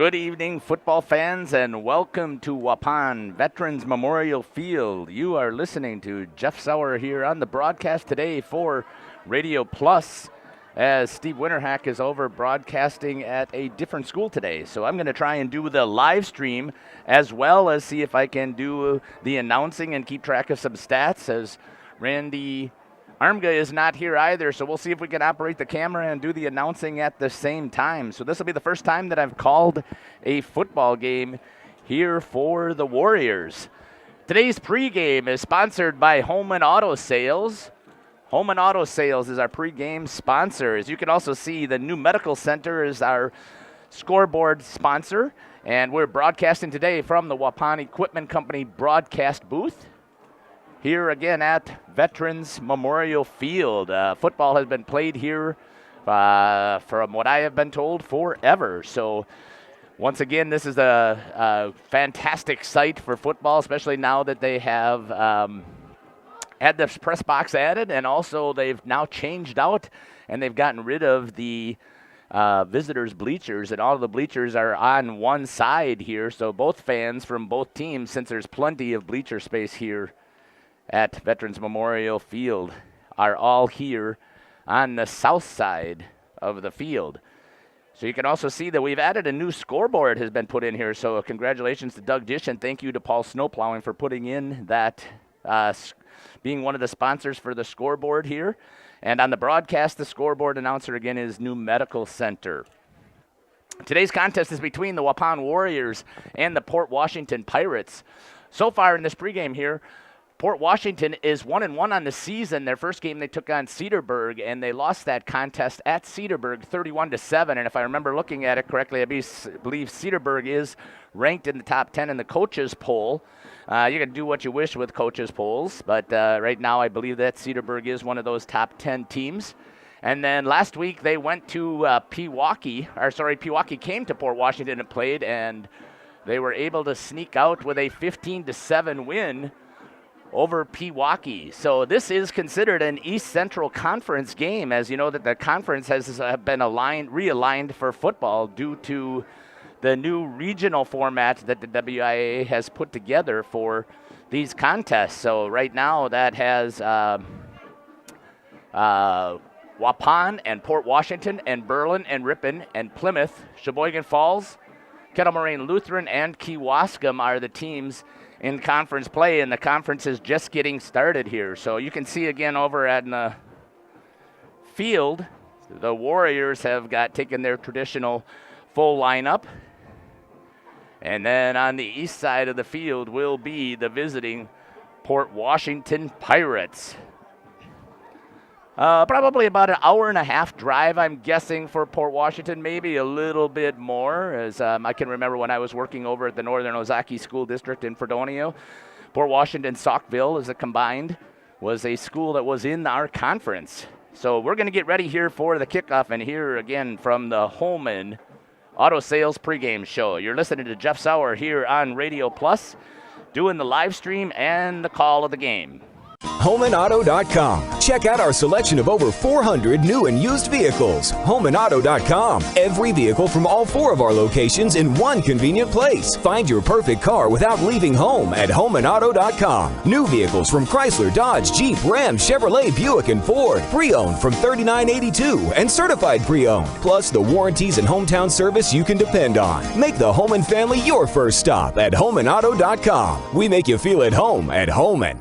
Good evening, football fans, and welcome to Waupun Veterans Memorial Field. You are listening to Jeff Sauer here on the broadcast today for Radio Plus. as Steve Winterhack is over broadcasting at a different school today. So I'm going to try and do the live stream as well as see if I can do the announcing and keep track of some stats, as Randy Armga is not here either. So we'll see if we can operate the camera and do the announcing at the same time. So this will be the first time that I've called a football game here for the Warriors. Today's pregame is sponsored by Holman Auto Sales. Holman Auto Sales is our pregame sponsor. As you can also see, the New Medical Center is our scoreboard sponsor. And we're broadcasting today from the Waupun Equipment Company broadcast booth here again at Veterans Memorial Field. Football has been played here, from what I have been told, forever. So once again, this is a fantastic site for football, especially now that they have had the press box added, and also they've now changed out and they've gotten rid of the visitors' bleachers, and all of the bleachers are on one side here. So both fans from both teams, since there's plenty of bleacher space here at Veterans Memorial Field, are all here on the south side of the field. So you can also see that we've added a new scoreboard has been put in here. So congratulations to Doug Dish, and thank you to Paul Snowplowing for putting in that, being one of the sponsors for the scoreboard here. And on the broadcast, the scoreboard announcer again is New Medical Center. Today's contest is between the Waupun Warriors and the Port Washington Pirates. So far in this pregame here, Port Washington is 1-1 on the season. Their first game they took on Cedarburg, and they lost that contest at Cedarburg 31-7. And if I remember looking at it correctly, I believe Cedarburg is ranked in the top 10 in the coaches poll. You can do what you wish with coaches polls, but right now I believe that Cedarburg is one of those top 10 teams. And then last week they went to Pewaukee came to Port Washington and played, and they were able to sneak out with a 15-7 win over Pewaukee. So this is considered an East Central Conference game, as you know that the conference has been realigned for football due to the new regional format that the WIA has put together for these contests. So right now that has Waupun and Port Washington and Berlin and Ripon and Plymouth, Sheboygan Falls, Kettle Moraine Lutheran, and Kewaskum are the teams in conference play, and the conference is just getting started here. So you can see again over at the field, the Warriors have taken their traditional full lineup. And then on the east side of the field will be the visiting Port Washington Pirates. Probably about an hour and a half drive, I'm guessing, for Port Washington, maybe a little bit more, as I can remember when I was working over at the Northern Ozaki School District in Fredonia. Port Washington Saukville, as a combined, was a school that was in our conference. So we're going to get ready here for the kickoff, and here again from the Holman Auto Sales pregame show. You're listening to Jeff Sauer here on Radio Plus, doing the live stream and the call of the game. HolmanAuto.com. Check out our selection of over 400 new and used vehicles. HolmanAuto.com. Every vehicle from all 4 of our locations in one convenient place. Find your perfect car without leaving home at HolmanAuto.com. New vehicles from Chrysler, Dodge, Jeep, Ram, Chevrolet, Buick, and Ford. Pre-owned from $39.82 and certified pre-owned. Plus the warranties and hometown service you can depend on. Make the Holman family your first stop at HolmanAuto.com. We make you feel at home at Holman.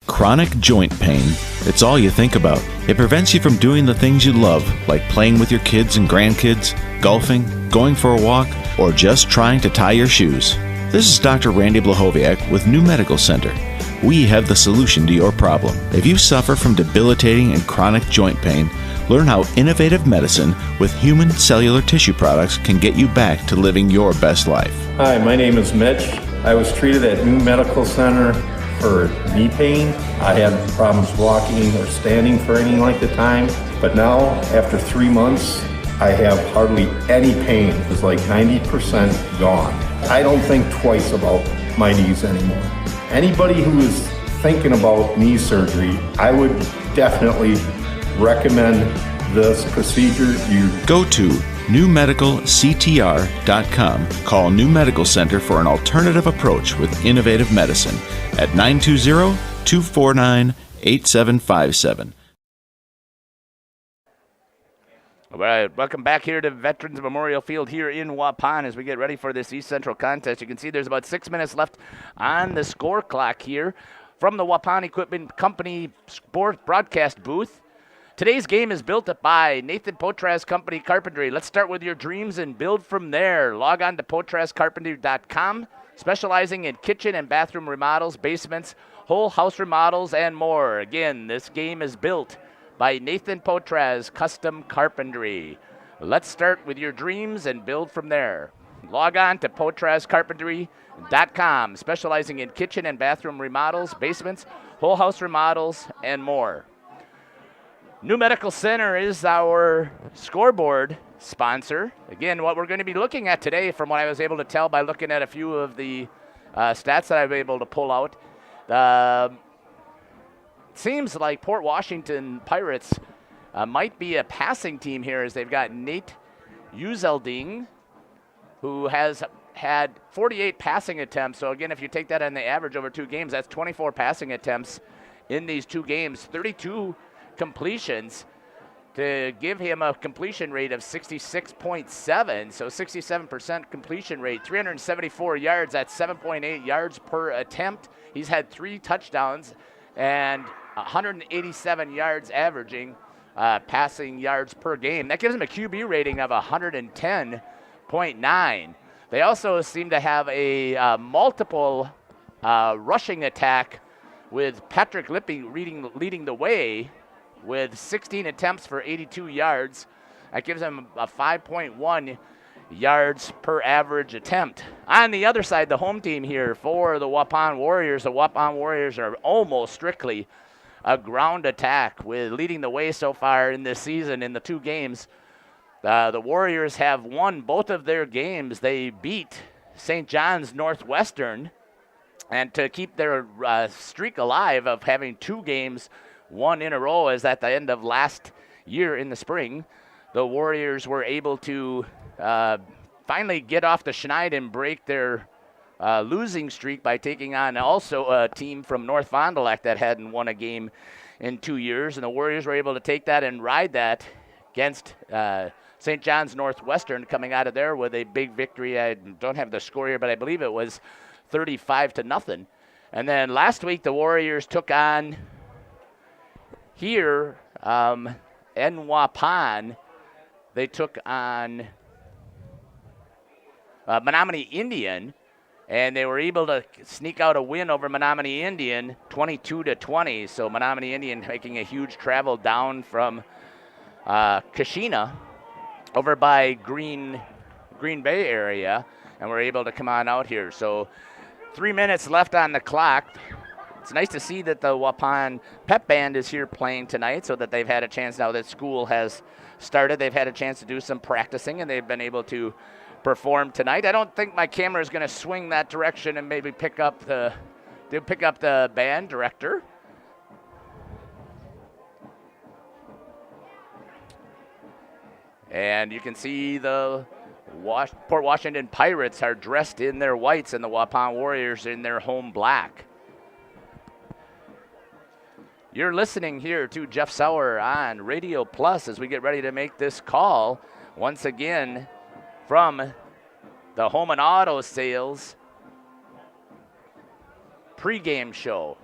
Chronic joint pain. It's all you think about. It prevents you from doing the things you love, like playing with your kids and grandkids, golfing, going for a walk, or just trying to tie your shoes. This is Dr. Randy Blahoviak with New Medical Center. We have the solution to your problem. If you suffer from debilitating and chronic joint pain, learn how innovative medicine with human cellular tissue products can get you back to living your best life. Hi, my name is Mitch. I was treated at New Medical Center for knee pain. I had problems walking or standing for any length of time, but now after 3 months I have hardly any pain. It's like 90% gone. I don't think twice about my knees anymore. Anybody who is thinking about knee surgery, I would definitely recommend this procedure. You go to newmedicalctr.com. Call New Medical Center for an alternative approach with innovative medicine at 920-249-8888. 8757. All right, welcome back here to Veterans Memorial Field here in Waupun as we get ready for this East Central contest. You can see there's about 6 minutes left on the score clock here from the Waupun Equipment Company Sports Broadcast booth. Today's game is built up by Nathan Potras Company Carpentry. Let's start with your dreams and build from there. Log on to potrascarpentry.com, specializing in kitchen and bathroom remodels, basements, whole house remodels, and more. Again, this game is built by Nathan Potras Custom Carpentry. Let's start with your dreams and build from there. Log on to potrascarpentry.com, specializing in kitchen and bathroom remodels, basements, whole house remodels, and more. New Medical Center is our scoreboard sponsor. Again, what we're going to be looking at today, from what I was able to tell by looking at a few of the stats that I was able to pull out, seems like Port Washington Pirates might be a passing team here, as they've got Nate Uzelding, who has had 48 passing attempts. So again, if you take that on the average over 2 games, that's 24 passing attempts in these 2 games, 32 completions to give him a completion rate of 66.7, so 67% completion rate, 374 yards, that's 7.8 yards per attempt. He's had 3 touchdowns and 187 yards averaging passing yards per game. That gives him a QB rating of 110.9. They also seem to have a multiple rushing attack with Patrick Lippy leading the way with 16 attempts for 82 yards. That gives him a 5.1 yards per average attempt. On the other side, the home team here for the Waupun Warriors are almost strictly a ground attack, with leading the way so far in this season in the 2 games. The Warriors have won both of their games. They beat St. John's Northwestern, and to keep their streak alive of having 2 games won in a row, as at the end of last year in the spring, the Warriors were able to finally get off the schneid and break their losing streak by taking on also a team from North Fond du Lac that hadn't won a game in 2 years. And the Warriors were able to take that and ride that against St. John's Northwestern, coming out of there with a big victory. I don't have the score here, but I believe it was 35-0. And then last week, the Warriors took on here in Waupun. They took on Menominee Indian, and they were able to sneak out a win over Menominee Indian, 22-20. So Menominee Indian making a huge travel down from Kashina over by Green Bay area, and we're able to come on out here. So 3 minutes left on the clock. It's nice to see that the Waupun Pep Band is here playing tonight, so that they've had a chance, now that school has started, they've had a chance to do some practicing, and they've been able to perform tonight. I don't think my camera is going to swing that direction and maybe pick up the band director. And you can see the Port Washington Pirates are dressed in their whites, and the Waupun Warriors in their home black. You're listening here to Jeff Sauer on Radio Plus as we get ready to make this call once again from the Home and Auto Sales pregame show.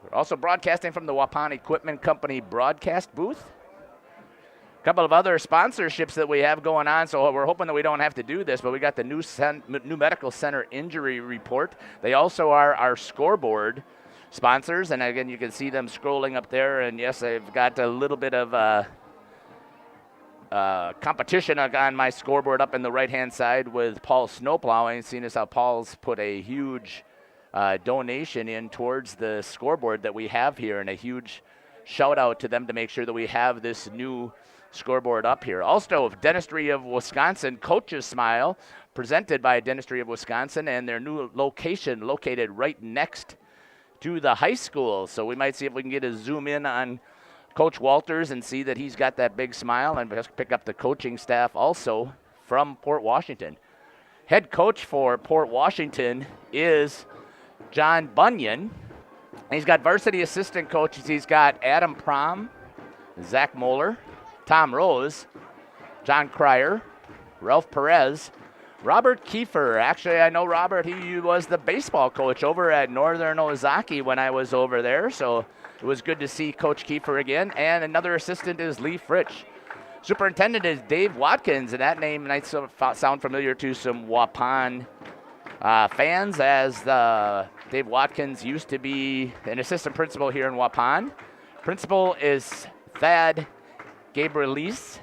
We're also broadcasting from the Waupun Equipment Company broadcast booth. A couple of other sponsorships that we have going on, so we're hoping that we don't have to do this, but we got the New Medical Center injury report. They also are our scoreboard sponsors, and again, you can see them scrolling up there, and yes, they've got a little bit of competition on my scoreboard up in the right-hand side with Paul Snowplowing, seeing as how Paul's put a huge donation in towards the scoreboard that we have here, and a huge shout-out to them to make sure that we have this new scoreboard up here. Also, Dentistry of Wisconsin Coach's Smile, presented by Dentistry of Wisconsin, and their new location located right next to the high school. So we might see if we can get a zoom in on Coach Walters and see that he's got that big smile, and just pick up the coaching staff also from Port Washington. Head coach for Port Washington is John Bunyan, He's got varsity assistant coaches. He's got Adam Prom, Zach Moeller, Tom Rose, John Cryer, Ralph Perez, Robert Kiefer. Actually, I know Robert. He was the baseball coach over at Northern Ozaki when I was over there, so it was good to see Coach Kiefer again. And another assistant is Lee Fritsch. Superintendent is Dave Watkins, and that name might sound familiar to some Waupun fans, as Dave Watkins used to be an assistant principal here in Waupun. Principal is Thad Gabrielis.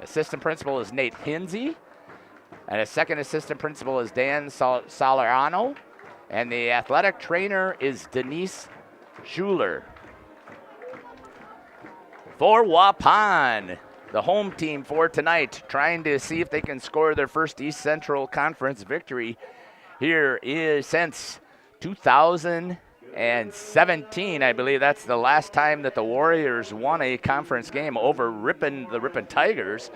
Assistant principal is Nate Hinsey. And a second assistant principal is Dan Salerano. And the athletic trainer is Denise Schuler. For Waupun, the home team for tonight, trying to see if they can score their first East Central Conference victory here is since 2017. I believe that's the last time that the Warriors won a conference game over the Ripon Tigers.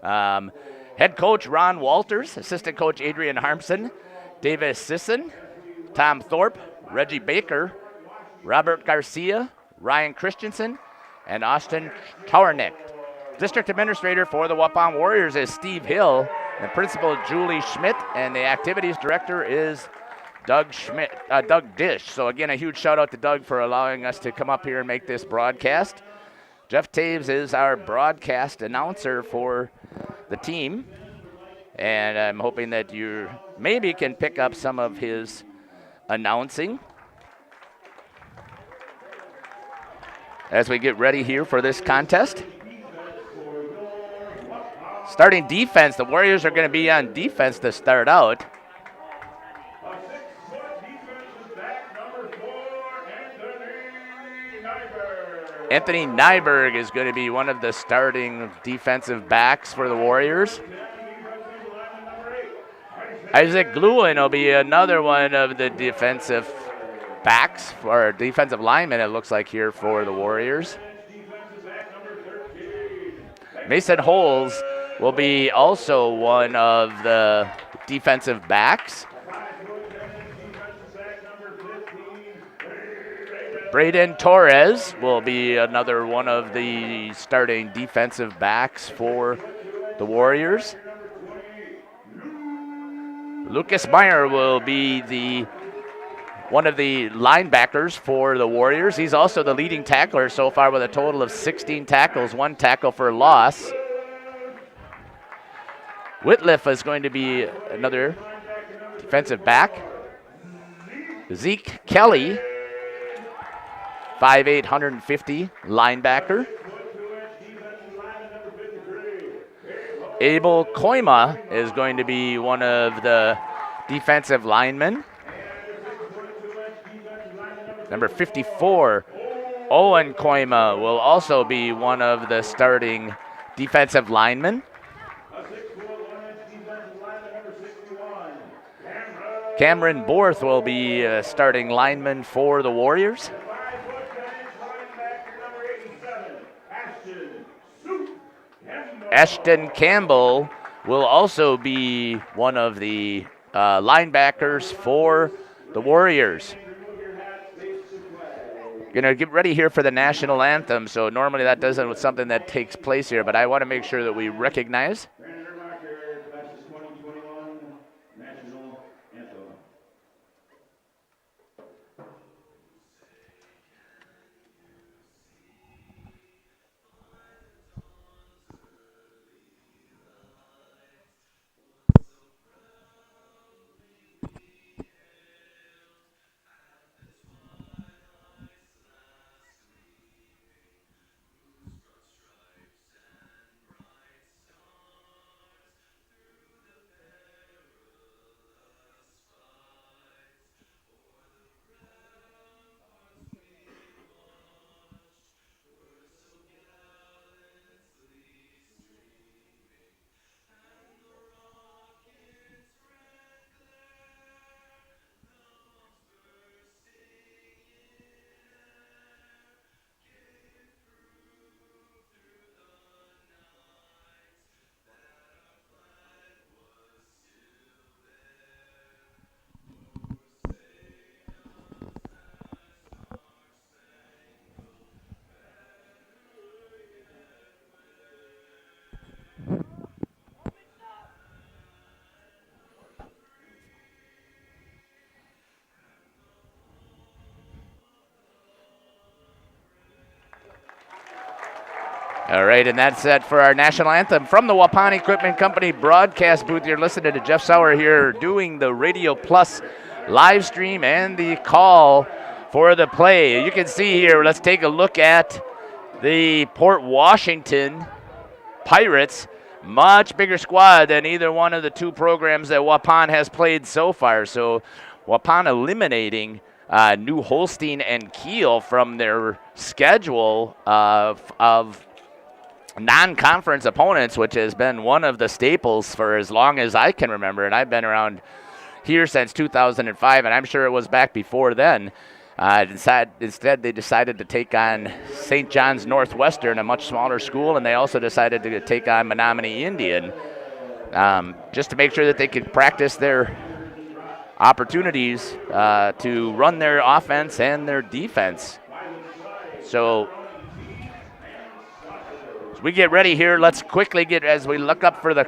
Head coach Ron Walters, assistant coach Adrian Harmson, Davis Sisson, Tom Thorpe, Reggie Baker, Robert Garcia, Ryan Christensen, and Austin Towernick. District administrator for the Waupun Warriors is Steve Hill, and principal Julie Schmidt, and the activities director is Doug Dish. So again, a huge shout out to Doug for allowing us to come up here and make this broadcast. Jeff Taves is our broadcast announcer for the team, and I'm hoping that you maybe can pick up some of his announcing as we get ready here for this contest. Starting defense, the Warriors are going to be on defense to start out. Anthony Nyberg is going to be one of the starting defensive backs for the Warriors. Isaac Gluen will be another one of the defensive backs, or defensive linemen, it looks like here for the Warriors. Mason Holes will be also one of the defensive backs. Braden Torres will be another one of the starting defensive backs for the Warriors. Lucas Meyer will be one of the linebackers for the Warriors. He's also the leading tackler so far with a total of 16 tackles, 1 tackle for loss. Whitliff is going to be another defensive back. Zeke Kelly, 5'8", 150 linebacker. Abel Koima is going to be one of the defensive linemen. Number 54, Owen Koima, will also be one of the starting defensive linemen. Cameron Borth will be a starting lineman for the Warriors. Ashton Campbell will also be one of the linebackers for the Warriors. Gonna get ready here for the national anthem, so normally that doesn't something that takes place here, but I want to make sure that we recognize. All right, and that's it for our national anthem from the Waupun Equipment Company broadcast booth. You're listening to Jeff Sauer here doing the Radio Plus live stream and the call for the play. You can see here, let's take a look at the Port Washington Pirates. Much bigger squad than either one of the two programs that Waupun has played so far. So Waupun eliminating New Holstein and Kiel from their schedule of non-conference opponents, which has been one of the staples for as long as I can remember. And I've been around here since 2005, and I'm sure it was back before then. Instead, they decided to take on St. John's Northwestern, a much smaller school, and they also decided to take on Menominee Indian just to make sure that they could practice their opportunities to run their offense and their defense. So as we get ready here, let's quickly as we look up for the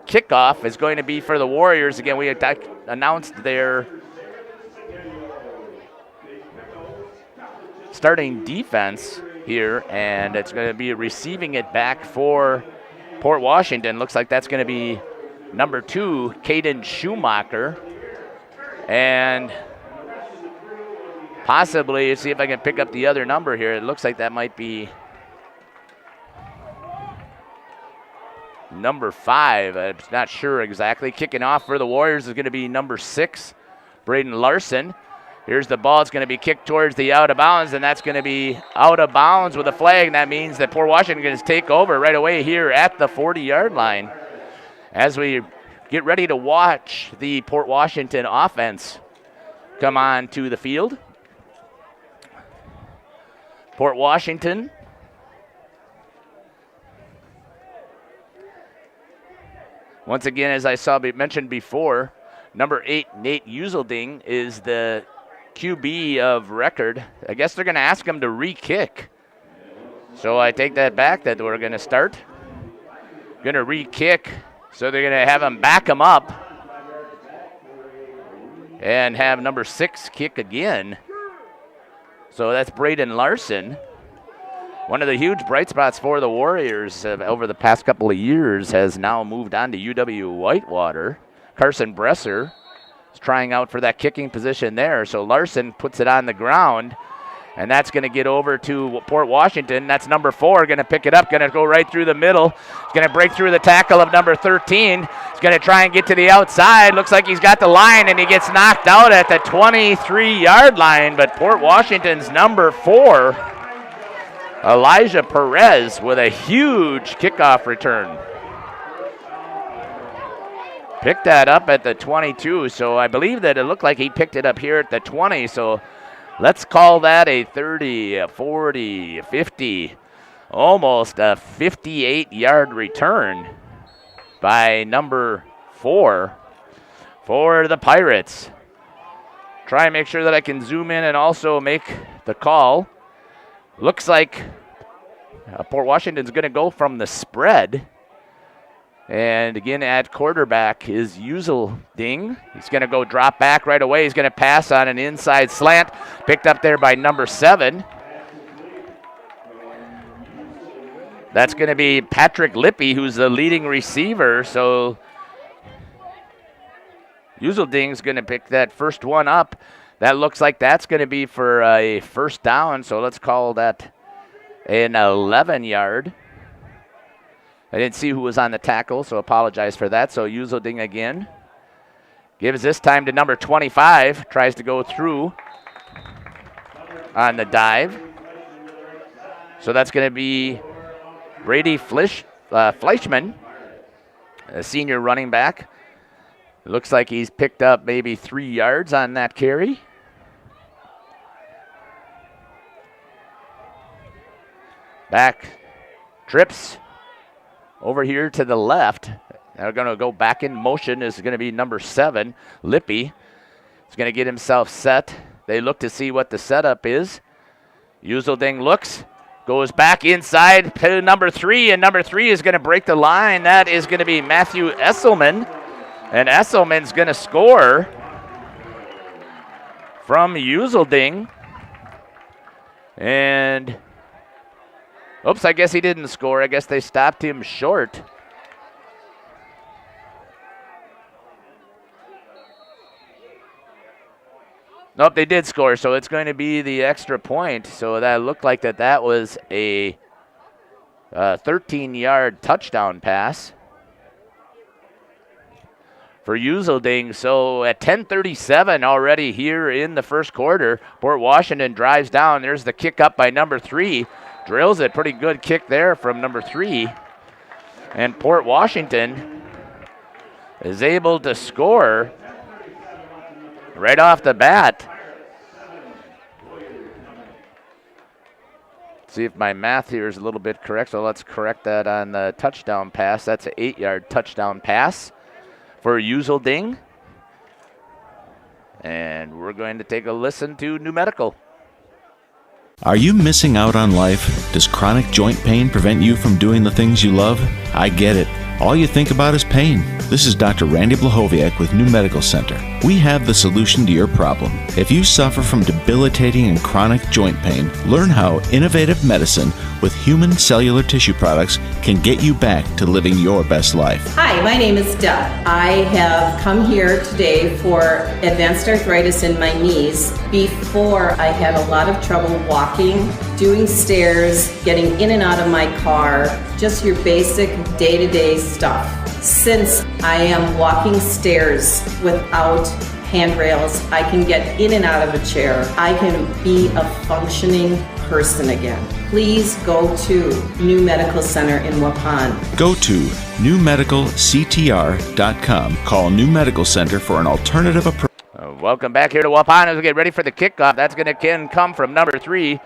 kickoff is going to be for the Warriors. Again, we announced their starting defense here, and it's going to be receiving it back for Port Washington. Looks like that's going to be number 2, Kayden Schumacher. And possibly, see if I can pick up the other number here. It looks like that might be number 5. I'm not sure exactly. Kicking off for the Warriors is going to be number 6, Braden Larson. Here's the ball. It's going to be kicked towards the out of bounds, and that's going to be out of bounds with a flag. That means that Port Washington is going to take over right away here at the 40-yard line as we get ready to watch the Port Washington offense come on to the field. Port Washington once again, as I mentioned before, number 8, Nate Uselding, is the QB of record. I guess they're going to ask him to re-kick. So I take that back that we're going to start. Going to re-kick. So they're going to have him back him up and have number 6 kick again. So that's Braden Larson. One of the huge bright spots for the Warriors over the past couple of years has now moved on to UW-Whitewater. Carson Bresser is trying out for that kicking position there. So Larson puts it on the ground, and that's going to get over to Port Washington. That's number 4, going to pick it up, going to go right through the middle. He's going to break through the tackle of number 13. He's going to try and get to the outside. Looks like he's got the line, and he gets knocked out at the 23-yard line. But Port Washington's number 4, Elijah Perez, with a huge kickoff return. Picked that up at the 22, so I believe that it looked like he picked it up here at the 20, so let's call that a 30, a 40, a 50, almost a 58-yard return by number 4 for the Pirates. Try and make sure that I can zoom in and also make the call. Looks like Port Washington's going to go from the spread. And again, at quarterback is Uselding. He's going to go drop back right away. He's going to pass on an inside slant. Picked up there by number 7. That's going to be Patrick Lippy, who's the leading receiver. So Uselding's going to pick that first one up. That looks like that's going to be for a first down. So let's call that an 11-yard. I didn't see who was on the tackle, so apologize for that. So Uselding again. Gives this time to number 25. Tries to go through on the dive. So that's going to be Brady Fleischman, a senior running back. It looks like he's picked up maybe 3 yards on that carry. Back trips over here to the left. They're going to go back in motion. Is going to be number 7, Lippy. He's going to get himself set. They look to see what the setup is. Uselding looks, goes back inside to number 3, and number 3 is going to break the line. That is going to be Matthew Esselman, and Esselman's going to score from Uselding. And Oops, I guess he didn't score. I guess they stopped him short. Nope, they did score, so it's going to be the extra point. So that looked like that was a 13-yard touchdown pass for Uselding. So at 10:37 already here in the first quarter, Port Washington drives down. There's the kick up by number 3. Drills it. Pretty good kick there from number 3. And Port Washington is able to score right off the bat. See if my math here is a little bit correct. So let's correct that on the touchdown pass. That's an 8-yard touchdown pass for Uselding. And we're going to take a listen to New Medical. Are you missing out on life? Does chronic joint pain prevent you from doing the things you love? I get it. All you think about is pain. This is Dr. Randy Blahoviak with New Medical Center. We have the solution to your problem. If you suffer from debilitating and chronic joint pain, learn how innovative medicine with human cellular tissue products can get you back to living your best life. Hi, my name is Deb. I have come here today for advanced arthritis in my knees. Before, I had a lot of trouble walking, doing stairs, getting in and out of my car, just your basic day-to-day stuff. Since I am walking stairs without handrails, I can get in and out of a chair. I can be a functioning person again. Please go to New Medical Center in Waupun. Go to newmedicalctr.com. Call New Medical Center for an alternative approach. Welcome back here to Waupun as we get ready for the kickoff. That's going to come from number 3. He's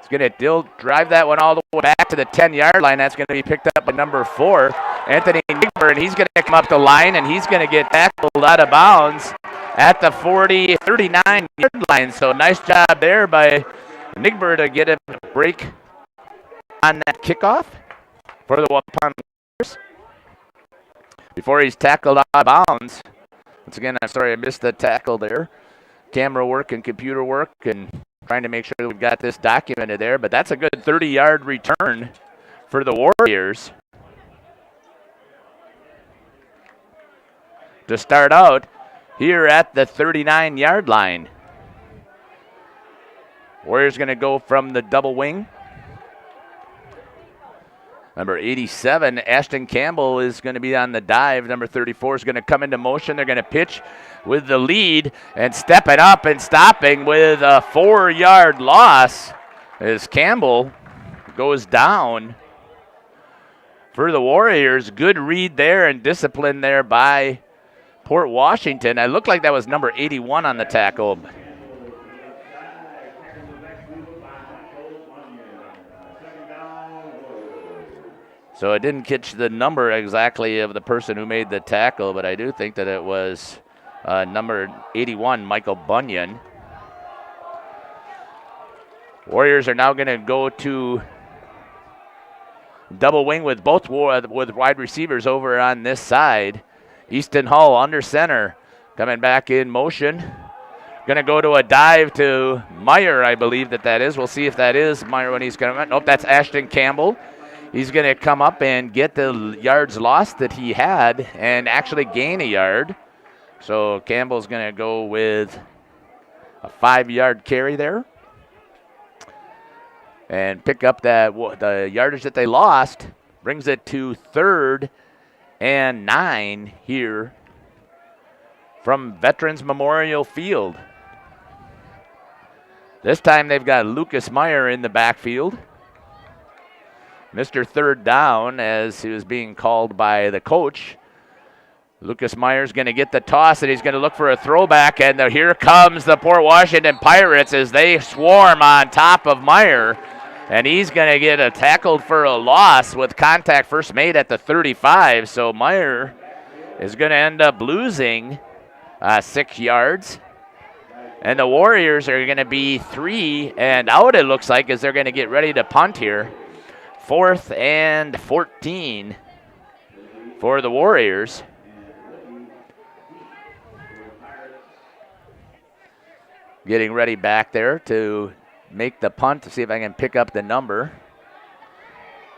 going to drive that one all the way back to the 10-yard line. That's going to be picked up by number 4, Anthony Nigber, and he's going to come up the line, and he's going to get tackled out of bounds at the 39-yard line. So nice job there by Nigber to get a break on that kickoff for the Waupun Warriors. Before he's tackled out of bounds. Once again, I'm sorry I missed the tackle there. Camera work and computer work and trying to make sure that we've got this documented there. But that's a good 30-yard return for the Warriors to start out here at the 39-yard line. Warriors going to go from the double wing. Number 87, Ashton Campbell, is going to be on the dive. Number 34 is going to come into motion. They're going to pitch with the lead and stepping up and stopping with a 4-yard loss as Campbell goes down for the Warriors. Good read there and discipline there by Port Washington. It looked like that was number 81 on the tackle. So I didn't catch the number exactly of the person who made the tackle, but I do think that it was number 81, Michael Bunyan. Warriors are now going to go to double wing with both with wide receivers over on this side. Easton Hull under center, coming back in motion. Going to go to a dive to Meyer, I believe that is. We'll see if that is Meyer when he's going to. Nope, that's Ashton Campbell. He's going to come up and get the yards lost that he had and actually gain a yard. So Campbell's going to go with a 5-yard carry there and pick up the yardage that they lost. Brings it to 3rd and 9 here from Veterans Memorial Field. This time they've got Lucas Meyer in the backfield. Mr. Third Down, as he was being called by the coach. Lucas Meyer's going to get the toss, and he's going to look for a throwback, and here comes the Port Washington Pirates as they swarm on top of Meyer, and he's going to get tackled for a loss with contact first made at the 35, so Meyer is going to end up losing 6 yards. And the Warriors are going to be 3 and out, it looks like, as they're going to get ready to punt here. 4th and 14 for the Warriors. Getting ready back there to make the punt to see if I can pick up the number.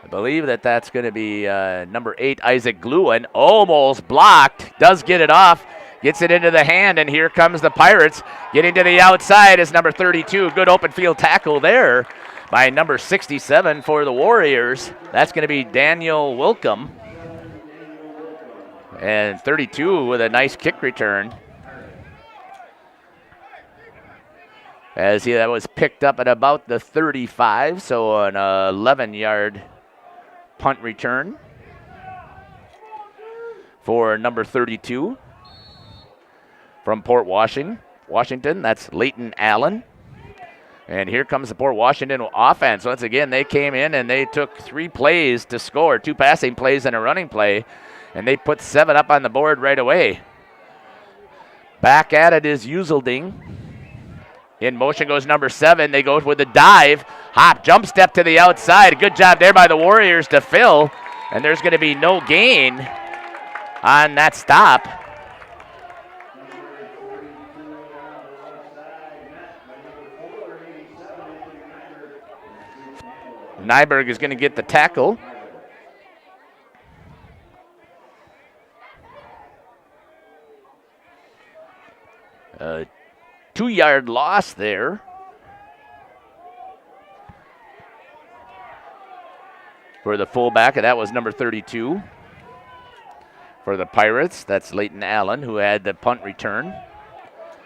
I believe that's going to be number 8, Isaac Gluen. Almost blocked. Does get it off. Gets it into the hand, and here comes the Pirates. Getting to the outside is number 32. Good open field tackle there by number 67 for the Warriors. That's going to be Daniel Wilcom. And 32 with a nice kick return. That was picked up at about the 35, so an 11-yard punt return for number 32 from Port Washington. That's Leighton Allen. And here comes the Port Washington offense. Once again, they came in and they took 3 plays to score, 2 passing plays and a running play, and they put 7 up on the board right away. Back at it is Uselding. In motion goes number 7. They go with a dive. Hop, jump step to the outside. Good job there by the Warriors to fill. And there's going to be no gain on that stop. Nyberg is going to get the tackle. A 2-yard loss there for the fullback, and that was number 32. For the Pirates, that's Leighton Allen, who had the punt return.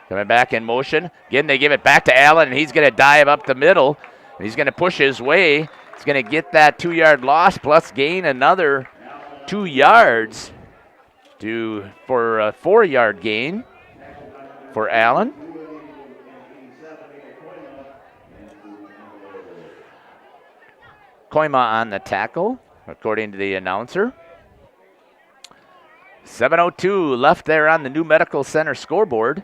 Coming back in motion. Again, they give it back to Allen, and he's going to dive up the middle. He's going to push his way. He's going to get that 2-yard loss plus gain another 2 yards for a 4-yard gain for Allen. Koima on the tackle, according to the announcer. 7:02 left there on the New Medical Center scoreboard.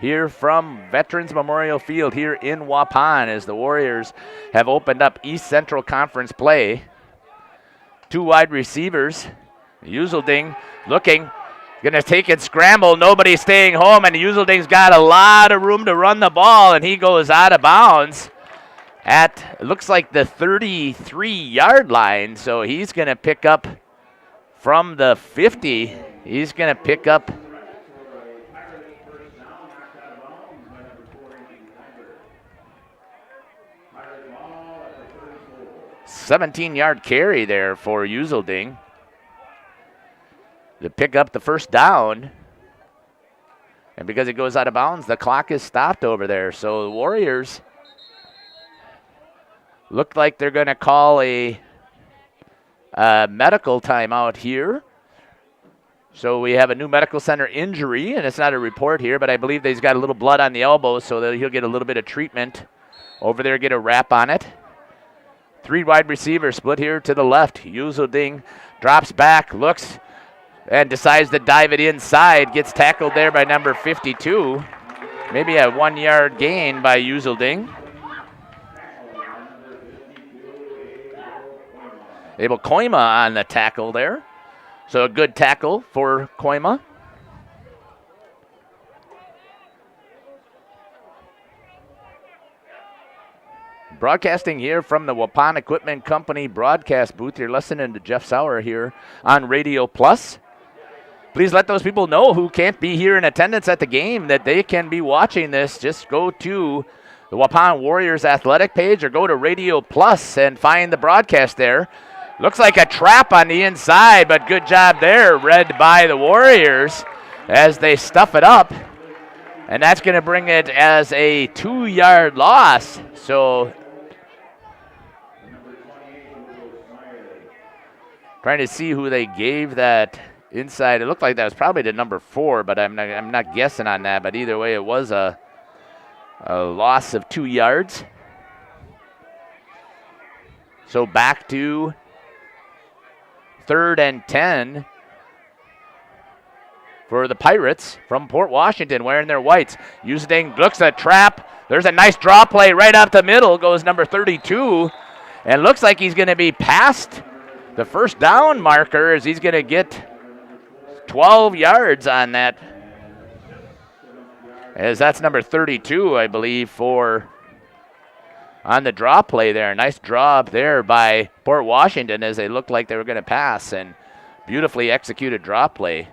Here from Veterans Memorial Field here in Waupun as the Warriors have opened up East Central Conference play. 2 wide receivers. Uselding looking, going to take it scramble. Nobody staying home, and Uselding's got a lot of room to run the ball, and he goes out of bounds at, looks like the 33-yard line. So he's going to pick up from the 50. He's going to pick up 17-yard carry there for Uselding to pick up the first down. And because it goes out of bounds, the clock is stopped over there. So the Warriors look like they're going to call a medical timeout here. So we have a New Medical Center injury, and it's not a report here, but I believe he's got a little blood on the elbow, so that he'll get a little bit of treatment over there, get a wrap on it. 3 wide receivers split here to the left. Uselding drops back, looks, and decides to dive it inside. Gets tackled there by number 52. Maybe a 1-yard gain by Uselding. Abel Koima on the tackle there. So a good tackle for Koima. Broadcasting here from the Waupun Equipment Company broadcast booth. You're listening to Jeff Sauer here on Radio Plus. Please let those people know who can't be here in attendance at the game that they can be watching this. Just go to the Waupun Warriors athletic page or go to Radio Plus and find the broadcast there. Looks like a trap on the inside, but good job there, read by the Warriors as they stuff it up. And that's going to bring it as a 2-yard loss. So trying to see who they gave that inside. It looked like that was probably the number 4, but I'm not guessing on that. But either way, it was a loss of 2 yards. So back to 3rd and 10 for the Pirates from Port Washington wearing their whites. Uselding looks at trap. There's a nice draw play right up the middle. Goes number 32. And looks like he's going to be past the first down marker as he's going to get 12 yards on that. As that's number 32, I believe, for on the draw play there. Nice draw up there by Port Washington as they looked like they were going to pass, and beautifully executed draw play.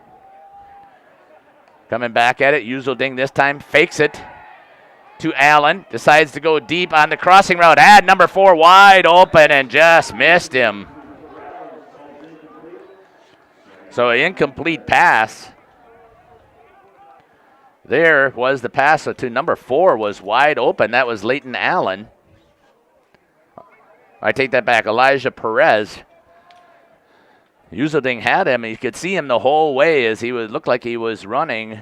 Coming back at it, Uselding this time fakes it to Allen. Decides to go deep on the crossing route. Number 4 wide open and just missed him. So an incomplete pass. There was the pass to number 4 was wide open. That was Leighton Allen. I take that back. Elijah Perez. Uselding had him. You could see him the whole way as he looked like he was running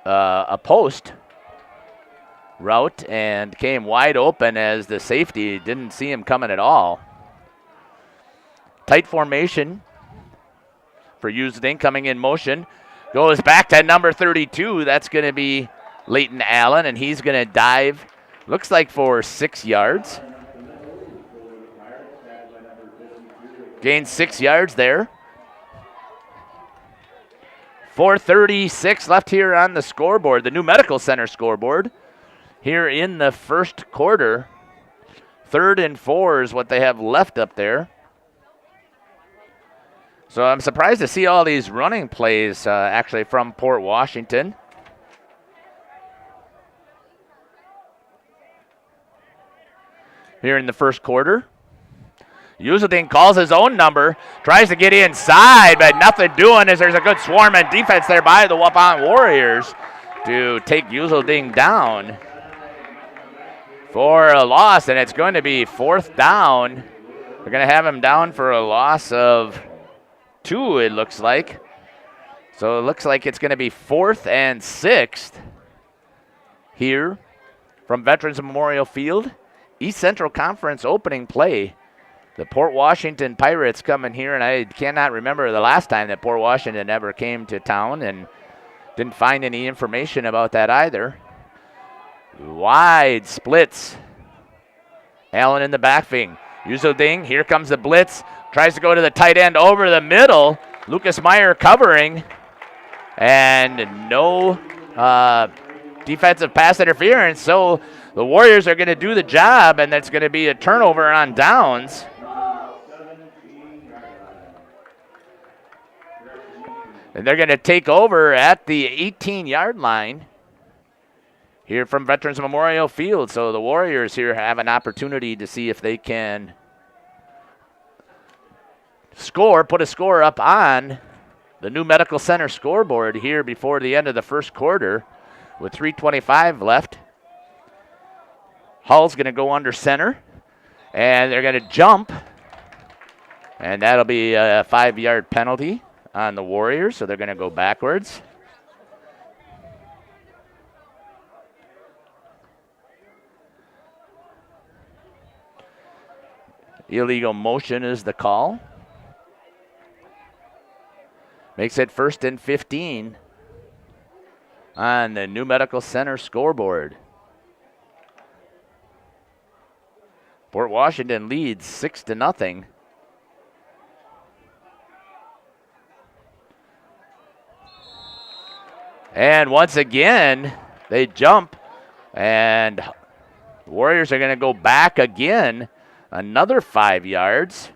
a post route and came wide open as the safety didn't see him coming at all. Tight formation for Uselding coming in motion. Goes back to number 32. That's going to be Leighton Allen, and he's going to dive, looks like for 6 yards. Gains 6 yards there. 4:36 left here on the scoreboard, the New Medical Center scoreboard. Here in the first quarter. 3rd and 4 is what they have left up there. So I'm surprised to see all these running plays actually from Port Washington. Here in the first quarter. Uselding calls his own number, tries to get inside, but nothing doing as there's a good swarm and defense there by the Waupun Warriors to take Uselding down for a loss, and it's going to be 4th down. They're going to have him down for a loss of 2, it looks like. So it looks like it's going to be 4th and 6th here from Veterans Memorial Field. East Central Conference opening play. The Port Washington Pirates coming here, and I cannot remember the last time that Port Washington ever came to town, and didn't find any information about that either. Wide splits. Allen in the backfield. Uselding, here comes the blitz. Tries to go to the tight end over the middle. Lucas Meyer covering. And no defensive pass interference, so the Warriors are going to do the job, and that's going to be a turnover on downs. And they're going to take over at the 18-yard line here from Veterans Memorial Field. So the Warriors here have an opportunity to see if they can put a score up on the New Medical Center scoreboard here before the end of the first quarter with 3:25 left. Hull's going to go under center, and they're going to jump, and that'll be a 5-yard penalty on the Warriors, so they're going to go backwards. Illegal motion is the call. Makes it 1st and 15 on the New Medical Center scoreboard. Port Washington leads 6-0. And once again, they jump, and the Warriors are going to go back again, another 5 yards.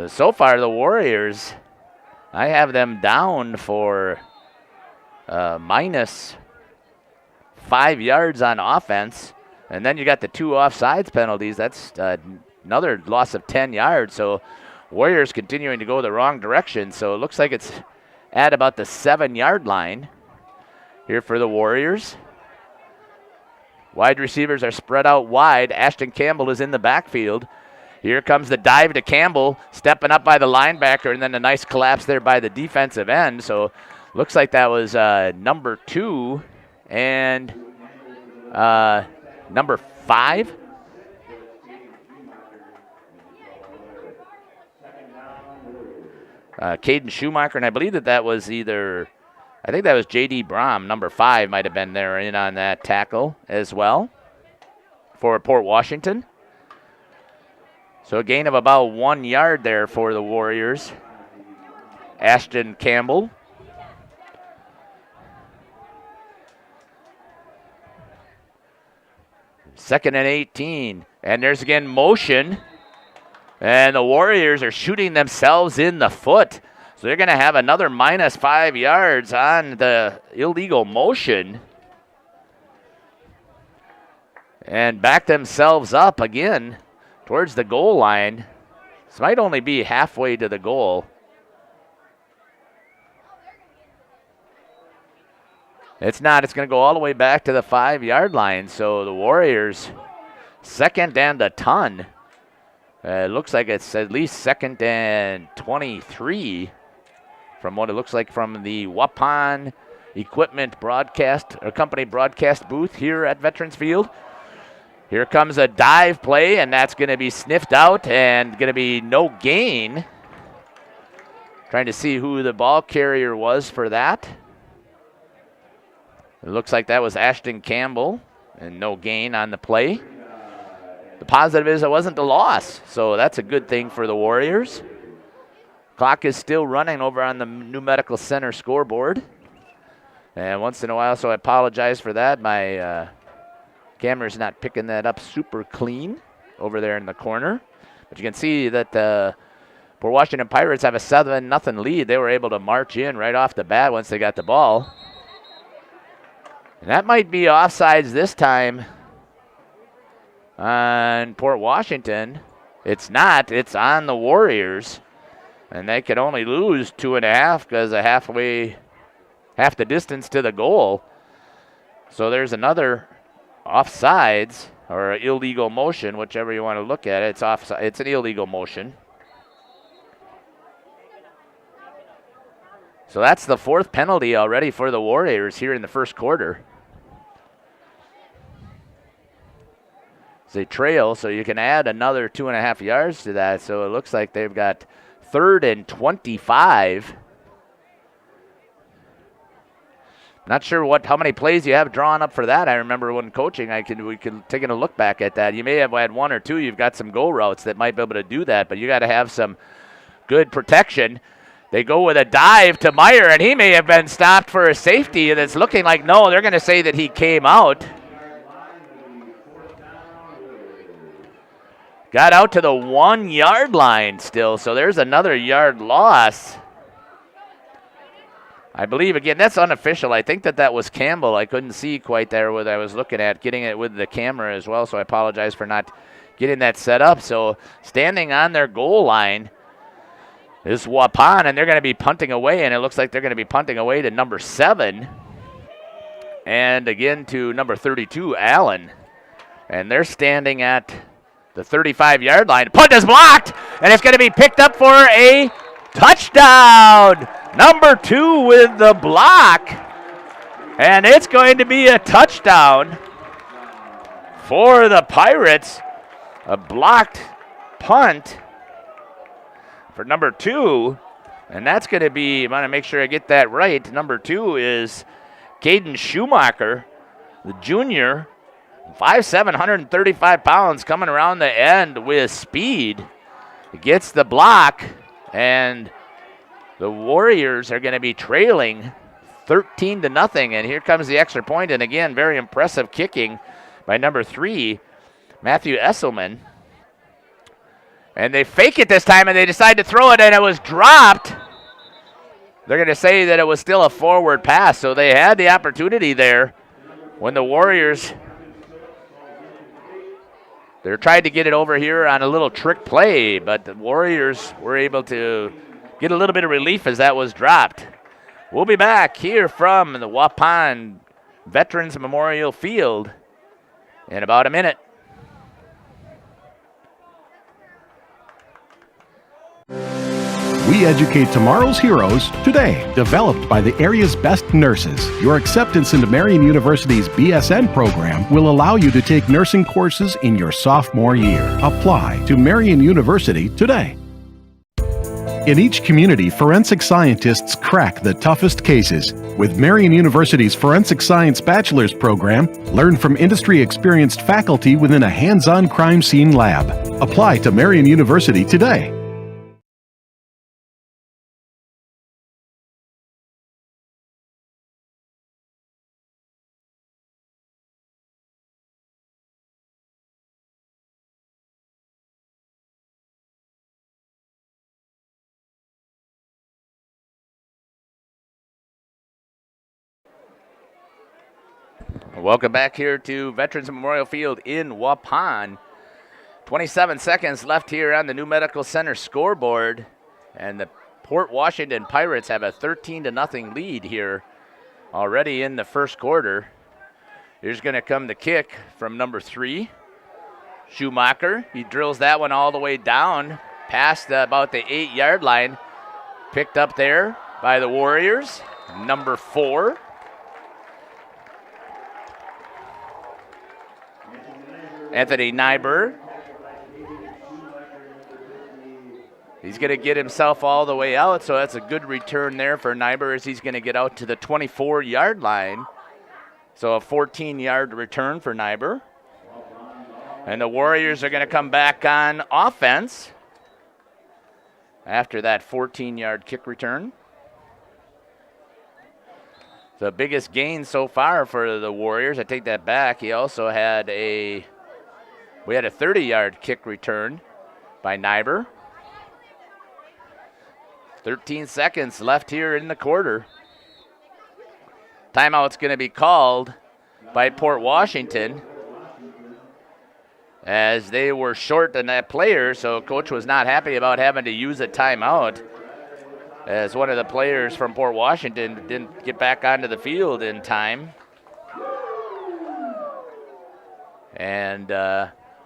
So far, the Warriors, I have them down for minus 5 yards on offense. And then you got the 2 offsides penalties. That's another loss of 10 yards. So Warriors continuing to go the wrong direction. So it looks like it's at about the 7-yard line here for the Warriors. Wide receivers are spread out wide. Ashton Campbell is in the backfield. Here comes the dive to Campbell, stepping up by the linebacker, and then a nice collapse there by the defensive end. So looks like that was number 2 and number 5. Kayden Schumacher, and I believe that was I think that was J.D. Brom, number 5, might have been there in on that tackle as well for Port Washington. So a gain of about 1 yard there for the Warriors. Ashton Campbell 2nd and 18. And there's again motion. And the Warriors are shooting themselves in the foot. So they're going to have another minus 5 yards on the illegal motion. And back themselves up again towards the goal line. This might only be halfway to the goal. It's not. It's going to go all the way back to the 5-yard line. So the Warriors, 2nd and a ton. It looks like it's at least 2nd and 23 from what it looks like from the Waupun Equipment Broadcast or Company broadcast booth here at Veterans Field. Here comes a dive play, and that's going to be sniffed out and going to be no gain. Trying to see who the ball carrier was for that. It looks like that was Ashton Campbell, and no gain on the play. The positive is it wasn't a loss, so that's a good thing for the Warriors. Clock is still running over on the New Medical Center scoreboard. And once in a while, so I apologize for that. My camera's not picking that up super clean over there in the corner. But you can see that the Port Washington Pirates have a 7-0 lead. They were able to march in right off the bat once they got the ball. And that might be offsides this time on Port Washington. It's not. It's on the Warriors. And they could only lose 2.5 because of half the distance to the goal. So there's another offsides or illegal motion, whichever you want to look at it. It's offside. It's an illegal motion. So that's the 4th penalty already for the Warriors here in the first quarter. They trail, so you can add another 2.5 yards to that. So it looks like they've got 3rd and 25. Not sure how many plays you have drawn up for that. I remember when coaching, we could take a look back at that. You may have had 1 or 2. You've got some go routes that might be able to do that, but you got to have some good protection. They go with a dive to Meyer, and he may have been stopped for a safety, and it's looking like no. They're going to say that he came out. Got out to the 1-yard line still, so there's another yard loss. I believe, again, that's unofficial. I think that was Campbell. I couldn't see quite there what I was looking at, getting it with the camera as well, so I apologize for not getting that set up. So standing on their goal line is Waupun, and they're going to be punting away, and it looks like they're going to be punting away to number 7 and again to number 32, Allen. And they're standing at the 35-yard line. Punt is blocked, and it's going to be picked up for a touchdown. Number 2 with the block, and it's going to be a touchdown for the Pirates. A blocked punt for number 2, and that's going to be, I'm going to make sure I get that right. Number 2 is Kayden Schumacher, the junior, 5'7", 135 pounds, coming around the end with speed. Gets the block, and the Warriors are going to be trailing 13-0, and here comes the extra point, and again, very impressive kicking by number 3, Matthew Esselman. And they fake it this time, and they decide to throw it, and it was dropped. They're going to say that it was still a forward pass, so they had the opportunity there when the Warriors, they're trying to get it over here on a little trick play, but the Warriors were able to get a little bit of relief as that was dropped. We'll be back here from the Waupun Veterans Memorial Field in about a minute. We educate tomorrow's heroes today. Developed by the area's best nurses, your acceptance into Marian University's BSN program will allow you to take nursing courses in your sophomore year. Apply to Marian University today. In each community, forensic scientists crack the toughest cases. With Marian University's Forensic Science Bachelor's program, learn from industry-experienced faculty within a hands-on crime scene lab. Apply to Marian University today. Welcome back here to Veterans Memorial Field in Waupun. 27 seconds left here on the New Medical Center scoreboard, and the Port Washington Pirates have a 13-0 lead here already in the first quarter. Here's going to come the kick from number 3, Schumacher. He drills that one all the way down past about the 8-yard line. Picked up there by the Warriors. Number 4. Anthony Nyberg. He's going to get himself all the way out, so that's a good return there for Nyberg as he's going to get out to the 24-yard line. So a 14-yard return for Nyberg. And the Warriors are going to come back on offense after that 14-yard kick return. The biggest gain so far for the Warriors. I take that back. He also had a 30-yard kick return by Nyberg. 13 seconds left here in the quarter. Timeout's going to be called by Port Washington as they were short on that player, so coach was not happy about having to use a timeout as one of the players from Port Washington didn't get back onto the field in time. And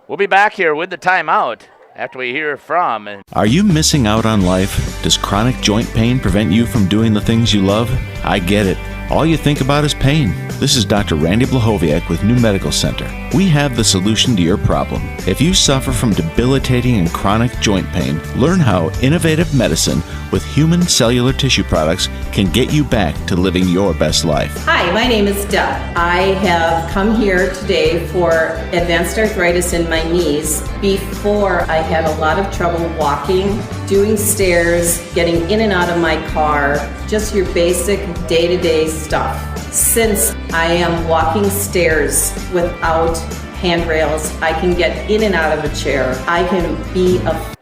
we'll be back here with the timeout after we hear from. Are you missing out on life? Does chronic joint pain prevent you from doing the things you love? I get it. All you think about is pain. This is Dr. Randy Blahoviak with New Medical Center. We have the solution to your problem. If you suffer from debilitating and chronic joint pain, learn how innovative medicine with human cellular tissue products can get you back to living your best life. Hi, my name is Deb. I have come here today for advanced arthritis in my knees. Before, I had a lot of trouble walking, doing stairs, getting in and out of my car, just your basic day-to-day stuff. Since I am walking stairs without handrails, I can get in and out of a chair. I can be a...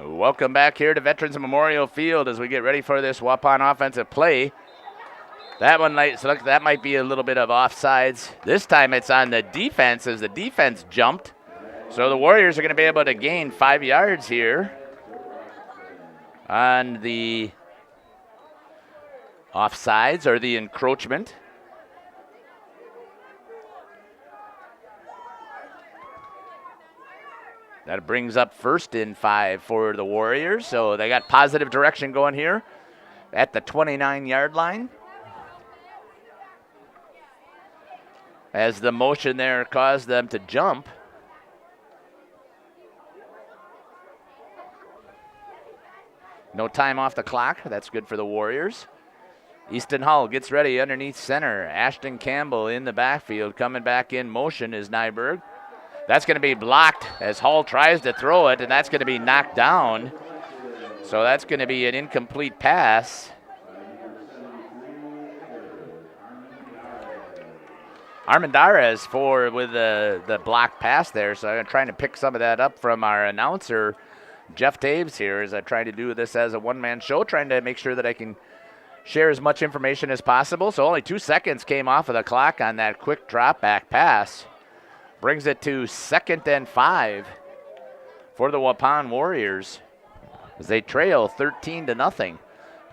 Welcome back here to Veterans Memorial Field as we get ready for this Waupun offensive play. That one that might be a little bit of offsides. This time it's on the defense as the defense jumped. So the Warriors are going to be able to gain 5 yards here on the offsides or the encroachment. That brings up 1st and 5 for the Warriors. So they got positive direction going here at the 29-yard line. As the motion there caused them to jump. No time off the clock. That's good for the Warriors. Easton Hull gets ready underneath center. Ashton Campbell in the backfield. Coming back in motion is Nyberg. That's going to be blocked as Hull tries to throw it, and that's going to be knocked down. So that's going to be an incomplete pass. Armendariz with the blocked pass there, so I'm trying to pick some of that up from our announcer, Jeff Taves here, as I try to do this as a one-man show, trying to make sure that I can share as much information as possible. So only 2 seconds came off of the clock on that quick drop-back pass. Brings it to 2nd and 5 for the Waupun Warriors as they trail 13-0. I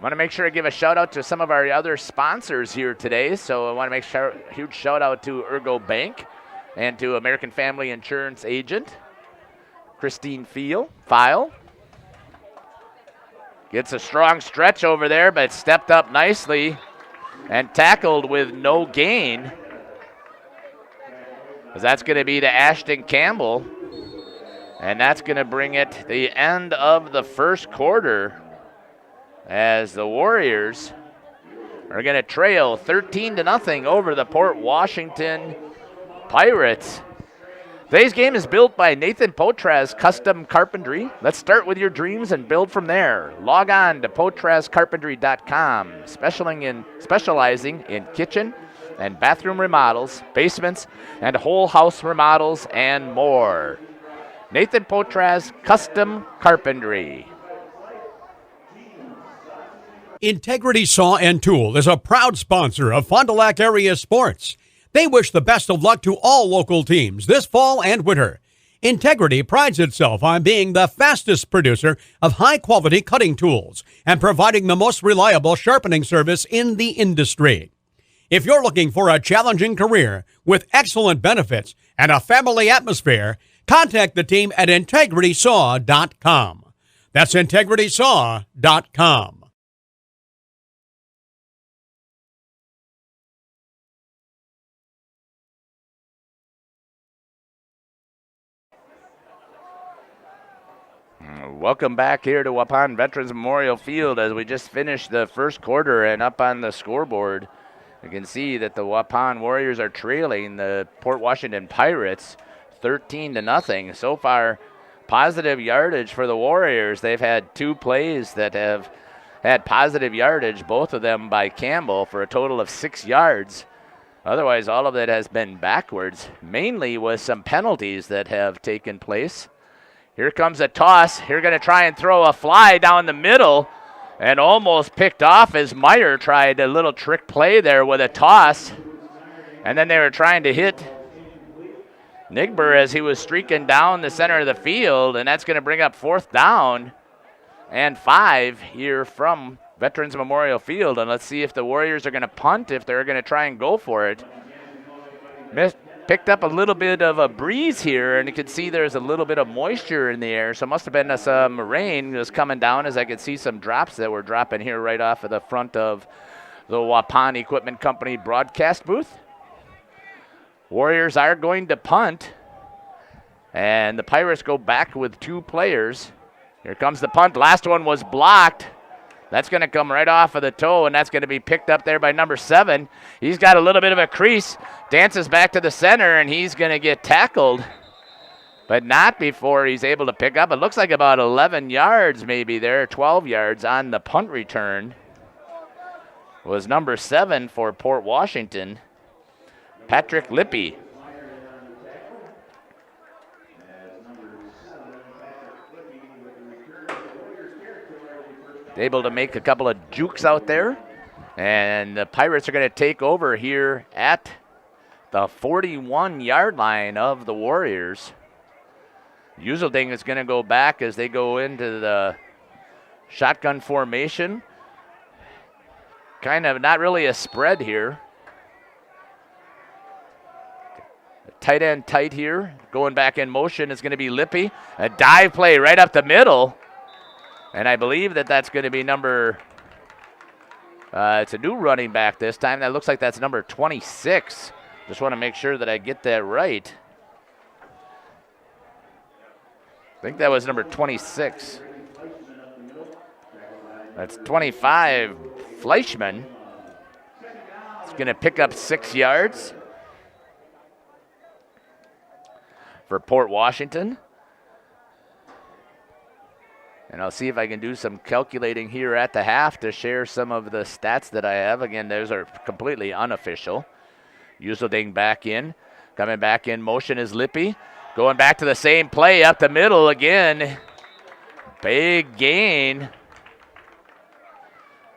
want to make sure I give a shout-out to some of our other sponsors here today. So I want to make sure a huge shout-out to Ergo Bank and to American Family Insurance Agent, Christine File. Gets a strong stretch over there, but stepped up nicely and tackled with no gain. That's going to be to Ashton Campbell. And that's going to bring it to the end of the first quarter as the Warriors are going to trail 13-0 over the Port Washington Pirates. Today's game is built by Nathan Potras Custom Carpentry. Let's start with your dreams and build from there. Log on to potrascarpentry.com, specializing in kitchen and bathroom remodels, basements, and whole house remodels, and more. Nathan Potras Custom Carpentry. Integrity Saw and Tool is a proud sponsor of Fond du Lac area sports. They wish the best of luck to all local teams this fall and winter. Integrity prides itself on being the fastest producer of high-quality cutting tools and providing the most reliable sharpening service in the industry. If you're looking for a challenging career with excellent benefits and a family atmosphere, contact the team at integritysaw.com. That's integritysaw.com. Welcome back here to Waupun Veterans Memorial Field as we just finished the first quarter, and up on the scoreboard you can see that the Waupun Warriors are trailing the Port Washington Pirates 13-0. So far, positive yardage for the Warriors. They've had 2 plays that have had positive yardage, both of them by Campbell, for a total of 6 yards. Otherwise, all of it has been backwards, mainly with some penalties that have taken place. Here comes a toss. You're going to try and throw a fly down the middle, and almost picked off as Meyer tried a little trick play there with a toss. And then they were trying to hit Nigber as he was streaking down the center of the field, and that's going to bring up 4th down and 5 here from Veterans Memorial Field. And let's see if the Warriors are going to punt, if they're going to try and go for it. Picked up a little bit of a breeze here, and you can see there's a little bit of moisture in the air, so it must have been some rain that was coming down, as I could see some drops that were dropping here right off of the front of the Waupun Equipment Company broadcast booth. Warriors are going to punt, and the Pirates go back with 2 players. Here comes the punt. Last one was blocked. That's going to come right off of the toe, and that's going to be picked up there by number 7. He's got a little bit of a crease, dances back to the center, and he's going to get tackled, but not before he's able to pick up. It looks like about 11 yards maybe there, 12 yards on the punt return. Was number 7 for Port Washington, Patrick Lippy. Able to make a couple of jukes out there, and the Pirates are going to take over here at the 41-yard line of the Warriors. Uselding is going to go back as they go into the shotgun formation. Kind of not really a spread here. Tight end tight here. Going back in motion is going to be Lippy. A dive play right up the middle. And I believe that that's going to be number, it's a new running back this time. That looks like that's number 26. Just want to make sure that I get that right. I think that was number 26. That's 25, Fleischman. It's going to pick up 6 yards for Port Washington. And I'll see if I can do some calculating here at the half to share some of the stats that I have. Again, those are completely unofficial. Uselding back in. Coming back in motion is Lippy. Going back to the same play up the middle again. Big gain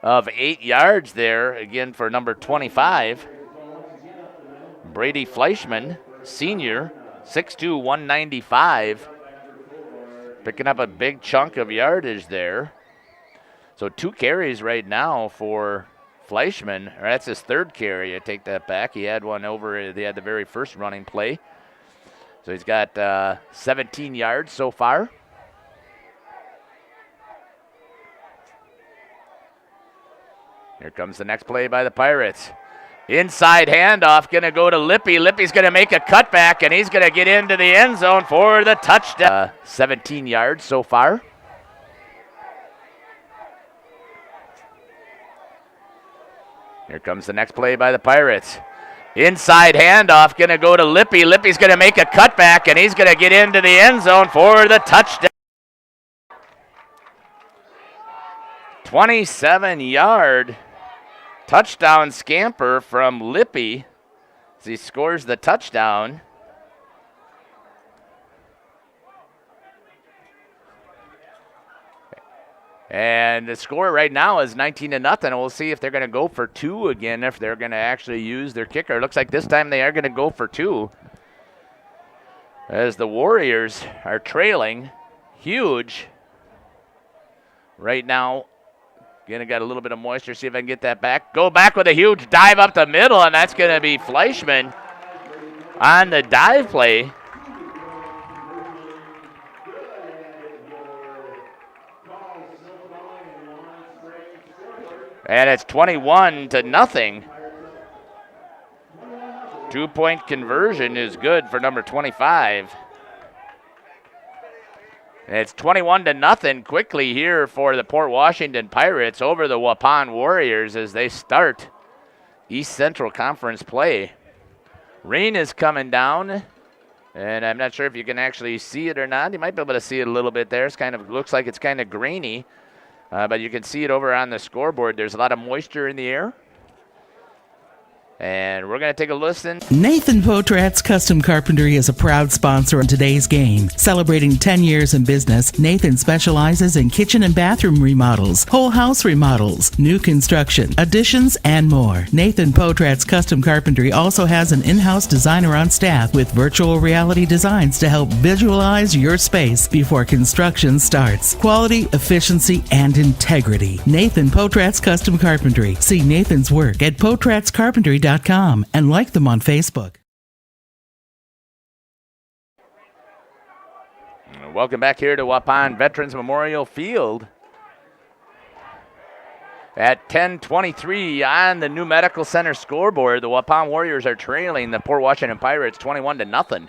of 8 yards there, again for number 25. Brady Fleischman, senior, 6'2", 195. Picking up a big chunk of yardage there. So 2 carries right now for Fleischman. Or that's his 3rd carry. I take that back. He had one over. They had the very first running play. So he's got 17 yards so far. Here comes the next play by the Pirates. Inside handoff, going to go to Lippy. Lippy's going to make a cutback, and he's going to get into the end zone for the touchdown. 17 yards so far. Here comes the next play by the Pirates. Inside handoff, going to go to Lippy. Lippy's going to make a cutback, and he's going to get into the end zone for the touchdown. 27-yard touchdown scamper from Lippy as he scores the touchdown. And the score right now is 19-0. We'll see if they're going to go for 2 again, if they're going to actually use their kicker. It looks like this time they are going to go for 2. As the Warriors are trailing huge right now. Again, I got a little bit of moisture. See if I can get that back. Go back with a huge dive up the middle, and that's going to be Fleischman on the dive play. And it's 21-0. 2-point conversion is good for number 25. And it's 21-0 quickly here for the Port Washington Pirates over the Waupun Warriors as they start East Central Conference play. Rain is coming down, and I'm not sure if you can actually see it or not. You might be able to see it a little bit there. It's kind of looks like it's kind of grainy, but you can see it over on the scoreboard. There's a lot of moisture in the air. And we're going to take a listen. Nathan Potrat's Custom Carpentry is a proud sponsor in today's game. Celebrating 10 years in business, Nathan specializes in kitchen and bathroom remodels, whole house remodels, new construction, additions, and more. Nathan Potrat's Custom Carpentry also has an in-house designer on staff with virtual reality designs to help visualize your space before construction starts. Quality, efficiency, and integrity. Nathan Potrat's Custom Carpentry. See Nathan's work at potratscarpentry.com and like them on Facebook. Welcome back here to Waupun Veterans Memorial Field. At 10:23 on the New Medical Center scoreboard, the Waupun Warriors are trailing the Port Washington Pirates 21-0.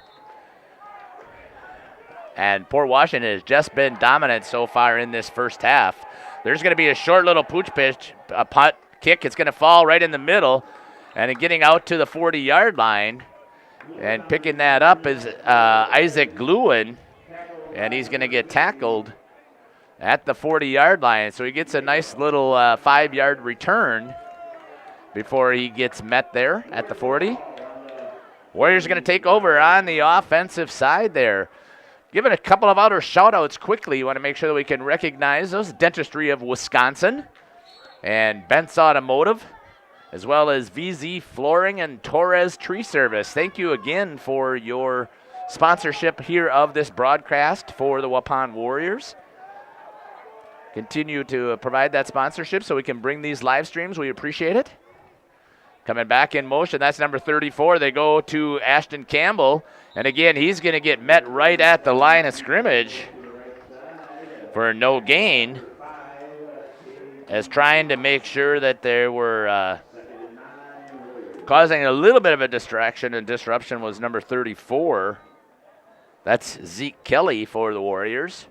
And Port Washington has just been dominant so far in this first half. There's going to be a short little pooch pitch, a punt kick. It's going to fall right in the middle. And getting out to the 40-yard line and picking that up is Isaac Gluen, and he's going to get tackled at the 40-yard line. So he gets a nice little 5-yard return before he gets met there at the 40. Warriors are going to take over on the offensive side there. Giving a couple of other shout-outs quickly. You want to make sure that we can recognize those. Dentistry of Wisconsin and Bent's Automotive, as well as VZ Flooring and Torres Tree Service. Thank you again for your sponsorship here of this broadcast for the Waupun Warriors. Continue to provide that sponsorship so we can bring these live streams. We appreciate it. Coming back in motion, that's number 34. They go to Ashton Campbell. And again, he's going to get met right at the line of scrimmage for no gain, as trying to make sure that they were causing a little bit of a distraction and disruption was number 34. That's Zeke Kelly for the Warriors.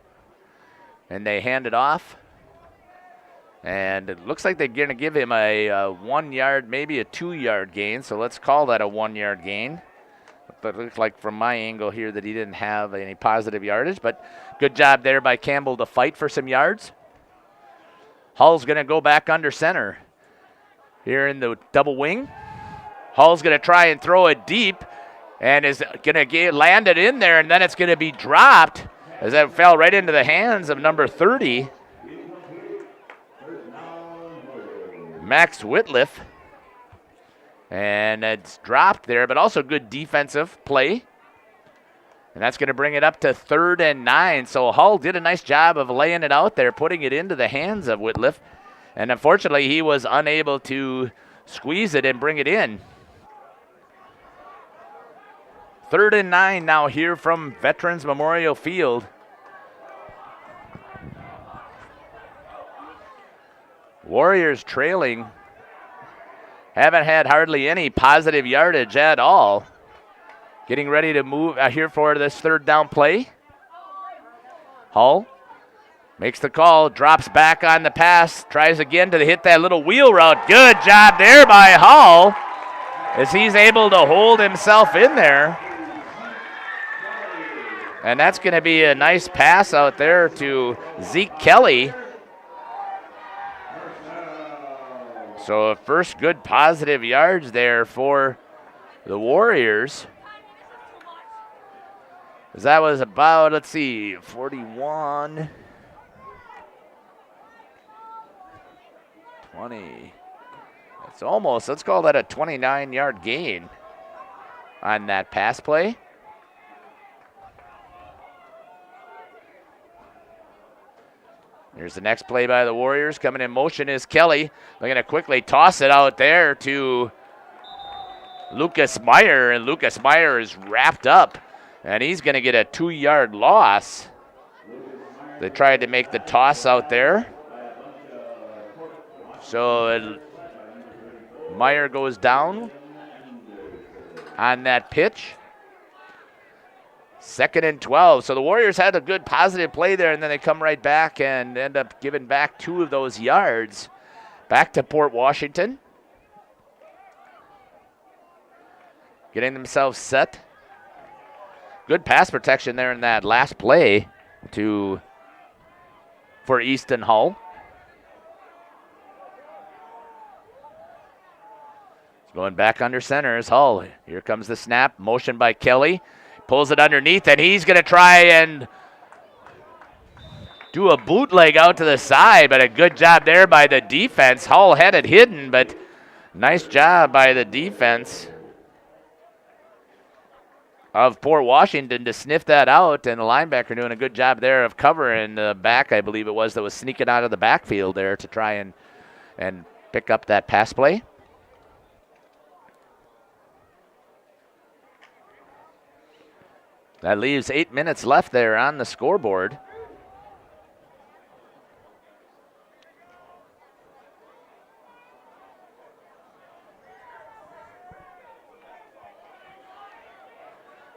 And they hand it off. And it looks like they're going to give him a 1 yard, maybe a 2-yard gain. So let's call that a 1-yard gain. But it looks like from my angle here that he didn't have any positive yardage. But good job there by Campbell to fight for some yards. Hull's going to go back under center here in the double wing. Hull's going to try and throw it deep and is going to land it in there, and then it's going to be dropped as that fell right into the hands of number 30, Max Whitliff. And it's dropped there, but also good defensive play. And that's going to bring it up to 3rd and 9. So Hull did a nice job of laying it out there, putting it into the hands of Whitliff. And unfortunately, he was unable to squeeze it and bring it in. 3rd and 9 now here from Veterans Memorial Field. Warriors trailing. Haven't had hardly any positive yardage at all. Getting ready to move here for this 3rd down play. Hull makes the call, drops back on the pass, tries again to hit that little wheel route. Good job there by Hull as he's able to hold himself in there. And that's going to be a nice pass out there to Zeke Kelly. So first good positive yards there for the Warriors. That was about, 41. 20. It's almost, let's call that a 29-yard gain on that pass play. Here's the next play by the Warriors. Coming in motion is Kelly. They're going to quickly toss it out there to Lucas Meyer, and Lucas Meyer is wrapped up, and he's going to get a 2-yard loss. They tried to make the toss out there. So Meyer goes down on that pitch. 2nd and 12. So the Warriors had a good positive play there, and then they come right back and end up giving back 2 of those yards back to Port Washington. Getting themselves set. Good pass protection there in that last play for Easton Hull. Going back under center is Hull. Here comes the snap. Motion by Kelly. Pulls it underneath, and he's going to try and do a bootleg out to the side, but a good job there by the defense. Hull had it hidden, but nice job by the defense of Port Washington to sniff that out, and the linebacker doing a good job there of covering the back, I believe it was, that was sneaking out of the backfield there to try and pick up that pass play. That leaves 8 minutes left there on the scoreboard.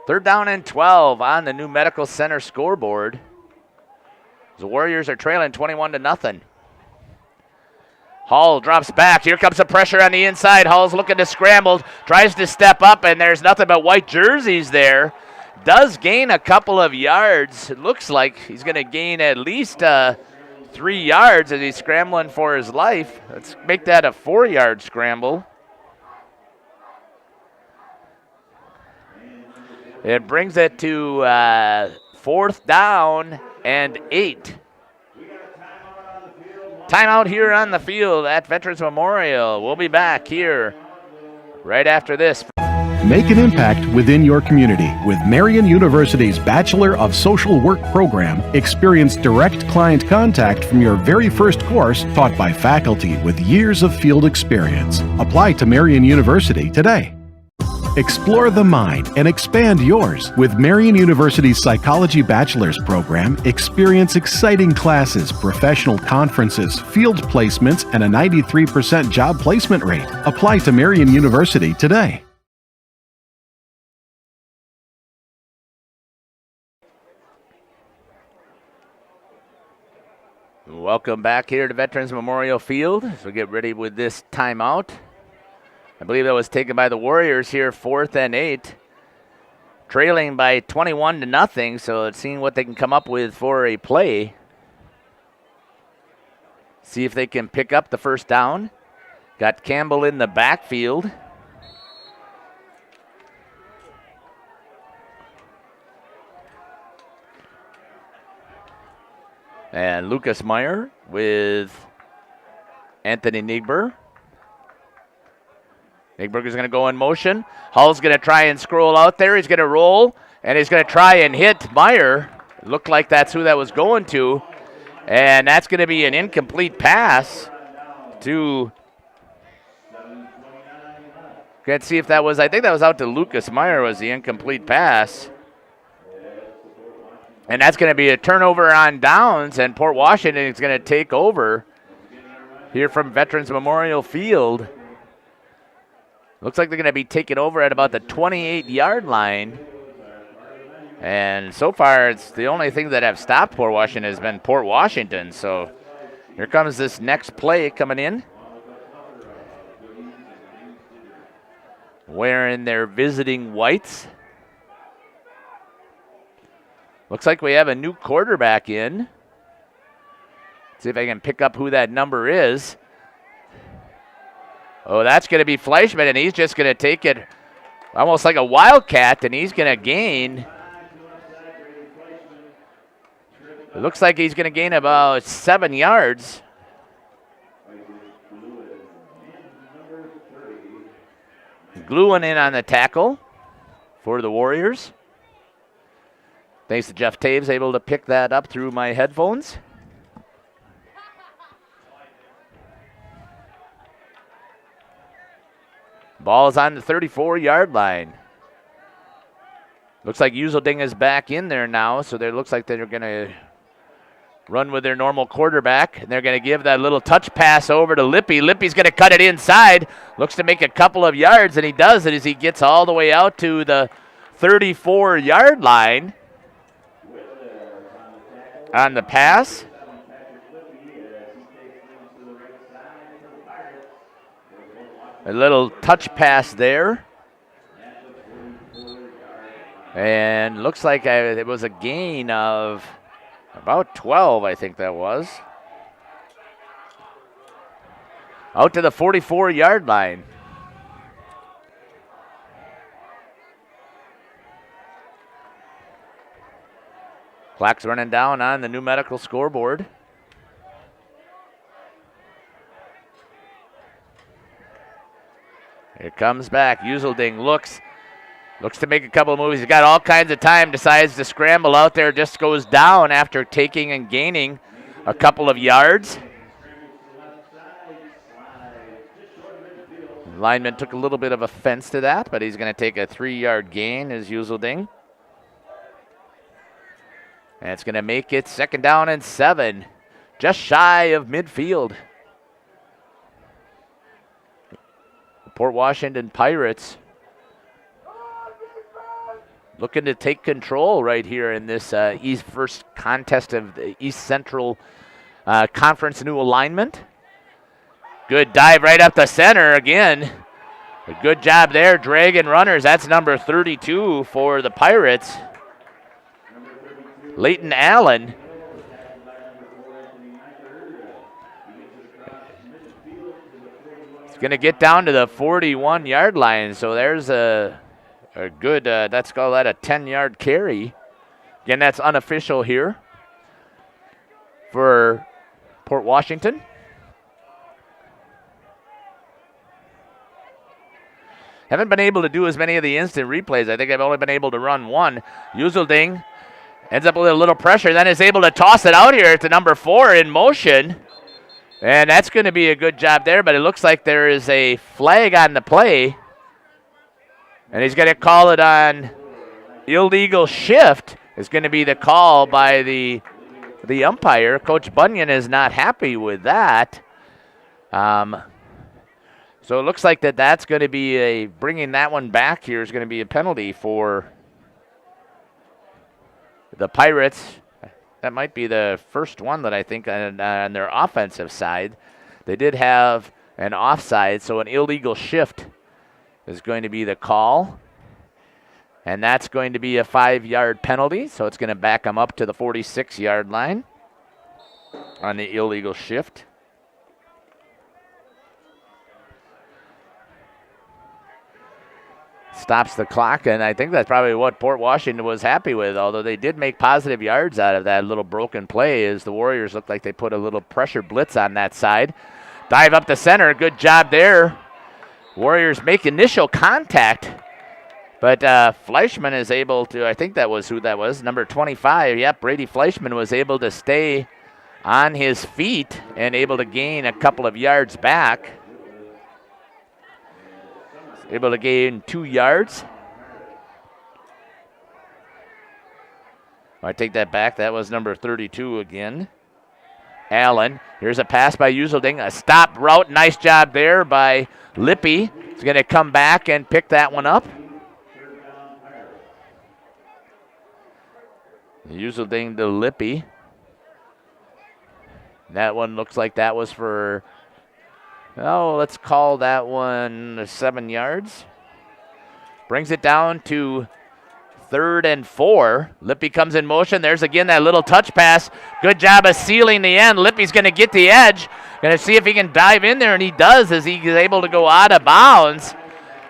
Third down and 12 on the New Medical Center scoreboard. The Warriors are trailing 21-0. Hull drops back. Here comes the pressure on the inside. Hull's looking to scramble, tries to step up, and there's nothing but white jerseys there. Does gain a couple of yards. It looks like he's going to gain at least 3 yards as he's scrambling for his life. Let's make that a 4-yard scramble. It brings it to 4th down and 8. Timeout here on the field at Veterans Memorial. We'll be back here right after this. Make an impact within your community with Marian University's Bachelor of Social Work program. Experience direct client contact from your very first course, taught by faculty with years of field experience. Apply to Marian University today. Explore the mind and expand yours. With Marian University's Psychology Bachelor's program, experience exciting classes, professional conferences, field placements, and a 93% job placement rate. Apply to Marian University today. Welcome back here to Veterans Memorial Field as we get ready with this timeout. I believe that was taken by the Warriors here, 4th and 8. Trailing by 21-0, so let's see what they can come up with for a play. See if they can pick up the first down. Got Campbell in the backfield. And Lucas Meyer with Anthony Nigber. Nigberg is going to go in motion. Hull's going to try and scroll out there. He's going to roll, and he's going to try and hit Meyer. It looked like that's who that was going to. And that's going to be an incomplete pass to... Can't see if that was... I think that was out to Lucas Meyer was the incomplete pass. And that's going to be a turnover on downs, and Port Washington is going to take over here from Veterans Memorial Field. Looks like they're going to be taking over at about the 28-yard line. And so far, it's the only thing that have stopped Port Washington has been Port Washington. So here comes this next play coming in. Wearing their visiting whites. Looks like we have a new quarterback in. See if I can pick up who that number is. Oh, that's going to be Fleischman, and he's just going to take it almost like a wildcat, and he's going to gain. It looks like he's going to gain about 7 yards. gluing in on the tackle for the Warriors. Thanks to Jeff Taves, able to pick that up through my headphones. Ball is on the 34-yard line. Looks like Uselding is back in there now, so it looks like they're going to run with their normal quarterback, and they're going to give that little touch pass over to Lippy. Lippy's going to cut it inside. Looks to make a couple of yards, and he does it as he gets all the way out to the 34-yard line on the pass. A little touch pass there. And looks like it was a gain of about 12, I think that was. Out to the 44-yard line. Clock's running down on the numerical scoreboard. Here comes back. Uselding looks to make a couple of moves. He's got all kinds of time, decides to scramble out there, just goes down after taking and gaining a couple of yards. The lineman took a little bit of offense to that, but he's going to take a 3-yard gain as Uselding. And it's going to make it 2nd down and 7, just shy of midfield. The Port Washington Pirates looking to take control right here in this first contest of the East Central Conference new alignment. Good dive right up the center again. A good job there, dragging runners. That's number 32 for the Pirates. Leighton Allen. It's going to get down to the 41-yard line, so there's a good, let's call that a 10-yard carry. Again, that's unofficial here for Port Washington. Haven't been able to do as many of the instant replays. I think I've only been able to run one. Uselding ends up with a little pressure, then is able to toss it out here to number 4 in motion. And that's going to be a good job there, but it looks like there is a flag on the play. And he's going to call it on illegal shift. Is going to be the call by the umpire. Coach Bunyan is not happy with that. So it looks like that's going to be bringing that one back here is going to be a penalty for the Pirates. That might be the first one that I think on their offensive side. They did have an offside, so an illegal shift is going to be the call. And that's going to be a 5-yard penalty, so it's going to back them up to the 46-yard line on the illegal shift. Stops the clock, and I think that's probably what Port Washington was happy with, although they did make positive yards out of that little broken play as the Warriors looked like they put a little pressure blitz on that side. Dive up the center, good job there. Warriors make initial contact, but Fleischman is able to, I think that was who that was, number 25. Yep, Brady Fleischman was able to stay on his feet and able to gain a couple of yards back. Able to gain 2 yards. I take that back. That was number 32 again. Allen. Here's a pass by Uselding. A stop route. Nice job there by Lippy. He's going to come back and pick that one up. Uselding to Lippy. That one looks like that was for... Oh, let's call that one 7 yards. Brings it down to 3rd and 4. Lippy comes in motion. There's again that little touch pass. Good job of sealing the end. Lippy's going to get the edge. Going to see if he can dive in there, and he does as he's able to go out of bounds.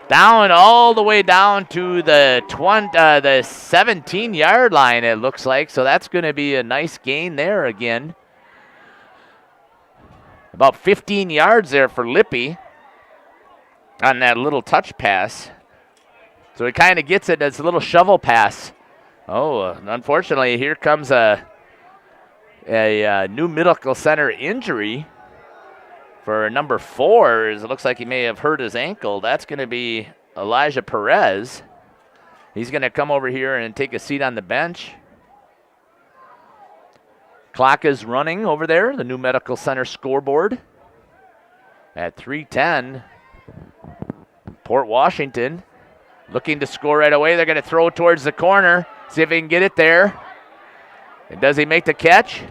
Down all the way down to the 17-yard line, it looks like. So that's going to be a nice gain there again. About 15 yards there for Lippy. on that little touch pass. So he kind of gets it as a little shovel pass. Oh, unfortunately, here comes a new medical center injury for number 4. It looks like he may have hurt his ankle. That's going to be Elijah Perez. He's going to come over here and take a seat on the bench. Clock is running over there, the new medical center scoreboard. At 3:10, Port Washington looking to score right away. They're going to throw towards the corner, see if he can get it there. And does he make the catch?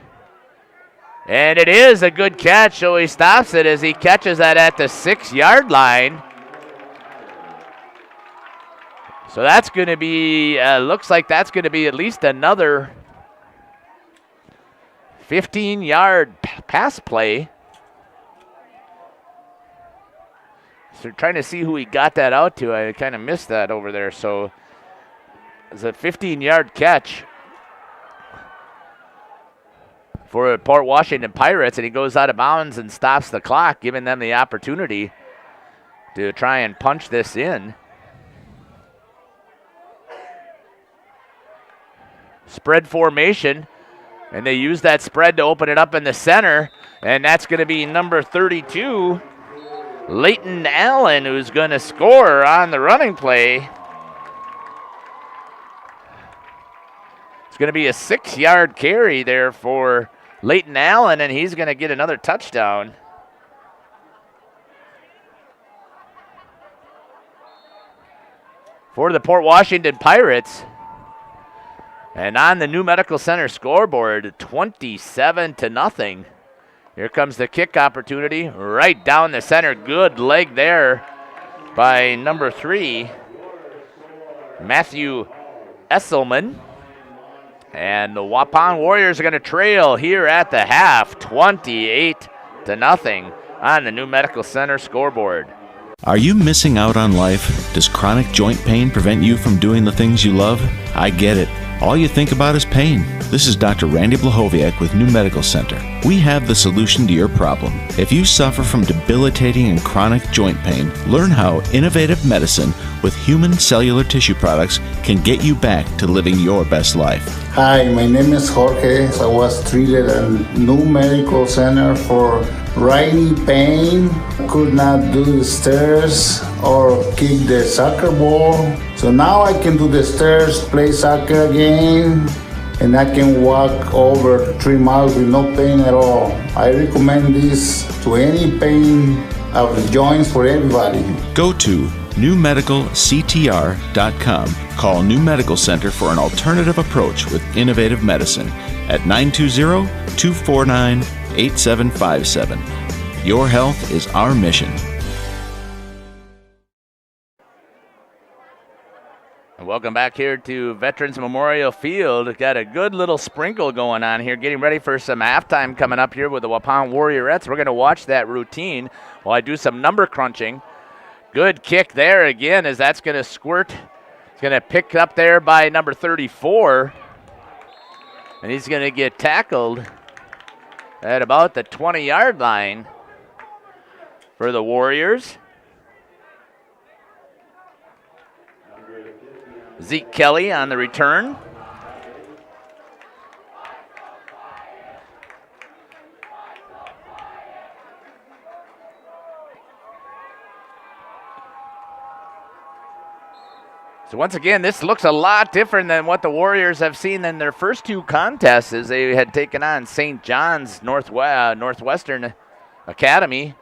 And it is a good catch, so he stops it as he catches that at the 6-yard line. So that's going to be, looks like that's going to be at least another 15-yard pass play. So trying to see who he got that out to. I kind of missed that over there. So it's a 15-yard catch for Port Washington Pirates, and he goes out of bounds and stops the clock, giving them the opportunity to try and punch this in. Spread formation, and they use that spread to open it up in the center, and that's going to be number 32, Leighton Allen, who's going to score on the running play. It's going to be a 6-yard carry there for Leighton Allen, and he's going to get another touchdown. For the Port Washington Pirates. And on the new medical center scoreboard, 27-0. Here comes the kick opportunity right down the center. Good leg there by number 3, Matthew Esselman. And the Waupun Warriors are going to trail here at the half, 28-0 on the new medical center scoreboard. Are you missing out on life? Does chronic joint pain prevent you from doing the things you love? I get it. All you think about is pain. This is Dr. Randy Blahoviak with New Medical Center. We have the solution to your problem. If you suffer from debilitating and chronic joint pain, learn how innovative medicine with human cellular tissue products can get you back to living your best life. Hi, my name is Jorge. I was treated at New Medical Center for riding pain. Could not do the stairs or kick the soccer ball. So now I can do the stairs, play soccer again, and I can walk over 3 miles with no pain at all. I recommend this to any pain of the joints for everybody. Go to newmedicalctr.com. Call New Medical Center for an alternative approach with innovative medicine at 920-249-8757. Your health is our mission. Welcome back here to Veterans Memorial Field. Got a good little sprinkle going on here, getting ready for some halftime coming up here with the Waupun Warriorettes. We're going to watch that routine while I do some number crunching. Good kick there again as that's going to squirt. It's going to pick up there by number 34. And he's going to get tackled at about the 20-yard line for the Warriors. Zeke Kelly on the return. So once again, this looks a lot different than what the Warriors have seen in their first 2 contests as they had taken on St. John's Northwestern Academy.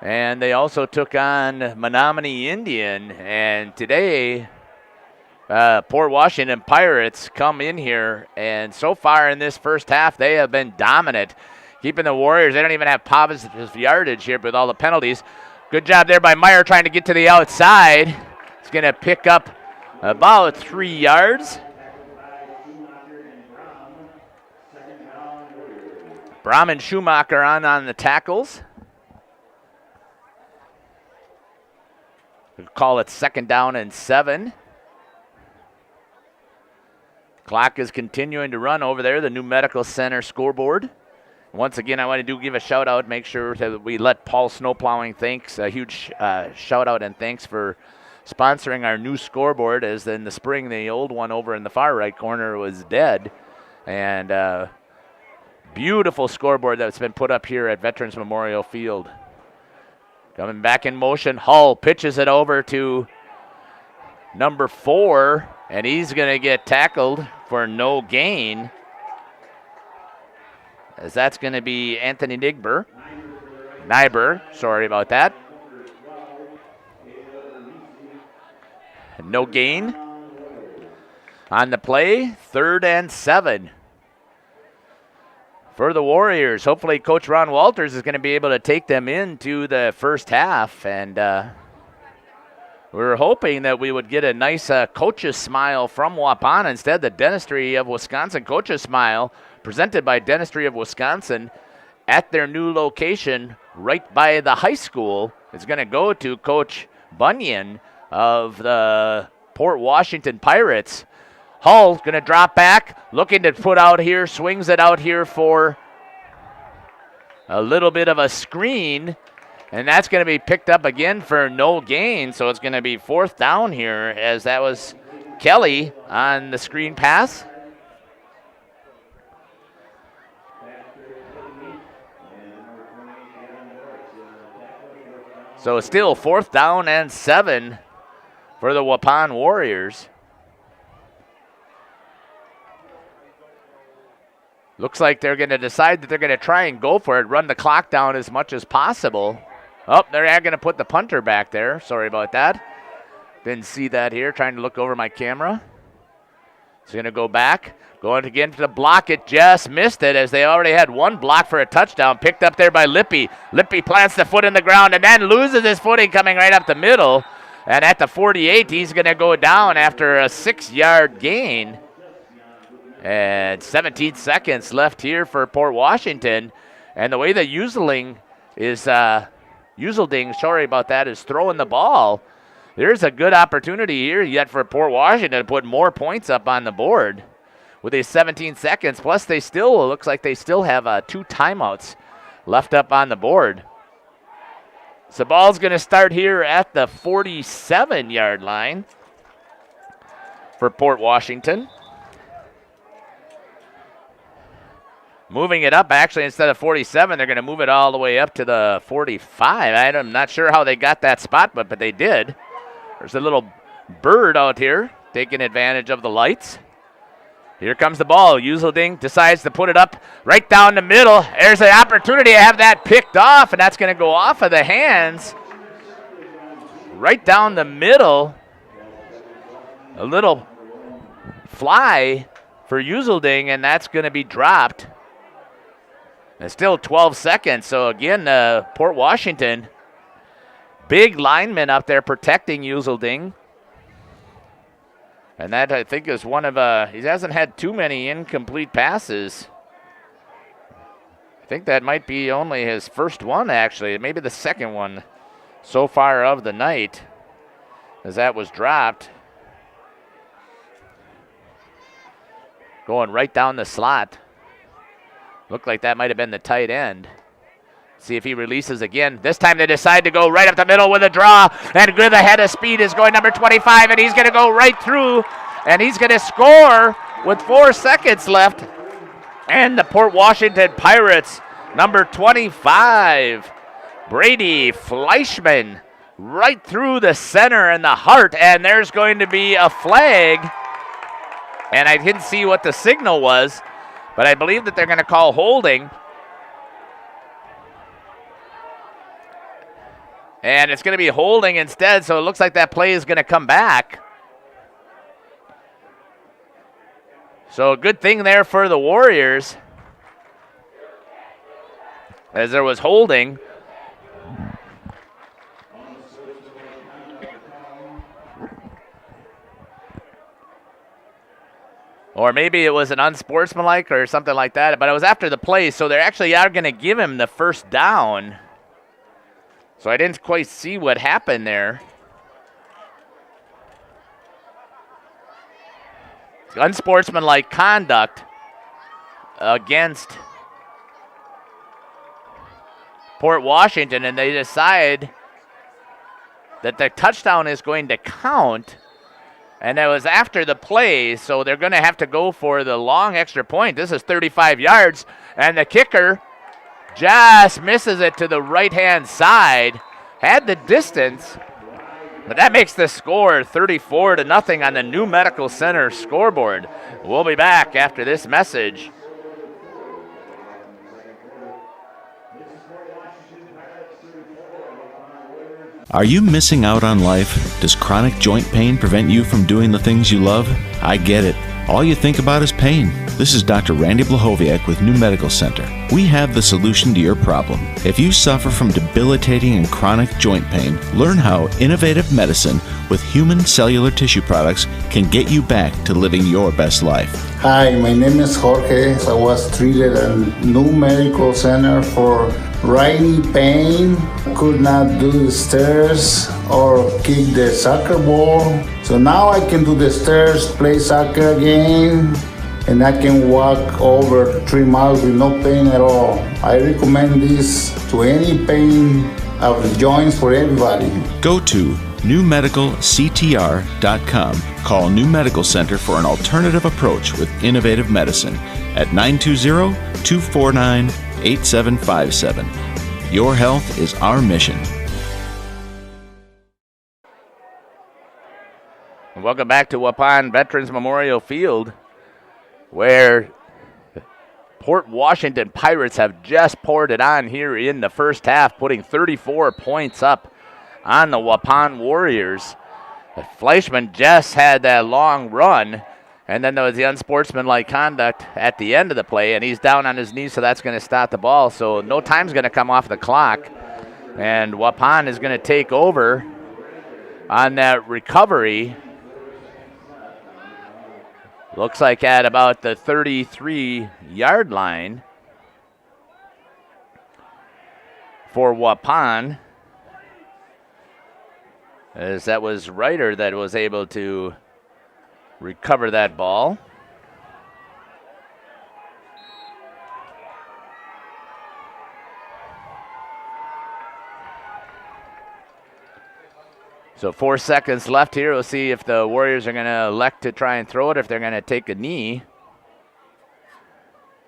And they also took on Menominee Indian. And today, Port Washington Pirates come in here, and so far in this first half, they have been dominant, keeping the Warriors. They don't even have positive yardage here with all the penalties. Good job there by Meyer trying to get to the outside. He's going to pick up about 3 yards. Brom and Schumacher on the tackles. We'll call it 2nd down and 7. Clock is continuing to run over there, the new medical center scoreboard. Once again, I want to give a shout out, make sure that we let Paul Snowplowing thanks, a huge shout out and thanks for sponsoring our new scoreboard, as in the spring the old one over in the far right corner was dead. And beautiful scoreboard that's been put up here at Veterans Memorial Field. Coming back in motion, Hull pitches it over to number 4, and he's going to get tackled for no gain, as that's going to be Anthony Nyberg, sorry about that. No gain on the play, 3rd and 7. For the Warriors, hopefully Coach Ron Walters is going to be able to take them into the first half, and we were hoping that we would get a nice coach's smile from Waupun. Instead, the Dentistry of Wisconsin coach's smile, presented by Dentistry of Wisconsin at their new location right by the high school, is going to go to Coach Bunyan of the Port Washington Pirates. Hull's going to drop back, looking to put out here, swings it out here for a little bit of a screen, and that's going to be picked up again for no gain, so it's going to be 4th down here, as that was Kelly on the screen pass. So still 4th down and 7 for the Waupun Warriors. Looks like they're going to decide that they're going to try and go for it, run the clock down as much as possible. Oh, they're going to put the punter back there. Sorry about that. Didn't see that here, trying to look over my camera. He's going to go back. Going again to the block. It just missed it, as they already had one block for a touchdown. Picked up there by Lippy. Lippy plants the foot in the ground and then loses his footing coming right up the middle. And at the 48, he's going to go down after a 6-yard gain. And 17 seconds left here for Port Washington. And the way that Uselding is throwing the ball, there's a good opportunity here yet for Port Washington to put more points up on the board with these 17 seconds. Plus, looks like they still have 2 timeouts left up on the board. So ball's going to start here at the 47-yard line for Port Washington. Moving it up, actually, instead of 47, they're going to move it all the way up to the 45. I'm not sure how they got that spot, but they did. There's a little bird out here taking advantage of the lights. Here comes the ball. Uselding decides to put it up right down the middle. There's an opportunity to have that picked off, and that's going to go off of the hands. Right down the middle. A little fly for Uselding, and that's going to be dropped. And still 12 seconds. So again, Port Washington, big lineman up there protecting Uselding. And that, I think, is one of, he hasn't had too many incomplete passes. I think that might be only his first one, actually. Maybe the second one so far of the night, as that was dropped. Going right down the slot. Looked like that might have been the tight end. See if he releases again. This time they decide to go right up the middle with a draw. And with a head of speed is going number 25, and he's going to go right through. And he's going to score with 4 seconds left. And the Port Washington Pirates, number 25, Brady Fleischman, right through the center and the heart. And there's going to be a flag. And I didn't see what the signal was, but I believe that they're going to call holding. And it's going to be holding instead, so it looks like that play is going to come back. So a good thing there for the Warriors, as there was holding. Or maybe it was an unsportsmanlike or something like that, but it was after the play, so they actually are going to give him the first down. So I didn't quite see what happened there. Unsportsmanlike conduct against Port Washington, and they decide that the touchdown is going to count. And that was after the play, so they're going to have to go for the long extra point. This is 35 yards, and the kicker just misses it to the right-hand side. Had the distance, but that makes the score 34-0 on the New Medical Center scoreboard. We'll be back after this message. Are you missing out on life? Does chronic joint pain prevent you from doing the things you love? I get it. All you think about is pain. This is Dr. Randy Blahoviak with New Medical Center. We have the solution to your problem. If you suffer from debilitating and chronic joint pain, learn how innovative medicine with human cellular tissue products can get you back to living your best life. Hi, my name is Jorge. I was treated at New Medical Center for riding pain. Could not do the stairs or kick the soccer ball. So now I can do the stairs, play soccer again, and I can walk over 3 miles with no pain at all. I recommend this to any pain of the joints for everybody. Go to newmedicalctr.com. Call New Medical Center for an alternative approach with innovative medicine at 920-249-8757. Your health is our mission. Welcome back to Waupun Veterans Memorial Field, where Port Washington Pirates have just poured it on here in the first half, putting 34 points up on the Waupun Warriors. Fleischman just had that long run, and then there was the unsportsmanlike conduct at the end of the play, and he's down on his knees, so that's going to stop the ball. So no time's going to come off the clock, and Waupun is going to take over on that recovery. Looks like at about the 33-yard line for Waupun, as that was Ryder that was able to recover that ball. So 4 seconds left here. We'll see if the Warriors are going to elect to try and throw it, if they're going to take a knee.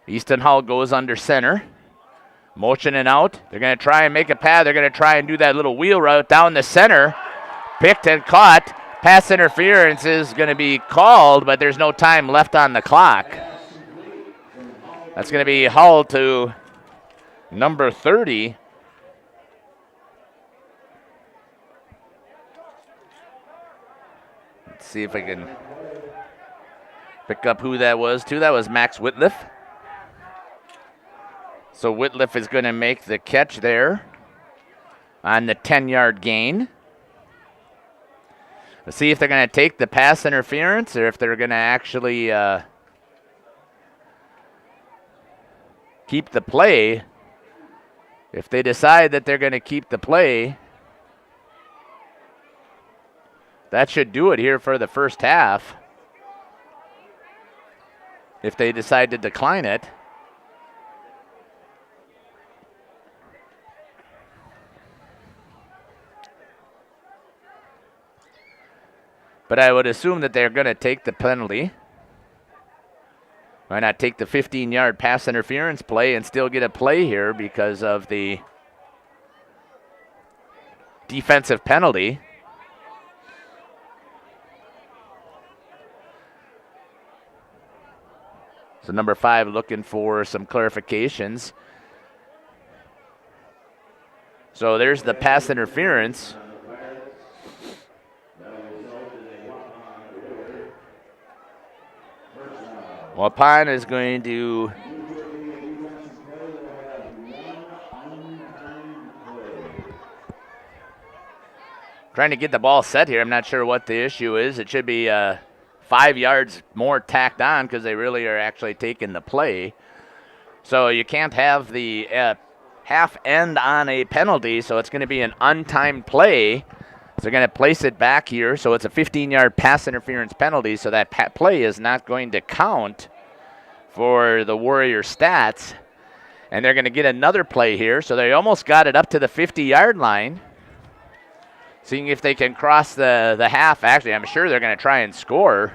Easton Hull goes under center. Motioning out. They're going to try and make a pass. They're going to try and do that little wheel route down the center. Picked and caught. Pass interference is going to be called, but there's no time left on the clock. That's going to be Hull to number 30. Let's see if I can pick up who that was, too. That was Max Whitliff. So Whitliff is going to make the catch there on the 10-yard gain. Let's see if they're going to take the pass interference or if they're going to actually keep the play. If they decide that they're going to keep the play, that should do it here for the first half. If they decide to decline it, but I would assume that they're going to take the penalty. Why not take the 15-yard pass interference play and still get a play here because of the defensive penalty? So number 5 looking for some clarifications. So there's the pass interference. Waupun is going to trying to get the ball set here. I'm not sure what the issue is. It should be 5 yards more tacked on because they really are actually taking the play. So you can't have the half end on a penalty, so it's going to be an untimed play. So they're going to place it back here. So it's a 15-yard pass interference penalty, so that play is not going to count for the Warrior stats. And they're going to get another play here. So they almost got it up to the 50-yard line. Seeing if they can cross the half. Actually, I'm sure they're going to try and score.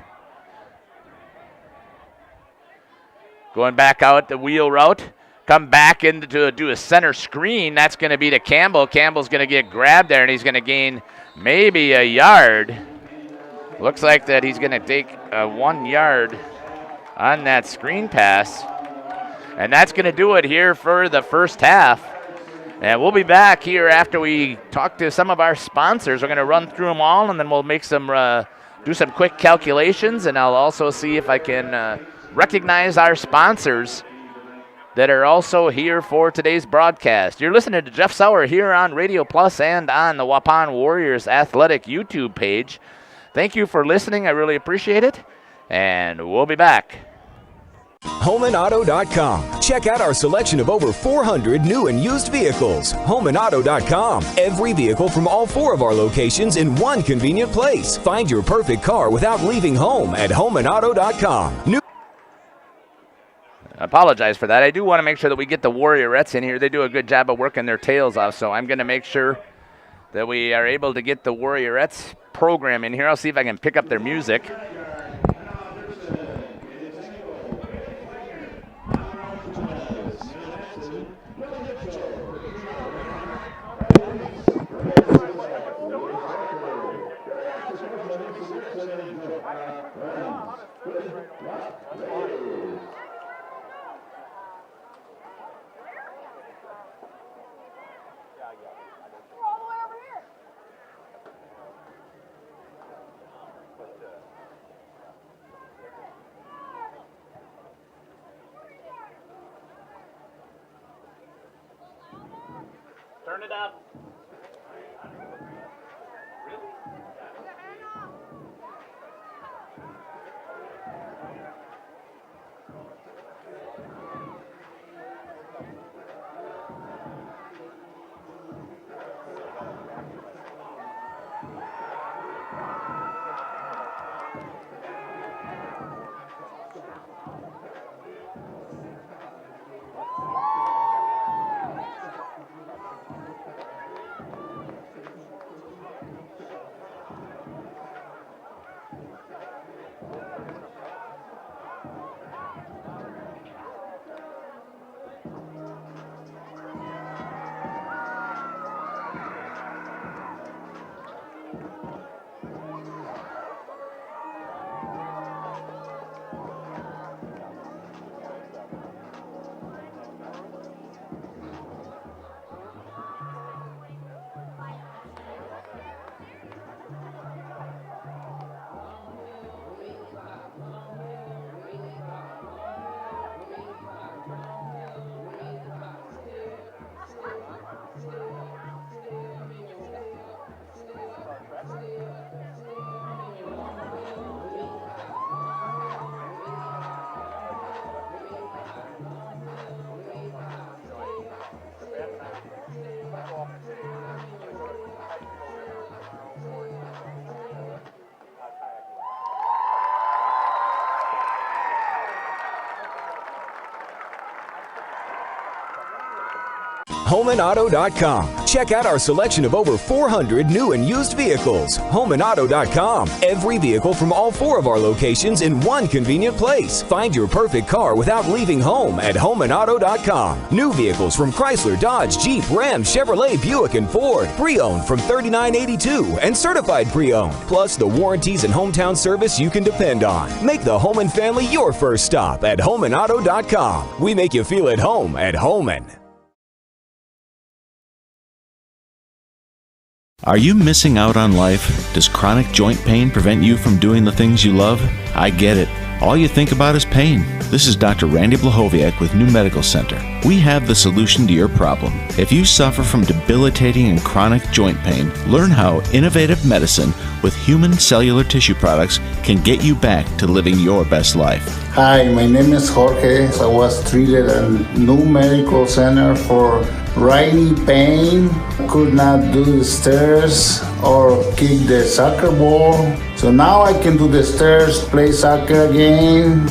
Going back out the wheel route. Come back in to do a center screen. That's going to be to Campbell. Campbell's going to get grabbed there, and he's going to gain maybe a yard. Looks like that he's going to take 1 yard on that screen pass. And that's going to do it here for the first half. And we'll be back here after we talk to some of our sponsors. We're going to run through them all, and then we'll make some do some quick calculations, and I'll also see if I can recognize our sponsors that are also here for today's broadcast. You're listening to Jeff Sauer here on Radio Plus and on the Waupun Warriors Athletic YouTube page. Thank you for listening. I really appreciate it, and we'll be back. HomeandAuto.com. Check out our selection of over 400 new and used vehicles. HomeandAuto.com. Every vehicle from all 4 of our locations in one convenient place. Find your perfect car without leaving home at HomeandAuto.com. I apologize for that. I do want to make sure that we get the Warriorettes in here. They do a good job of working their tails off, so I'm going to make sure that we are able to get the Warriorettes program in here. I'll see if I can pick up their music. Turn it up. HomeandAuto.com. Check out our selection of over 400 new and used vehicles. HomeandAuto.com. Every vehicle from all 4 of our locations in one convenient place. Find your perfect car without leaving home at HomeandAuto.com. New vehicles from Chrysler, Dodge, Jeep, Ram, Chevrolet, Buick, and Ford. Pre-owned from $39.82 and certified pre-owned. Plus the warranties and hometown service you can depend on. Make the home and family your first stop at HomeandAuto.com. We make you feel at home at Homan. Are you missing out on life? Does chronic joint pain prevent you from doing the things you love? I get it. All you think about is pain. This is Dr. Randy Blahoviak with New Medical Center. We have the solution to your problem. If you suffer from debilitating and chronic joint pain, learn how innovative medicine with human cellular tissue products can get you back to living your best life. Hi, my name is Jorge. I was treated at New Medical Center for riding pain. Could not do the stairs or kick the soccer ball. So now I can do the stairs, play soccer again,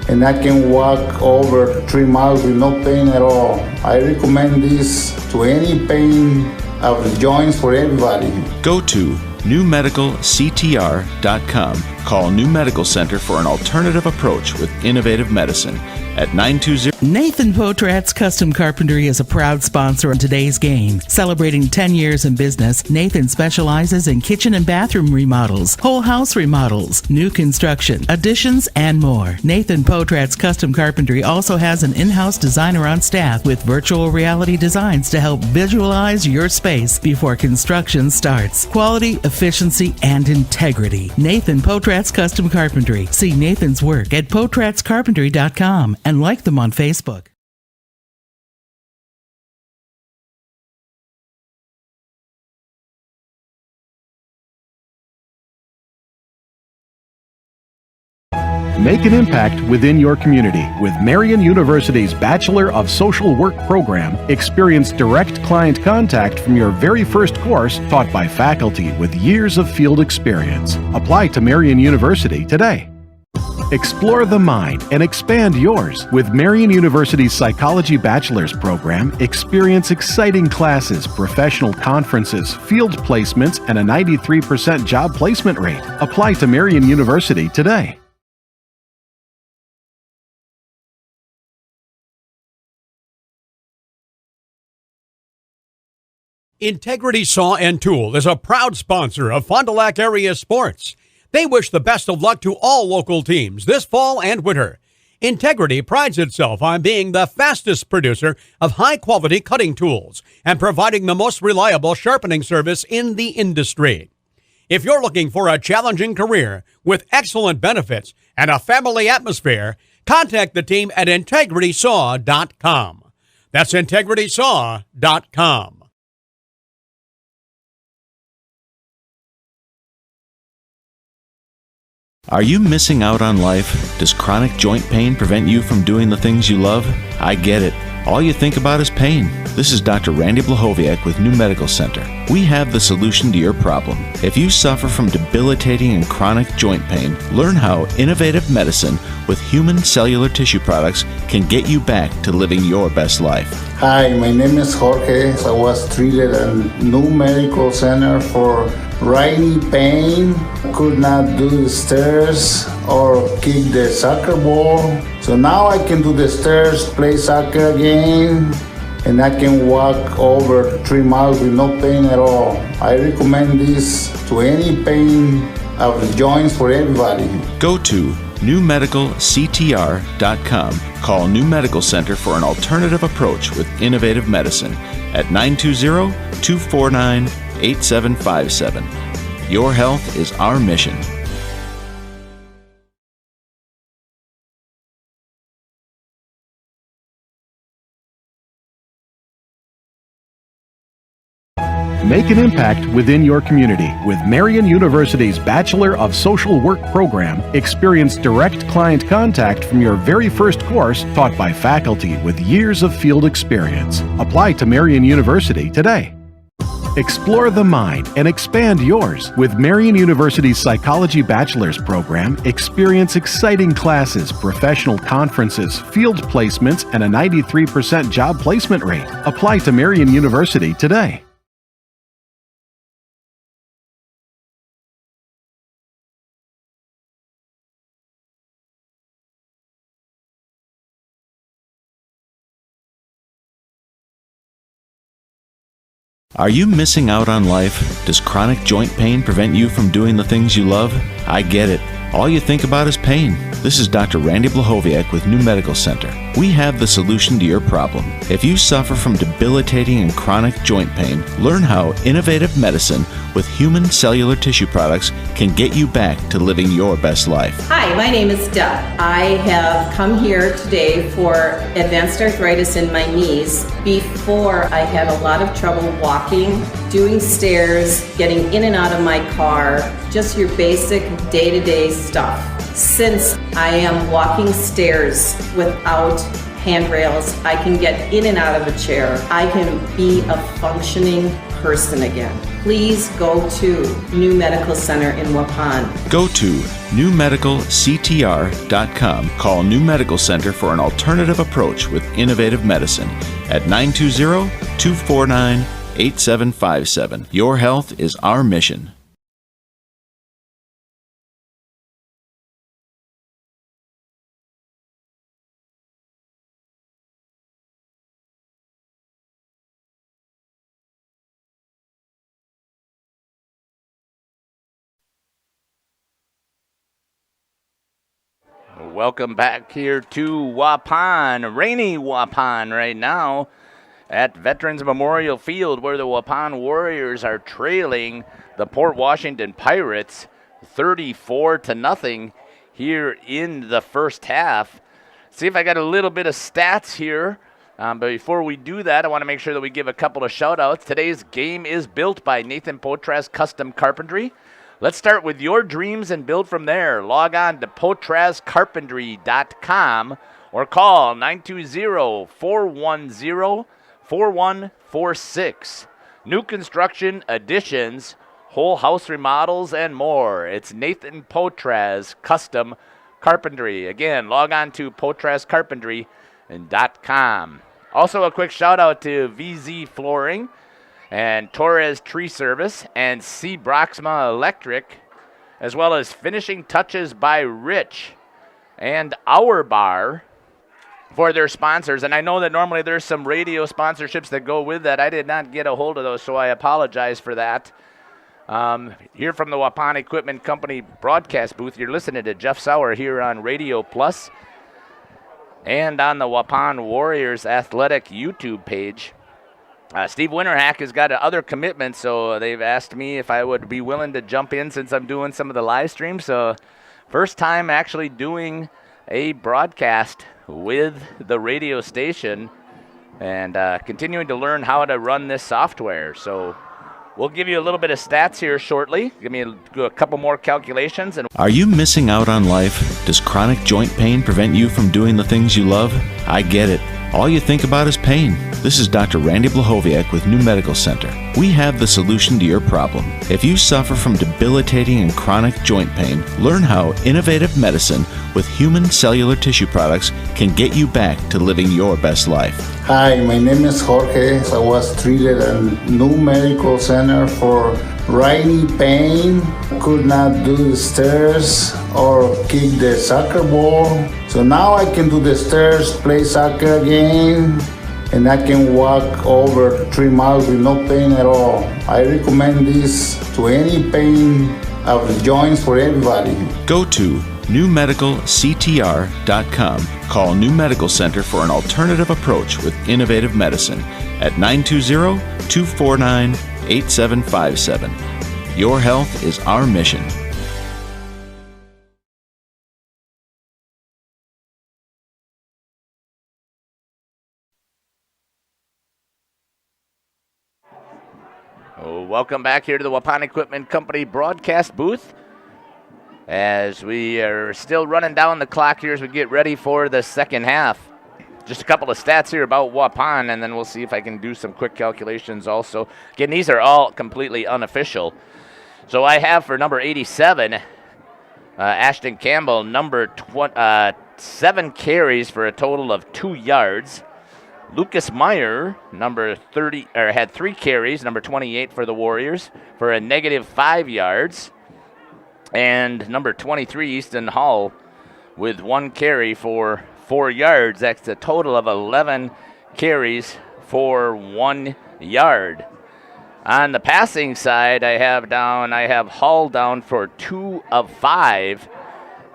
and I can walk over 3 miles with no pain at all. I recommend this to any pain of the joints for everybody. Go to newmedicalctr.com. Call New Medical Center for an alternative approach with innovative medicine at 920. Nathan Potrat's Custom Carpentry is a proud sponsor of today's game. Celebrating 10 years in business, Nathan specializes in kitchen and bathroom remodels, whole house remodels, new construction, additions, and more. Nathan Potrat's Custom Carpentry also has an in-house designer on staff with virtual reality designs to help visualize your space before construction starts. Quality, efficiency, and integrity. Nathan Potrat's Custom Carpentry. See Nathan's work at potratscarpentry.com and like them on Facebook. Make an impact within your community with Marian University's Bachelor of Social Work program. Experience direct client contact from your very first course, taught by faculty with years of field experience. Apply to Marian University today. Explore the mind and expand yours. With Marian University's Psychology Bachelor's program, experience exciting classes, professional conferences, field placements, and a 93% job placement rate. Apply to Marian University today. Integrity Saw and Tool is a proud sponsor of Fond du Lac area sports. They wish the best of luck to all local teams this fall and winter. Integrity prides itself on being the fastest producer of high-quality cutting tools and providing the most reliable sharpening service in the industry. If you're looking for a challenging career with excellent benefits and a family atmosphere, contact the team at integritysaw.com. That's integritysaw.com. Are you missing out on life? Does chronic joint pain prevent you from doing the things you love? I get it. All you think about is pain. This is Dr. Randy Blahoviak with New Medical Center. We have the solution to your problem. If you suffer from debilitating and chronic joint pain, learn how innovative medicine with human cellular tissue products can get you back to living your best life. Hi, my name is Jorge. I was treated at New Medical Center for riding pain. Could not do the stairs or kick the soccer ball. So now I can do the stairs, play soccer again, and I can walk over 3 miles with no pain at all. I recommend this to any pain of the joints for everybody. Go to newmedicalctr.com. Call New Medical Center for an alternative approach with innovative medicine at 920-249-8757. Your health is our mission. Make an impact within your community with Marian University's Bachelor of Social Work program. Experience direct client contact from your very first course, taught by faculty with years of field experience. Apply to Marian University today. Explore the mind and expand yours. With Marian University's Psychology Bachelor's program, experience exciting classes, professional conferences, field placements, and a 93% job placement rate. Apply to Marian University today. Are you missing out on life? Does chronic joint pain prevent you from doing the things you love? I get it. All you think about is pain. This is Dr. Randy Blahoviak with New Medical Center. We have the solution to your problem. If you suffer from debilitating and chronic joint pain, learn how innovative medicine with human cellular tissue products can get you back to living your best life. Hi, my name is Deb. I have come here today for advanced arthritis in my knees. Before, I had a lot of trouble walking, doing stairs, getting in and out of my car, just your basic day-to-day stuff. Since I am walking stairs without handrails, I can get in and out of a chair. I can be a functioning person again. please go to New Medical Center in Waupun. Go to newmedicalctr.com. Call New Medical Center for an alternative approach with innovative medicine at 920-249-8757. Your health is our mission. Welcome back here to Waupun, rainy Waupun right now at Veterans Memorial Field, where the Waupun Warriors are trailing the Port Washington Pirates 34-0 here in the first half. See if I got a little bit of stats here. But before we do that, I want to make sure that we give a couple of shout-outs. Today's game is built by Nathan Potras Custom Carpentry. Let's start with your dreams and build from there. Log on to potrazcarpentry.com or call 920-410-4146. New construction, additions, whole house remodels, and more. It's Nathan Potras Custom Carpentry. Again, log on to potrazcarpentry.com. Also, a quick shout out to VZ Flooring and Torres Tree Service and C. Broxma Electric, as well as Finishing Touches by Rich and Our Bar for their sponsors. And I know that normally there's some radio sponsorships that go with that. I did not get a hold of those, so I apologize for that. Here from the Waupun Equipment Company broadcast booth, you're listening to Jeff Sauer here on Radio Plus and on the Waupun Warriors Athletic YouTube page. Steve Winterhack has got other commitments, so they've asked me if I would be willing to jump in since I'm doing some of the live streams. So first time actually doing a broadcast with the radio station and continuing to learn how to run this software. So we'll give you a little bit of stats here shortly. Give me a couple more calculations. And Are you missing out on life? Does chronic joint pain prevent you from doing the things you love? I get it. All you think about is pain. This is Dr. Randy Blahoviak with New Medical Center. We have the solution to your problem. If you suffer from debilitating and chronic joint pain, learn how innovative medicine with human cellular tissue products can get you back to living your best life. Hi, my name is Jorge. I was treated at New Medical Center for rainy pain. Could not do the stairs or kick the soccer ball. So now I can do the stairs, play soccer again, and I can walk over 3 miles with no pain at all. I recommend this to any pain of the joints for everybody. Go to newmedicalctr.com. Call New Medical Center for an alternative approach with innovative medicine at 920-249-8757. Your health is our mission. Welcome back here to the Waupun Equipment Company broadcast booth as we are still running down the clock here as we get ready for the second half. Just a couple of stats here about Waupun, and then we'll see if I can do some quick calculations also. Again, these are all completely unofficial. So I have for number 87, Ashton Campbell, 7 carries for a total of 2 yards. Lucas Meyer, number 30, had 3 carries, number 28 for the Warriors, for a negative 5 yards. And number 23, Easton Hall, with 1 carry for 4 yards. That's a total of 11 carries for 1 yard. On the passing side, I have Hall down for 2 of 5.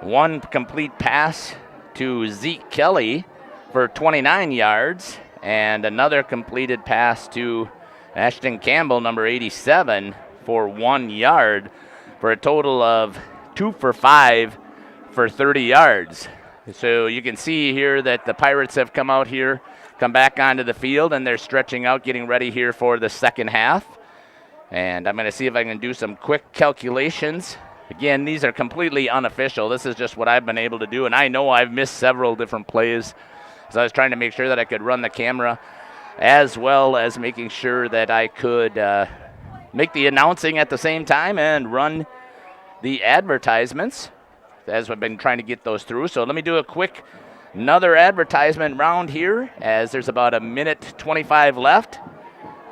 1 complete pass to Zeke Kelly for 29 yards, and another completed pass to Ashton Campbell, number 87, for 1 yard, for a total of 2 for 5 for 30 yards. So you can see here that the Pirates have come back onto the field, and they're stretching out, getting ready here for the second half. And I'm going to see if I can do some quick calculations. Again, these are completely unofficial. This is just what I've been able to do, and I know I've missed several different plays. So I was trying to make sure that I could run the camera as well as making sure that I could make the announcing at the same time and run the advertisements, as we've been trying to get those through. So let me do another advertisement round here, as there's about a minute 25 left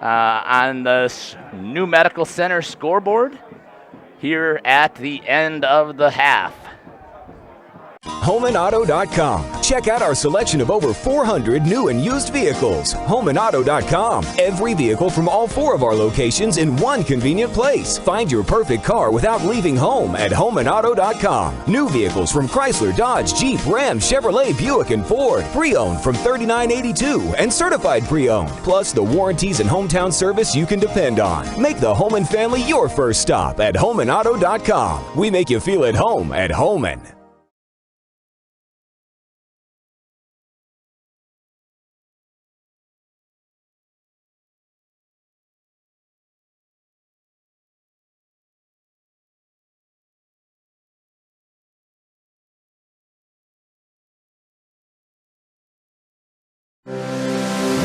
on the new Medical Center scoreboard here at the end of the half. HomeandAuto.com. Check out our selection of over 400 new and used vehicles. HomeandAuto.com. Every vehicle from all 4 of our locations in one convenient place. Find your perfect car without leaving home at HomeandAuto.com. New vehicles from Chrysler, Dodge, Jeep, Ram, Chevrolet, Buick, and Ford. Pre-owned from $39.82 and certified pre-owned. Plus the warranties and hometown service you can depend on. Make the Homan family your first stop at HomeandAuto.com. We make you feel at home at Homan.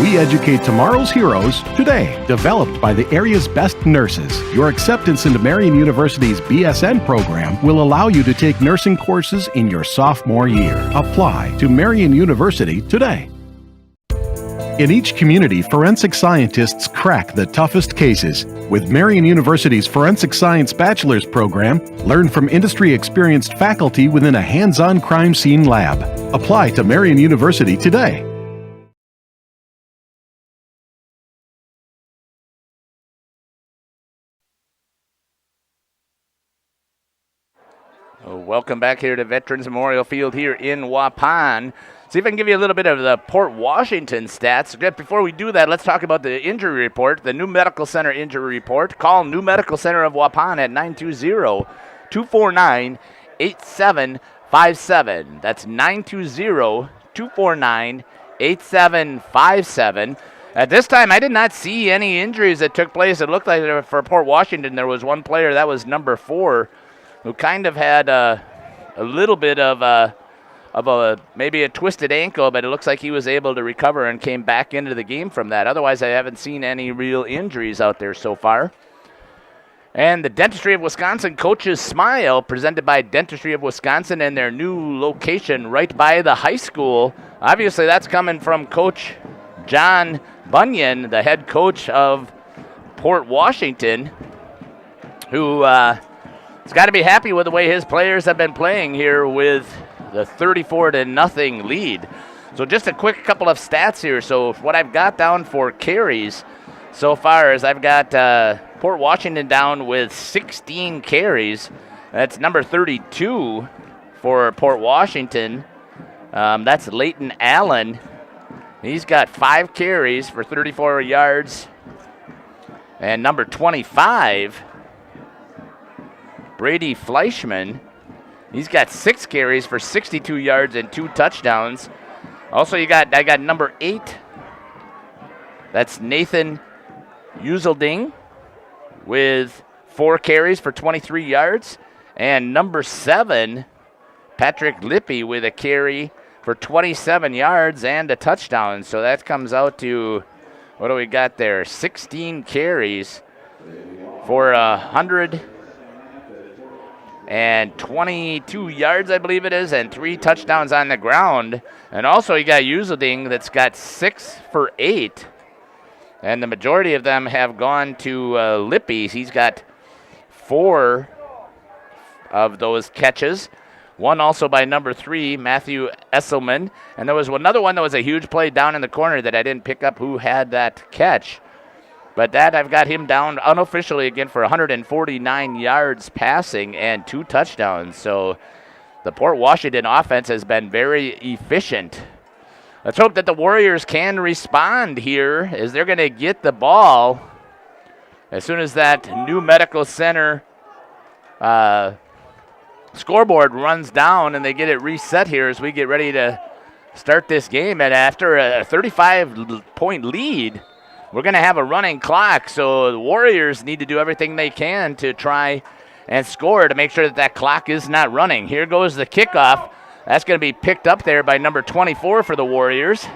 We educate tomorrow's heroes today. Developed by the area's best nurses, your acceptance into Marian University's BSN program will allow you to take nursing courses in your sophomore year. Apply to Marian University today. In each community, forensic scientists crack the toughest cases. With Marian University's Forensic Science Bachelor's program, learn from industry-experienced faculty within a hands-on crime scene lab. Apply to Marian University today. Welcome back here to Veterans Memorial Field here in Waupun. See if I can give you a little bit of the Port Washington stats. Before we do that, let's talk about the injury report, the New Medical Center injury report. Call New Medical Center of Waupun at 920-249-8757. That's 920-249-8757. At this time, I did not see any injuries that took place. It looked like for Port Washington there was one player, that was number 4, who kind of had a little bit of maybe a twisted ankle, but it looks like he was able to recover and came back into the game from that. Otherwise, I haven't seen any real injuries out there so far. And the Dentistry of Wisconsin Coaches Smile, presented by Dentistry of Wisconsin and their new location right by the high school. Obviously, that's coming from Coach John Bunyan, the head coach of Port Washington, who has got to be happy with the way his players have been playing here with the 34-0 lead. So just a quick couple of stats here. So what I've got down for carries so far is I've got Port Washington down with 16 carries. That's number 32 for Port Washington. That's Leighton Allen. He's got 5 carries for 34 yards. And number 25, Brady Fleischman, he's got 6 carries for 62 yards and 2 touchdowns. Also, I got number 8. That's Nathan Uselding with 4 carries for 23 yards. And number 7, Patrick Lippy with a carry for 27 yards and a touchdown. So that comes out to, what do we got there? 16 carries for 122 yards, I believe it is, and 3 touchdowns on the ground. And also you got Uselding that's got 6 for 8. And the majority of them have gone to Lippy. He's got 4 of those catches. One also by number 3, Matthew Esselman. And there was another one that was a huge play down in the corner that I didn't pick up who had that catch. But that I've got him down unofficially again for 149 yards passing and 2 touchdowns. So the Port Washington offense has been very efficient. Let's hope that the Warriors can respond here as they're going to get the ball as soon as that New Medical Center scoreboard runs down and they get it reset here as we get ready to start this game. And after a 35-point lead, we're going to have a running clock, so the Warriors need to do everything they can to try and score to make sure that clock is not running. Here goes the kickoff. That's going to be picked up there by number 24 for the Warriors.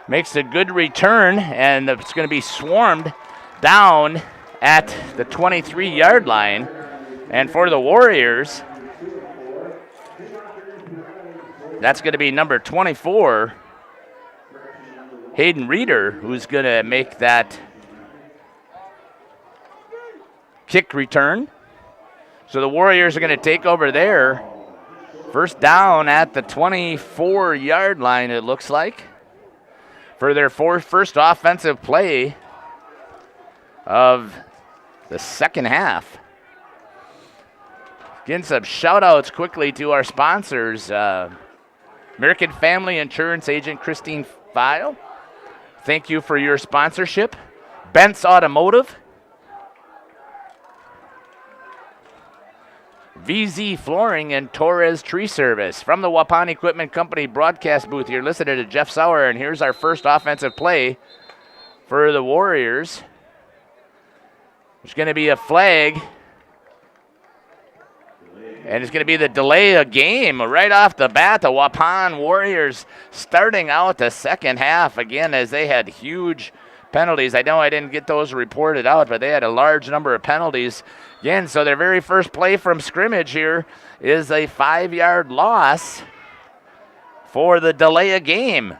Makes a good return, and it's going to be swarmed down at the 23-yard line. And for the Warriors, that's going to be number 24, Hayden Reeder, who's going to make that kick return. So the Warriors are going to take over there. First down at the 24-yard line, it looks like, for their first offensive play of the second half. Getting some shout-outs quickly to our sponsors. American Family Insurance Agent Christine File, thank you for your sponsorship. Bent's Automotive. VZ Flooring and Torres Tree Service. From the Waupun Equipment Company broadcast booth, you're listening to Jeff Sauer, and here's our first offensive play for the Warriors. There's going to be a flag, and it's going to be the delay of game right off the bat. The Waupun Warriors starting out the second half again as they had huge penalties. I know I didn't get those reported out, but they had a large number of penalties. Again, so their very first play from scrimmage here is a 5-yard loss for the delay of game.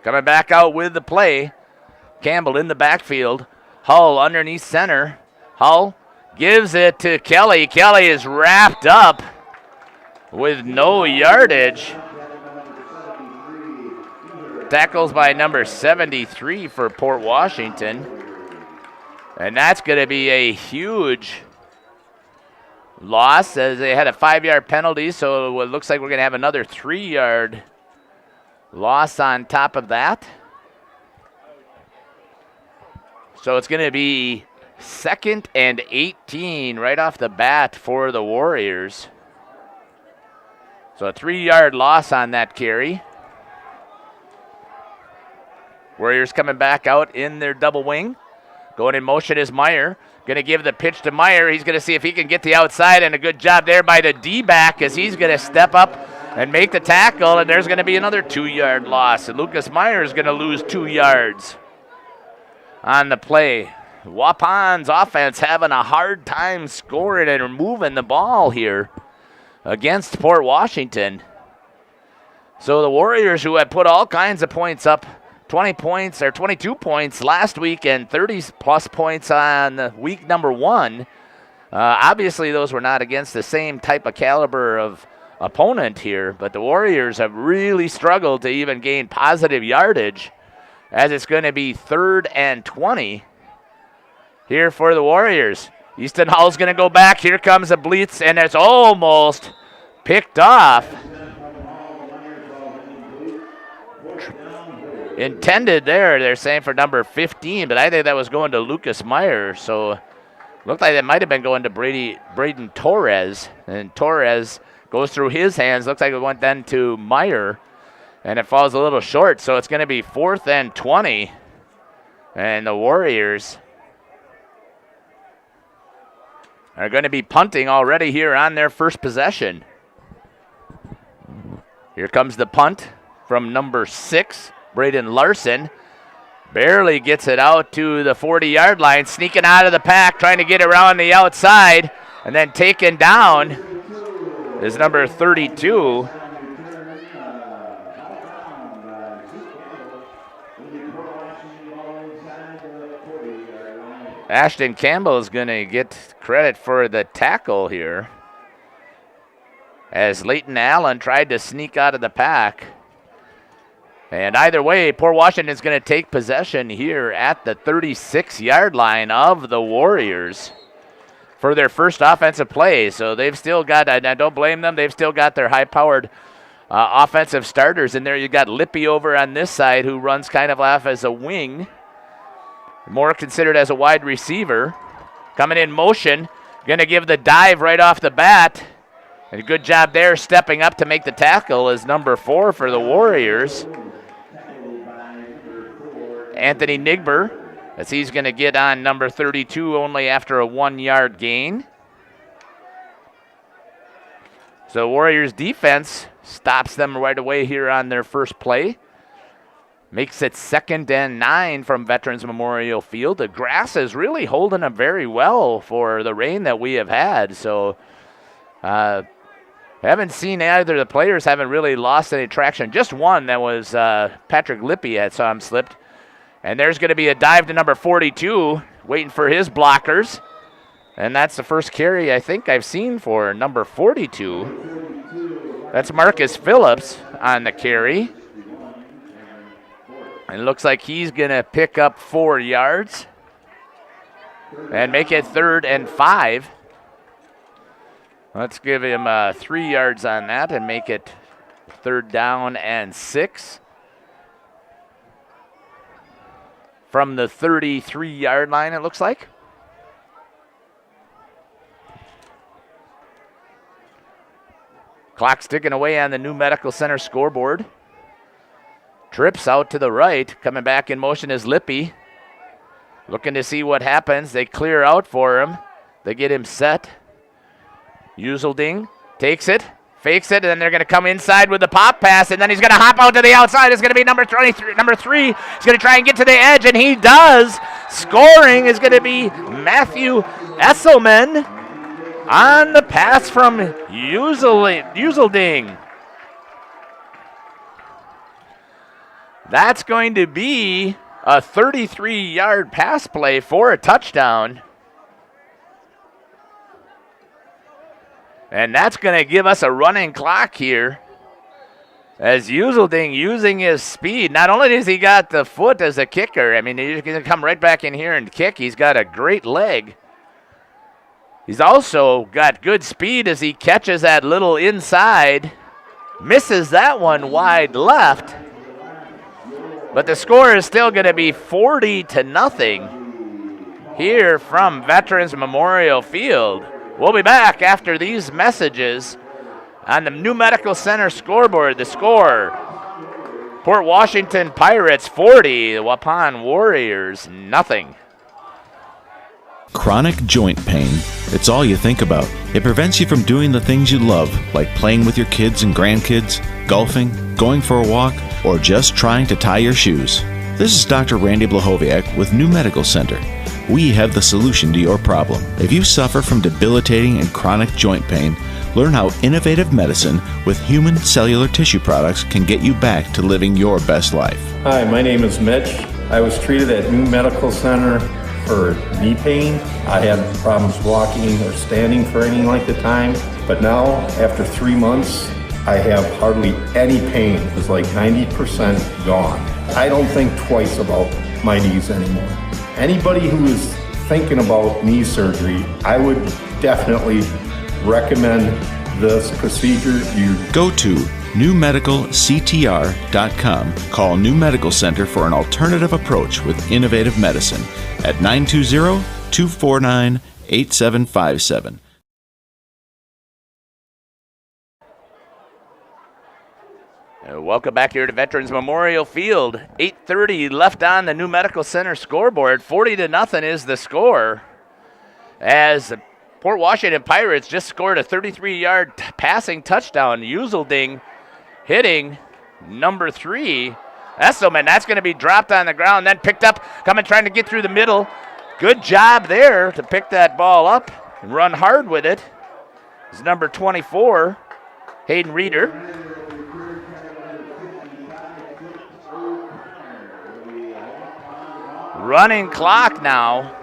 Coming back out with the play, Campbell in the backfield. Hull underneath center. Hull gives it to Kelly. Kelly is wrapped up with no yardage. Tackles by number 73 for Port Washington. And that's going to be a huge loss as they had a 5-yard penalty, so it looks like we're going to have another 3-yard loss on top of that. So it's going to be 2nd and 18 right off the bat for the Warriors. So a 3-yard loss on that carry. Warriors coming back out in their double wing. Going in motion is Meyer. Going to give the pitch to Meyer. He's going to see if he can get the outside, and a good job there by the D-back as he's going to step up and make the tackle, and there's going to be another 2-yard loss. And Lucas Meyer is going to lose 2 yards on the play. Waupun's offense having a hard time scoring and moving the ball here against Port Washington. So the Warriors, who had put all kinds of points up, 20 points or 22 points last week and 30-plus points on week number 1. Obviously, those were not against the same type of caliber of opponent here, but the Warriors have really struggled to even gain positive yardage as it's going to be 3rd and 20 here for the Warriors. Easton Hull's going to go back. Here comes a blitz, and it's almost picked off. Intended there, they're saying, for number 15, but I think that was going to Lucas Meyer, so looked like that might have been going to Braden Torres, and Torres goes through his hands. Looks like it went then to Meyer, and it falls a little short, so it's going to be 4th and 20, and the Warriors are going to be punting already here on their first possession. Here comes the punt from number 6, Braden Larson. Barely gets it out to the 40-yard line, sneaking out of the pack, trying to get around the outside, and then taken down is number 32. Ashton Campbell is going to get credit for the tackle here as Leighton Allen tried to sneak out of the pack. And either way, Port Washington is going to take possession here at the 36-yard line of the Warriors for their first offensive play. So they've still got, I don't blame them, they've still got their high-powered offensive starters in there. You got Lippy over on this side, who runs kind of off as a wing, more considered as a wide receiver. Coming in motion, going to give the dive right off the bat. And a good job there stepping up to make the tackle is number 4 for the Warriors, Anthony Nigber, as he's going to get on number 32 only after a 1-yard gain. So Warriors defense stops them right away here on their first play. Makes it 2nd and 9 from Veterans Memorial Field. The grass is really holding up very well for the rain that we have had. So haven't seen either of the players haven't really lost any traction. Just one, that was Patrick Lippy. I saw him slipped. And there's going to be a dive to number 42, waiting for his blockers. And that's the first carry I think I've seen for number 42. That's Marcus Phillips on the carry. And it looks like he's going to pick up 4 yards and make it 3rd and 5. Let's give him 3 yards on that and make it 3rd down and 6. From the 33-yard line, it looks like. Clock ticking away on the New Medical Center scoreboard. Trips out to the right. Coming back in motion is Lippy. Looking to see what happens. They clear out for him. They get him set. Uselding takes it, fakes it, and then they're going to come inside with the pop pass, and then he's going to hop out to the outside. It's going to be number 3. He's going to try and get to the edge, and he does. Scoring is going to be Matthew Esselman on the pass from Uselding. That's going to be a 33-yard pass play for a touchdown. And that's going to give us a running clock here. As Uselding using his speed. Not only does he got the foot as a kicker, I mean, he's going to come right back in here and kick. He's got a great leg. He's also got good speed as he catches that little inside. Misses that one wide left. But the score is still going to be 40-0 here from Veterans Memorial Field. We'll be back after these messages on the New Medical Center scoreboard. The score, Port Washington Pirates 40, the Waupun Warriors nothing. Chronic joint pain. It's all you think about. It prevents you from doing the things you love, like playing with your kids and grandkids, golfing, going for a walk, or just trying to tie your shoes. This is Dr. Randy Blahoviak with New Medical Center. We have the solution to your problem. If you suffer from debilitating and chronic joint pain, learn how innovative medicine with human cellular tissue products can get you back to living your best life. Hi, my name is Mitch. I was treated at New Medical Center for knee pain. I had problems walking or standing for any length of time, but now after 3 months, I have hardly any pain. It's like 90% gone. I don't think twice about my knees anymore. Anybody who is thinking about knee surgery, I would definitely recommend this procedure. You go to newmedicalctr.com. Call New Medical Center for an alternative approach with innovative medicine at 920-249-8757. Welcome back here to Veterans Memorial Field. 8:30 left on the New Medical Center scoreboard. 40-0 is the score. As the Port Washington Pirates just scored a 33-yard passing touchdown. Uselding hitting number 3. Esselman, that's going to be dropped on the ground, then picked up, trying to get through the middle. Good job there to pick that ball up and run hard with it. It's number 24, Hayden Reeder. Running clock now.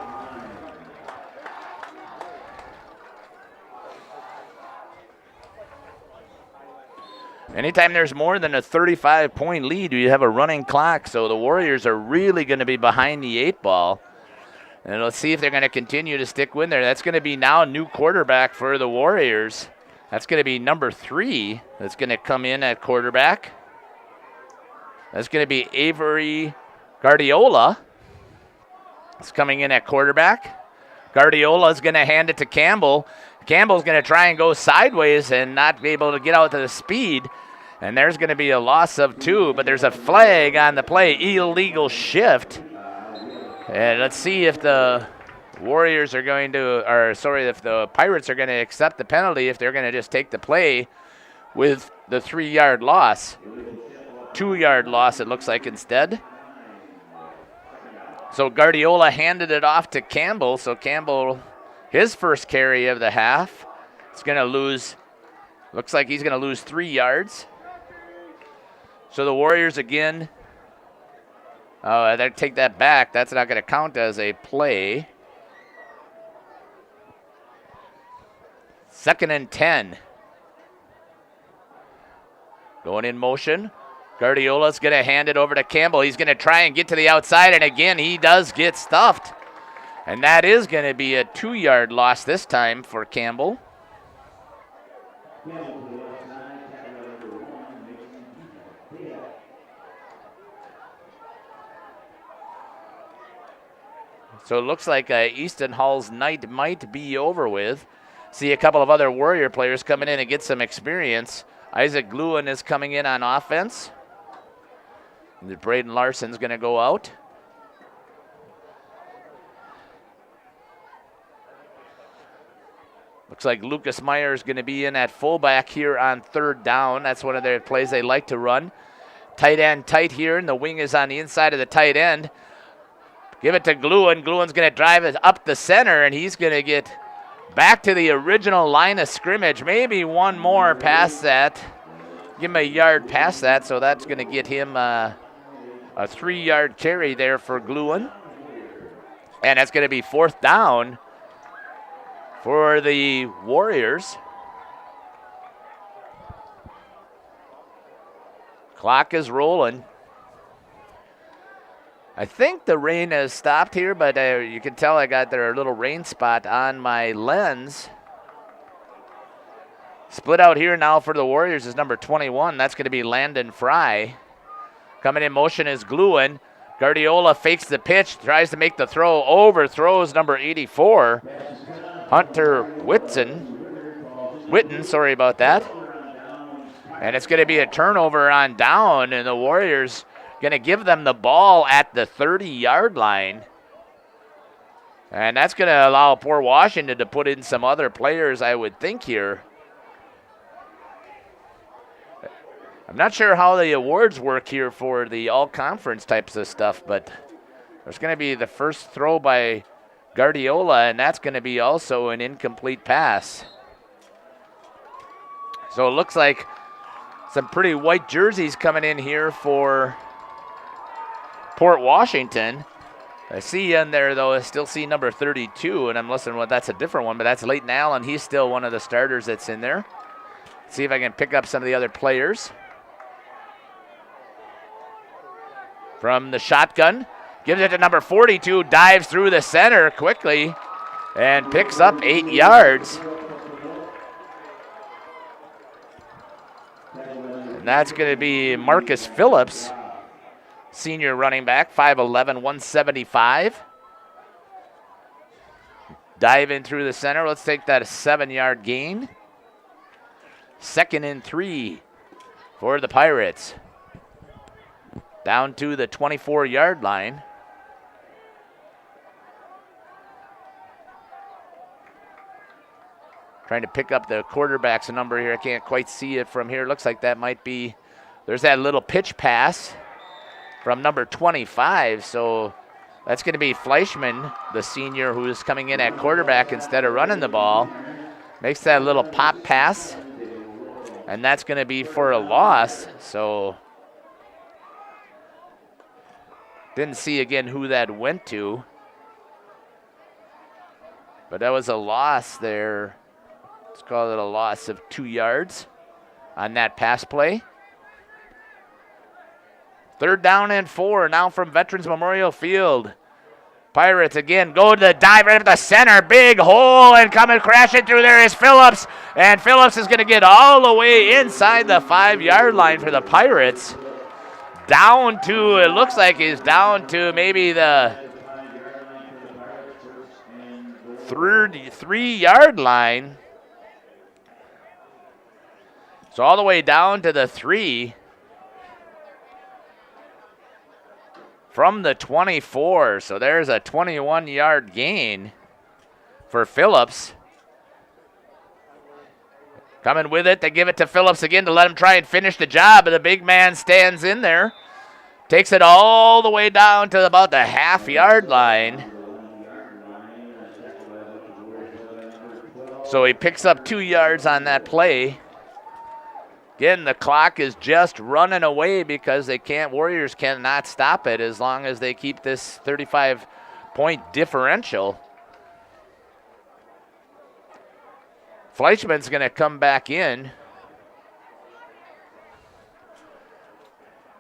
Anytime there's more than a 35-point lead, you have a running clock, so the Warriors are really going to be behind the 8 ball. And let's see if they're going to continue to stick with there. That's going to be now a new quarterback for the Warriors. That's going to be number 3 that's going to come in at quarterback. That's going to be Avery Guardiola. It's coming in at quarterback. Guardiola is going to hand it to Campbell. Campbell's going to try and go sideways and not be able to get out to the speed. And there's going to be a loss of 2, but there's a flag on the play, illegal shift. And let's see if the Warriors are going to, if the Pirates are going to accept the penalty, if they're going to just take the play with the 3-yard loss. 2-yard loss, it looks like, instead. So Guardiola handed it off to Campbell. So Campbell, his first carry of the half, is going to lose, looks like he's going to lose 3 yards. So the Warriors again, they take that back. That's not going to count as a play. 2nd and 10. Going in motion. Guardiola's going to hand it over to Campbell. He's going to try and get to the outside, and again, he does get stuffed. And that is going to be a 2-yard loss this time for Campbell. So it looks like Easton Hall's night might be over with. See a couple of other Warrior players coming in and get some experience. Isaac Gluin is coming in on offense. Braden Larson's going to go out. Looks like Lucas Meyer is going to be in at fullback here on 3rd down. That's one of their plays they like to run. Tight end tight here, and the wing is on the inside of the tight end. Give it to Gluin. Gluin's going to drive it up the center, and he's going to get back to the original line of scrimmage. Maybe one more past that. Give him a yard past that, so that's going to get him a 3-yard carry there for Gluin. And that's going to be 4th down for the Warriors. Clock is rolling. I think the rain has stopped here, but you can tell I got their little rain spot on my lens. Split out here now for the Warriors is number 21. That's going to be Landon Fry. Coming in motion is Gluin. Guardiola fakes the pitch, tries to make the throw, overthrows number 84. Hunter Witten, sorry about that. And it's going to be a turnover on down, and the Warriors going to give them the ball at the 30-yard line. And that's going to allow poor Washington to put in some other players, I would think, here. I'm not sure how the awards work here for the all-conference types of stuff, but there's going to be the first throw by Guardiola, and that's going to be also an incomplete pass. So it looks like some pretty white jerseys coming in here for Port Washington. I see in there, though, I still see number 32, and I'm listening, well, that's a different one, but that's Leighton Allen. He's still one of the starters that's in there. Let's see if I can pick up some of the other players. From the shotgun, gives it to number 42, dives through the center quickly, and picks up 8 yards. And that's going to be Marcus Phillips, senior running back, 5'11", 175. Diving through the center. Let's take that a 7-yard gain. 2nd and 3 for the Pirates. Down to the 24-yard line. Trying to pick up the quarterback's number here. I can't quite see it from here. Looks like that might be, there's that little pitch pass from number 25. So that's going to be Fleischman, the senior, who is coming in at quarterback instead of running the ball. Makes that little pop pass. And that's going to be for a loss. So didn't see again who that went to. But that was a loss there. Let's call it a loss of 2 yards on that pass play. 3rd down and 4 now from Veterans Memorial Field. Pirates again go to the dive right at the center. Big hole, and coming crashing through there is Phillips. And Phillips is going to get all the way inside the 5-yard line for the Pirates. Down to, it looks like he's down to maybe the 3-yard line. So all the way down to the 3. From the 24. So there's a 21-yard gain for Phillips. Coming with it, they give it to Phillips again to let him try and finish the job, but the big man stands in there. Takes it all the way down to about the half-yard line. So he picks up 2 yards on that play. Again, the clock is just running away because Warriors cannot stop it as long as they keep this 35-point differential. Fleischman's going to come back in.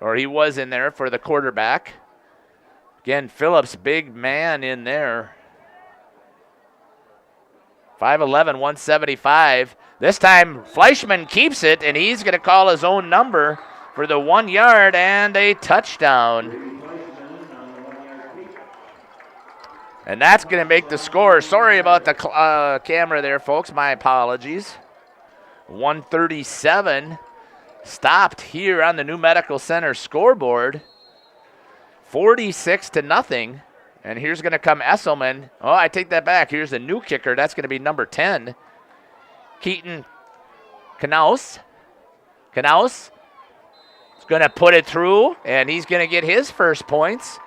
Or he was in there for the quarterback. Again, Phillips, big man in there. 5'11", 175. This time, Fleischman keeps it, and he's going to call his own number for the 1 yard and a touchdown. And that's going to make the score. Sorry about the camera there, folks. My apologies. 137 stopped here on the New Medical Center scoreboard. 46-0. And here's going to come Esselman. Oh, I take that back. Here's the new kicker. That's going to be number 10. Keaton Knaus. Knaus is going to put it through, and he's going to get his first points.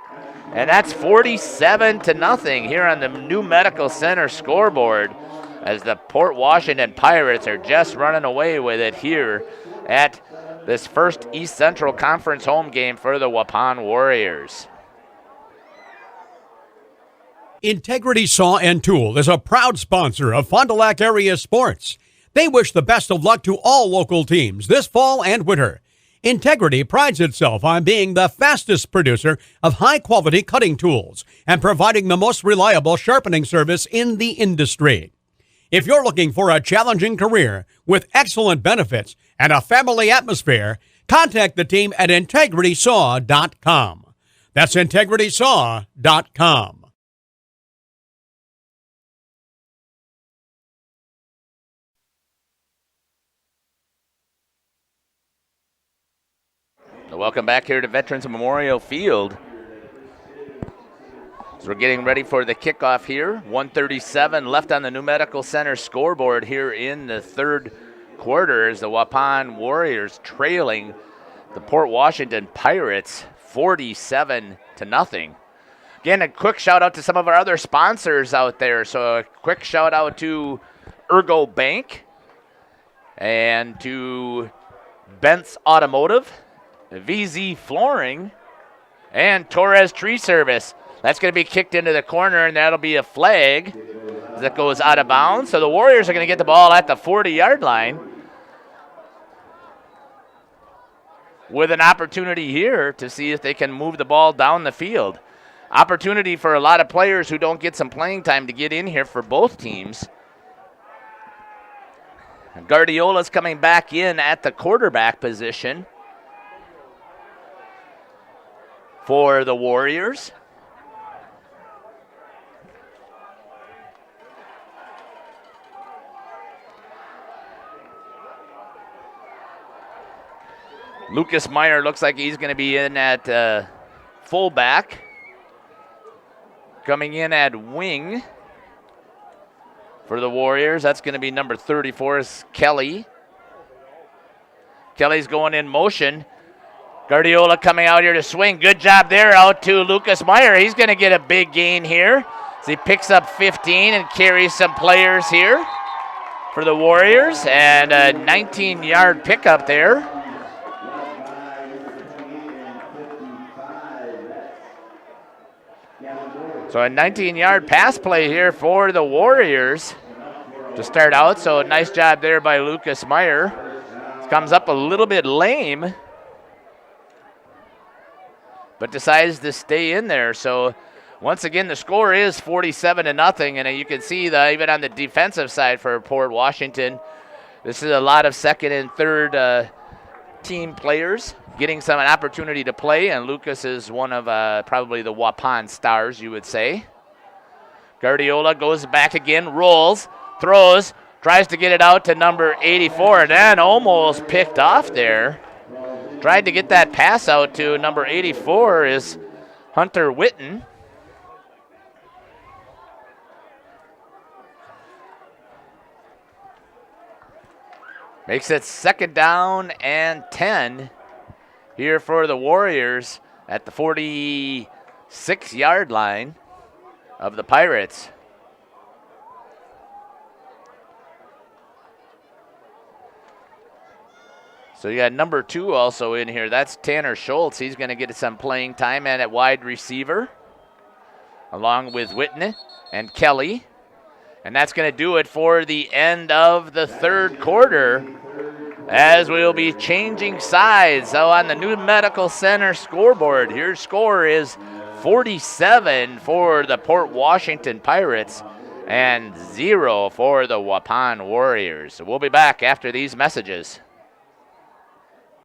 And that's 47-0 here on the New Medical Center scoreboard as the Port Washington Pirates are just running away with it here at this first East Central Conference home game for the Waupun Warriors. Integrity Saw and Tool is a proud sponsor of Fond du Lac area sports. They wish the best of luck to all local teams this fall and winter. Integrity prides itself on being the fastest producer of high-quality cutting tools and providing the most reliable sharpening service in the industry. If you're looking for a challenging career with excellent benefits and a family atmosphere, contact the team at integritysaw.com. That's integritysaw.com. Welcome back here to Veterans Memorial Field. So we're getting ready for the kickoff here. 1:37 left on the New Medical Center scoreboard here in the third quarter as the Waupun Warriors trailing the Port Washington Pirates 47-0. Again, a quick shout out to some of our other sponsors out there. So a quick shout out to Ergo Bank and to Bent's Automotive, VZ Flooring, and Torres Tree Service. That's going to be kicked into the corner, and that'll be a flag that goes out of bounds. So the Warriors are going to get the ball at the 40-yard line with an opportunity here to see if they can move the ball down the field. Opportunity for a lot of players who don't get some playing time to get in here for both teams. Guardiola's coming back in at the quarterback position for the Warriors. Lucas Meyer looks like he's going to be in at fullback. Coming in at wing for the Warriors, that's going to be number 34 is Kelly. Kelly's going in motion. Guardiola coming out here to swing. Good job there out to Lucas Meyer. He's going to get a big gain here. So he picks up 15 and carries some players here for the Warriors. And a 19-yard pickup there. So a 19-yard pass play here for the Warriors to start out. So a nice job there by Lucas Meyer. Comes up a little bit lame, but decides to stay in there. So once again, the score is 47-0, and you can see that even on the defensive side for Port Washington, this is a lot of second and third team players getting an opportunity to play, and Lucas is one of probably the Waupun stars, you would say. Guardiola goes back again, rolls, throws, tries to get it out to number 84, and then almost picked off there. Tried to get that pass out to number 84 is Hunter Witten. Makes it 2nd down and 10 here for the Warriors at the 46-yard line of the Pirates. So you got number 2 also in here. That's Tanner Schultz. He's going to get some playing time at wide receiver, along with Whitney and Kelly. And that's going to do it for the end of the 3rd quarter, as we'll be changing sides. So on the New Medical Center scoreboard, your score is 47 for the Port Washington Pirates and 0 for the Waupun Warriors. So we'll be back after these messages.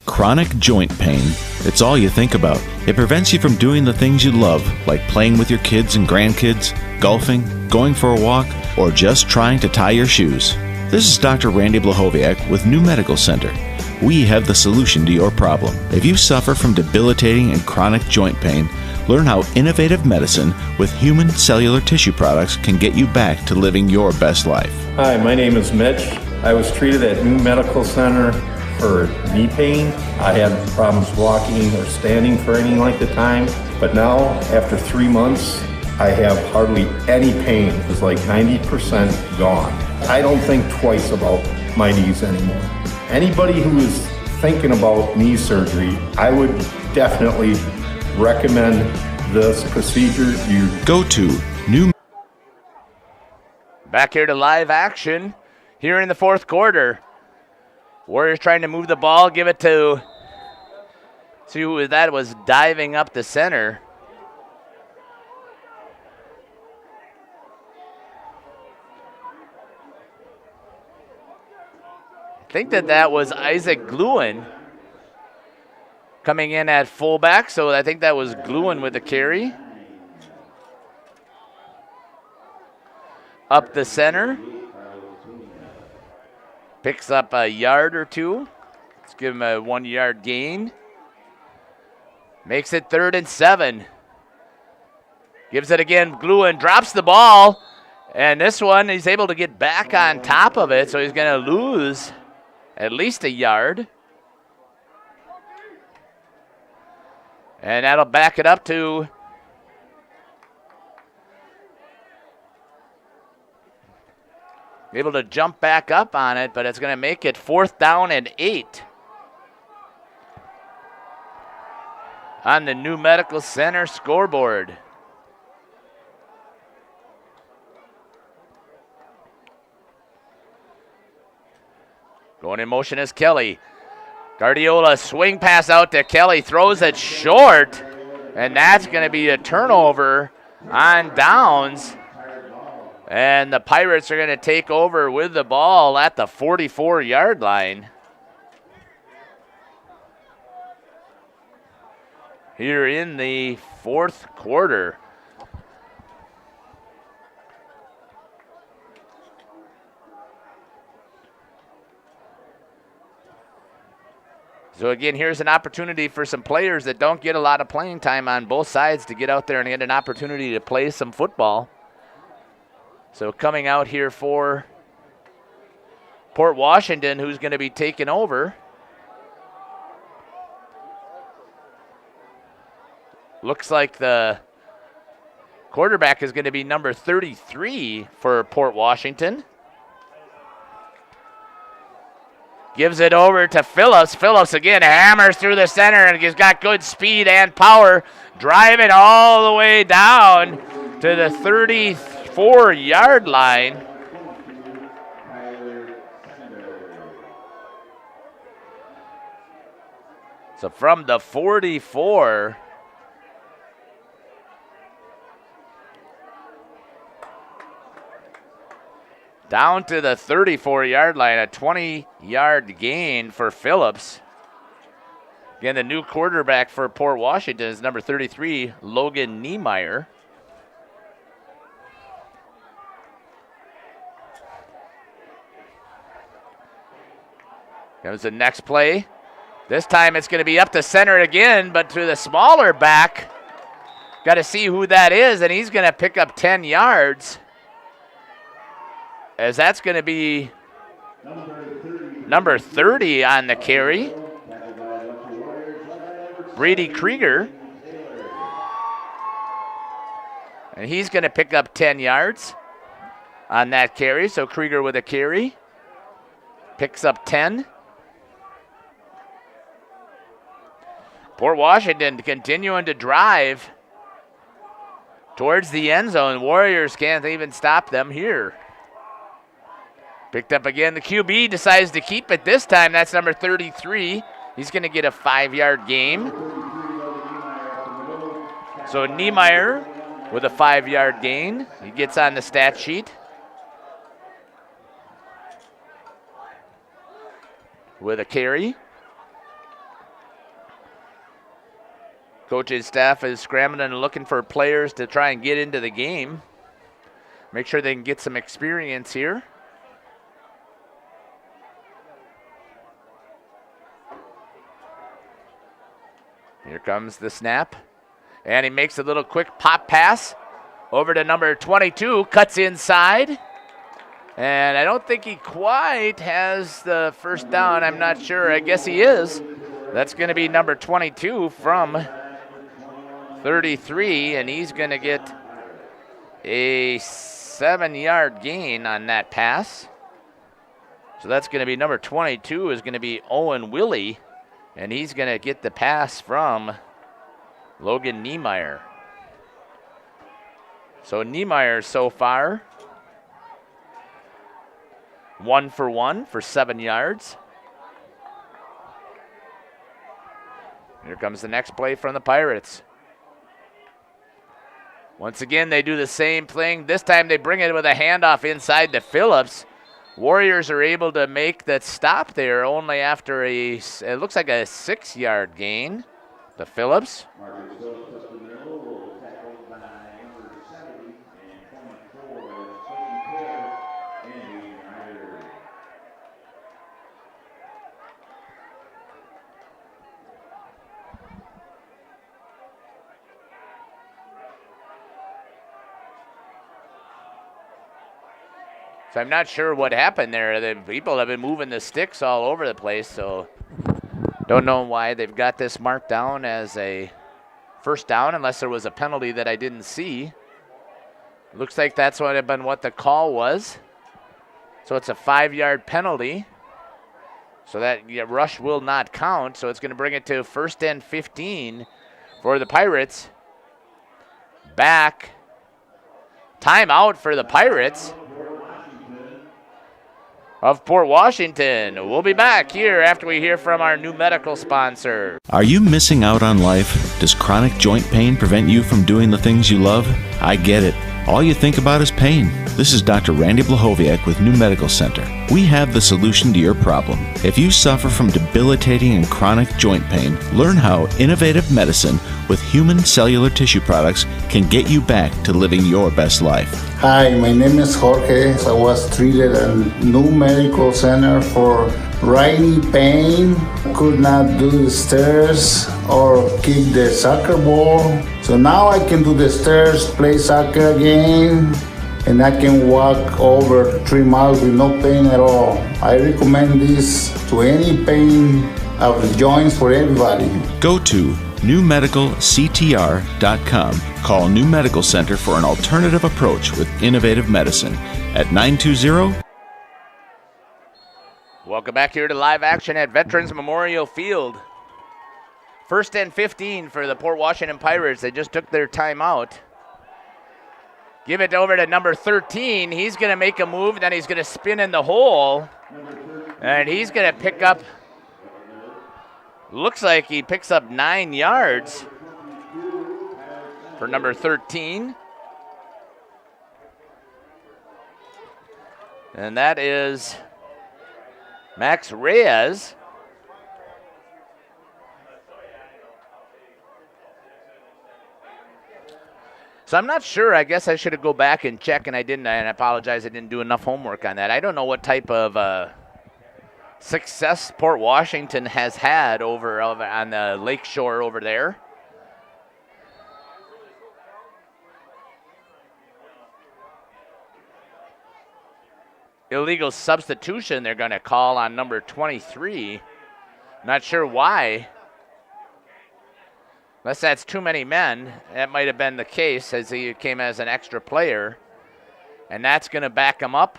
Chronic joint pain. It's all you think about. It prevents you from doing the things you love, like playing with your kids and grandkids, golfing, going for a walk, or just trying to tie your shoes. This is Dr. Randy Blahoviak with New Medical Center. We have the solution to your problem. If you suffer from debilitating and chronic joint pain, learn how innovative medicine with human cellular tissue products can get you back to living your best life. Hi, my name is Mitch. I was treated at New Medical Center for knee pain. I had problems walking or standing for any length of time, but now after 3 months, I have hardly any pain. It's like 90% gone. I don't think twice about my knees anymore. Anybody who is thinking about knee surgery, I would definitely recommend this procedure. You go to New. Back here to live action here in the 4th quarter. Warriors trying to move the ball, give it to, see who that was diving up the center. I think that was Isaac Gluen coming in at fullback, so I think that was Gluen with the carry. Up the center. Picks up a yard or 2. Let's give him a 1-yard gain. Makes it 3rd and 7. Gives it again. Gluen drops the ball. And this one, he's able to get back on top of it, so he's going to lose at least a yard. And that'll back it up to able to jump back up on it, but it's going to make it 4th down and 8 on the New Medical Center scoreboard. Going in motion is Kelly. Guardiola swing pass out to Kelly, throws it short, and that's going to be a turnover on downs. And the Pirates are going to take over with the ball at the 44-yard line. Here in the 4th quarter. So again, here's an opportunity for some players that don't get a lot of playing time on both sides to get out there and get an opportunity to play some football. So coming out here for Port Washington, who's going to be taking over. Looks like the quarterback is going to be number 33 for Port Washington. Gives it over to Phillips. Phillips again hammers through the center, and he's got good speed and power. Driving all the way down to the 34-yard line. So from the 44, down to the 34-yard line, a 20-yard gain for Phillips. Again, the new quarterback for Port Washington is number 33, Logan Niemeyer. Comes the next play. This time it's going to be up the center again, but to the smaller back. Got to see who that is, and he's going to pick up 10 yards. As that's going to be Number 30 on the carry, Brady Krieger. And he's going to pick up 10 yards on that carry. So Krieger with a carry. Picks up 10. Port Washington continuing to drive towards the end zone. Warriors can't even stop them here. Picked up again. The QB decides to keep it this time. That's number 33. He's going to get a 5-yard gain. So Niemeyer with a 5-yard gain. He gets on the stat sheet. With a carry. Coach's staff is scrambling and looking for players to try and get into the game. Make sure they can get some experience here. Here comes the snap. And he makes a little quick pop pass over to number 22. Cuts inside. And I don't think he quite has the first down. I'm not sure. I guess he is. That's going to be number 22 from 33, and he's going to get a 7-yard gain on that pass. So that's going to be number 22 is going to be Owen Willie, and he's going to get the pass from Logan Niemeyer. So Niemeyer so far 1 for 1 for 7 yards. Here comes the next play from the Pirates. Once again, they do the same thing. This time they bring it with a handoff inside to Phillips. Warriors are able to make that stop there only after it looks like a 6-yard gain to Phillips. So I'm not sure what happened there. The people have been moving the sticks all over the place, so don't know why they've got this marked down as a first down unless there was a penalty that I didn't see. Looks like that's what the call was. So it's a 5-yard penalty. So that rush will not count, so it's going to bring it to 1st and 15 for the Pirates. Back. Timeout for the Pirates of Port Washington. We'll be back here after we hear from our new medical sponsor. Are you missing out on life? Does chronic joint pain prevent you from doing the things you love? I get it. All you think about is pain. This is Dr. Randy Blahoviak with New Medical Center. We have the solution to your problem. If you suffer from debilitating and chronic joint pain, learn how innovative medicine with human cellular tissue products can get you back to living your best life. Hi, my name is Jorge. I was treated at New Medical Center for riding pain. Could not do the stairs or kick the soccer ball. So now I can do the stairs, play soccer again, and I can walk over 3 miles with no pain at all. I recommend this to any pain of the joints for everybody. Go to newmedicalctr.com. Call New Medical Center for an alternative approach with innovative medicine at 920. Welcome back here to live action at Veterans Memorial Field. 1st and 15 for the Port Washington Pirates. They just took their timeout. Give it over to number 13. He's going to make a move, then he's going to spin in the hole. And he's going to pick up, looks like he picks up 9 yards for number 13. And that is Max Reyes. So I'm not sure. I guess I should have go back and check, and I didn't. And I apologize. I didn't do enough homework on that. I don't know what type of success Port Washington has had over on the lake shore over there. illegal substitution they're going to call on number 23. Not sure why. Unless that's too many men. That might have been the case as he came as an extra player. And that's going to back him up.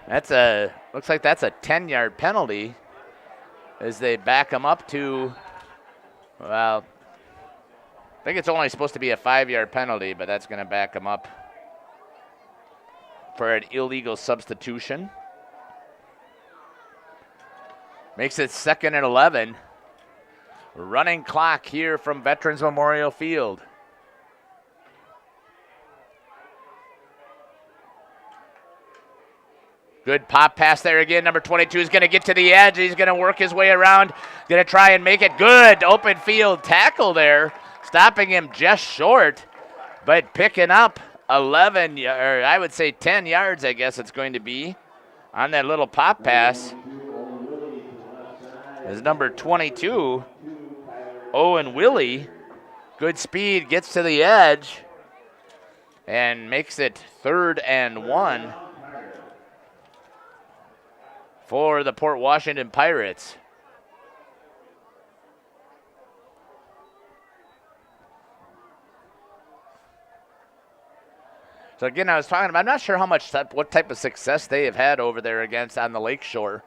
Looks like that's a 10-yard penalty as they back him up to, well, I think it's only supposed to be a 5-yard penalty, but that's going to back him up for an illegal substitution. Makes it 2nd and 11. Running clock here from Veterans Memorial Field. Good pop pass there again. Number 22 is going to get to the edge. He's going to work his way around. Going to try and make it good. Open field tackle there. Stopping him just short, but picking up 11, or I would say 10 yards, I guess it's going to be, on that little pop pass. Is number 22, Owen Willie. Good speed, gets to the edge, and makes it 3rd and 1 for the Port Washington Pirates. So again, I was talking about, I'm not sure what type of success they have had over there against on the lakeshore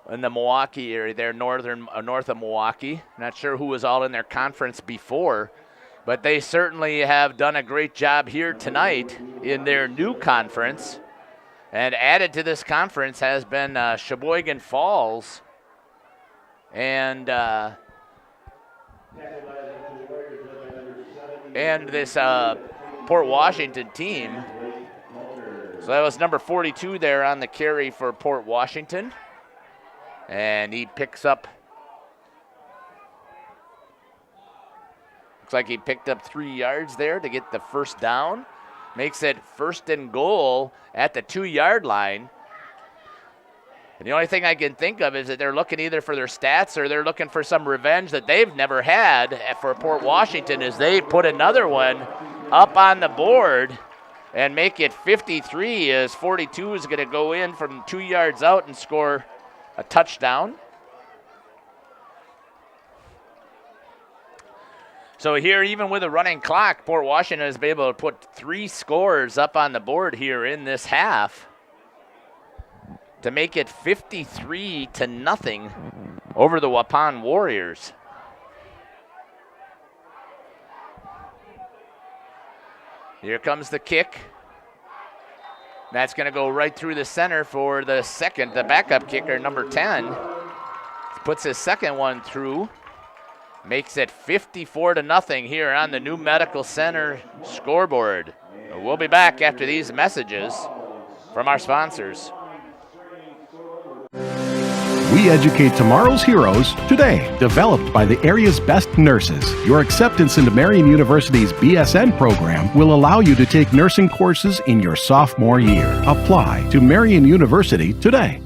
in the Milwaukee area there, north of Milwaukee. Not sure who was all in their conference before, but they certainly have done a great job here tonight in their new conference. And added to this conference has been Sheboygan Falls and this Port Washington team. So that was number 42 there on the carry for Port Washington. And he picks up, looks like he picked up 3 yards there to get the first down. Makes it 1st and goal at the 2-yard line. And the only thing I can think of is that they're looking either for their stats or they're looking for some revenge that they've never had for Port Washington as they put another one up on the board and make it 53 as 42 is going to go in from 2 yards out and score a touchdown. So here, even with a running clock, Port Washington has been able to put 3 scores up on the board here in this half to make it 53-0 over the Waupun Warriors. Here comes the kick. That's going to go right through the center for the backup kicker, number 10. Puts his second one through. Makes it 54-0 here on the New Medical Center scoreboard. We'll be back after these messages from our sponsors. We educate tomorrow's heroes today. Developed by the area's best nurses, your acceptance into Marian University's BSN program will allow you to take nursing courses in your sophomore year. Apply to Marian University today.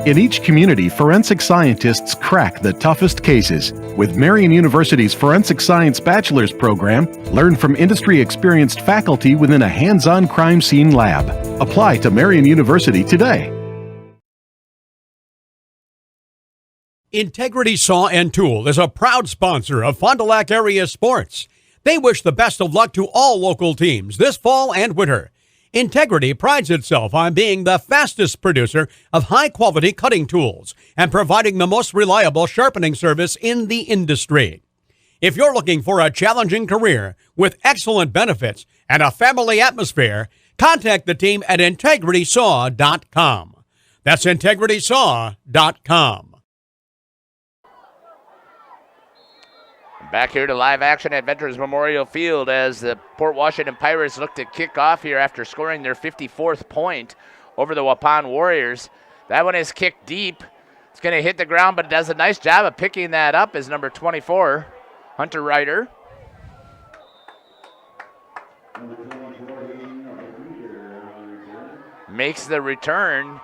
In each community, forensic scientists crack the toughest cases. With Marian University's Forensic Science Bachelor's program, learn from industry-experienced faculty within a hands-on crime scene lab. Apply to Marian University today. Integrity Saw and Tool is a proud sponsor of Fond du Lac area sports. They wish the best of luck to all local teams this fall and winter. Integrity prides itself on being the fastest producer of high-quality cutting tools and providing the most reliable sharpening service in the industry. If you're looking for a challenging career with excellent benefits and a family atmosphere, contact the team at integritysaw.com. That's integritysaw.com. Back here to live action at Veterans Memorial Field as the Port Washington Pirates look to kick off here after scoring their 54th point over the Waupun Warriors. That one is kicked deep. It's going to hit the ground, but it does a nice job of picking that up as number 24, Hunter Ryder. Makes the return,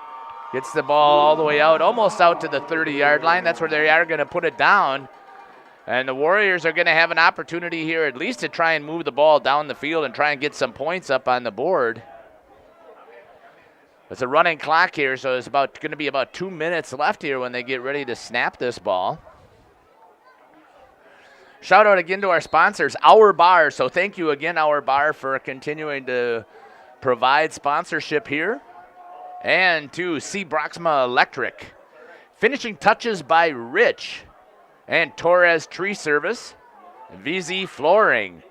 gets the ball all the way out, almost out to the 30-yard line. That's where they are going to put it down. And the Warriors are going to have an opportunity here at least to try and move the ball down the field and try and get some points up on the board. It's a running clock here, so it's going to be about 2 minutes left here when they get ready to snap this ball. Shout out again to our sponsors, Our Bar. So thank you again, Our Bar, for continuing to provide sponsorship here. And to C. Broxma Electric. Finishing touches by Rich and Torres Tree Service, VZ Flooring.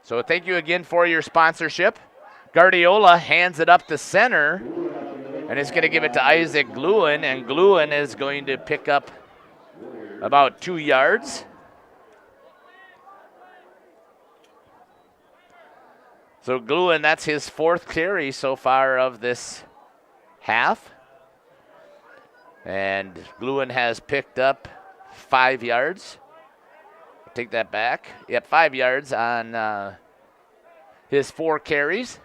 So thank you again for your sponsorship. Guardiola hands it up to center, and is going to give it to Isaac Gluen, and Gluen is going to pick up about 2 yards. So Gluen, that's his 4th carry so far of this half. And Gluen has picked up 5 yards. Take that back. Yep, 5 yards on his 4 carries.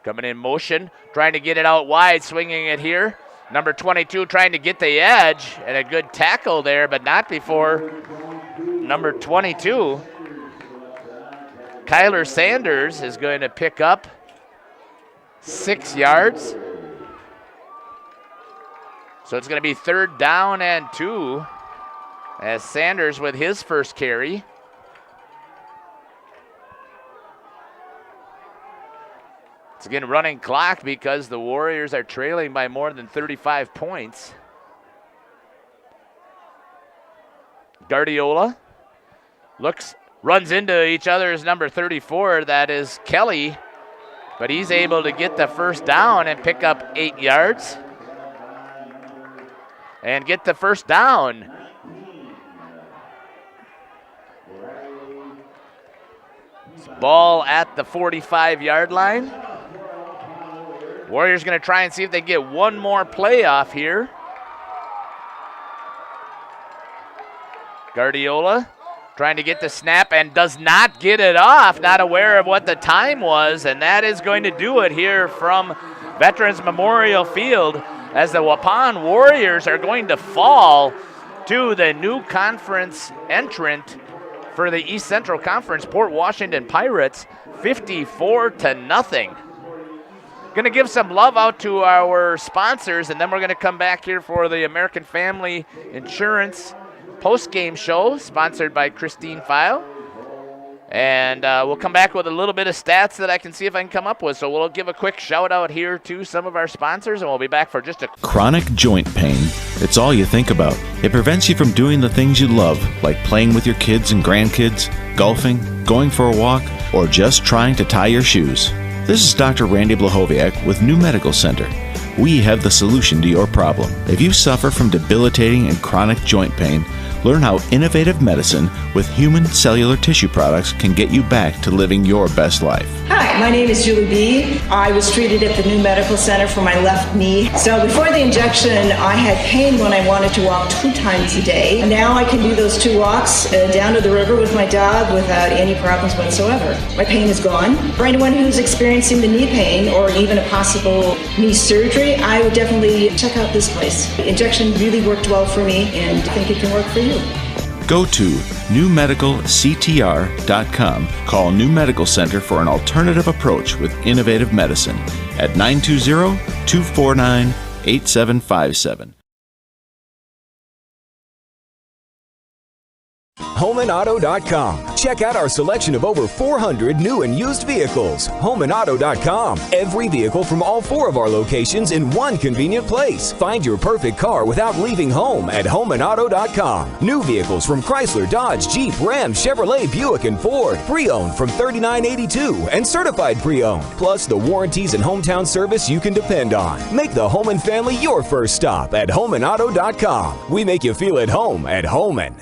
Coming in motion, trying to get it out wide, swinging it here. Number 22 trying to get the edge, and a good tackle there, but not before number 22. Kyler Sanders is going to pick up 6 yards. So it's going to be 3rd down and 2 as Sanders with his first carry. It's again running clock because the Warriors are trailing by more than 35 points. Guardiola runs into each other's number 34, that is Kelly, but he's able to get the first down and pick up 8 yards and get the first down. Ball at the 45-yard line. Warriors going to try and see if they can get one more play off here. Guardiola trying to get the snap and does not get it off, not aware of what the time was, and that is going to do it here from Veterans Memorial Field as the Waupun Warriors are going to fall to the new conference entrant for the East Central Conference, Port Washington Pirates, 54-0. Going to give some love out to our sponsors, and then we're going to come back here for the American Family Insurance post-game show, sponsored by Christine File. And we'll come back with a little bit of stats that I can see if I can come up with. So we'll give a quick shout-out here to some of our sponsors, and we'll be back for just a... Chronic joint pain. It's all you think about. It prevents you from doing the things you love, like playing with your kids and grandkids, golfing, going for a walk, or just trying to tie your shoes. This is Dr. Randy Blahoviak with New Medical Center. We have the solution to your problem. If you suffer from debilitating and chronic joint pain, learn how innovative medicine with human cellular tissue products can get you back to living your best life. Hi, my name is Julie B. I was treated at the New Medical Center for my left knee. So before the injection, I had pain when I wanted to walk 2 times a day. Now I can do those 2 walks down to the river with my dog without any problems whatsoever. My pain is gone. For anyone who's experiencing the knee pain or even a possible knee surgery, I would definitely check out this place. The injection really worked well for me, and I think it can work for you. Go to newmedicalctr.com. Call New Medical Center for an alternative approach with innovative medicine at 920-249-8757. HomeandAuto.com. Check out our selection of over 400 new and used vehicles. HomeandAuto.com. Every vehicle from all 4 of our locations in one convenient place. Find your perfect car without leaving home at HomeandAuto.com. New vehicles from Chrysler, Dodge, Jeep, Ram, Chevrolet, Buick, and Ford. Pre-owned from $39.82 and certified pre-owned. Plus the warranties and hometown service you can depend on. Make the home and family your first stop at HomeandAuto.com. We make you feel at home at Homan.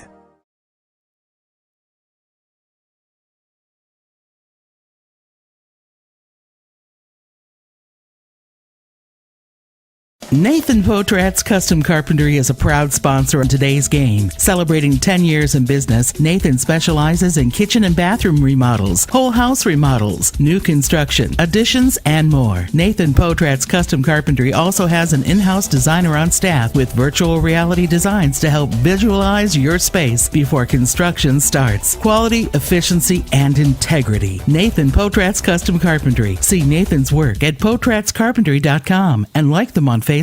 Nathan Potrat's Custom Carpentry is a proud sponsor in today's game. Celebrating 10 years in business, Nathan specializes in kitchen and bathroom remodels, whole house remodels, new construction, additions, and more. Nathan Potrat's Custom Carpentry also has an in-house designer on staff with virtual reality designs to help visualize your space before construction starts. Quality, efficiency, and integrity. Nathan Potrat's Custom Carpentry. See Nathan's work at potratscarpentry.com and like them on Facebook.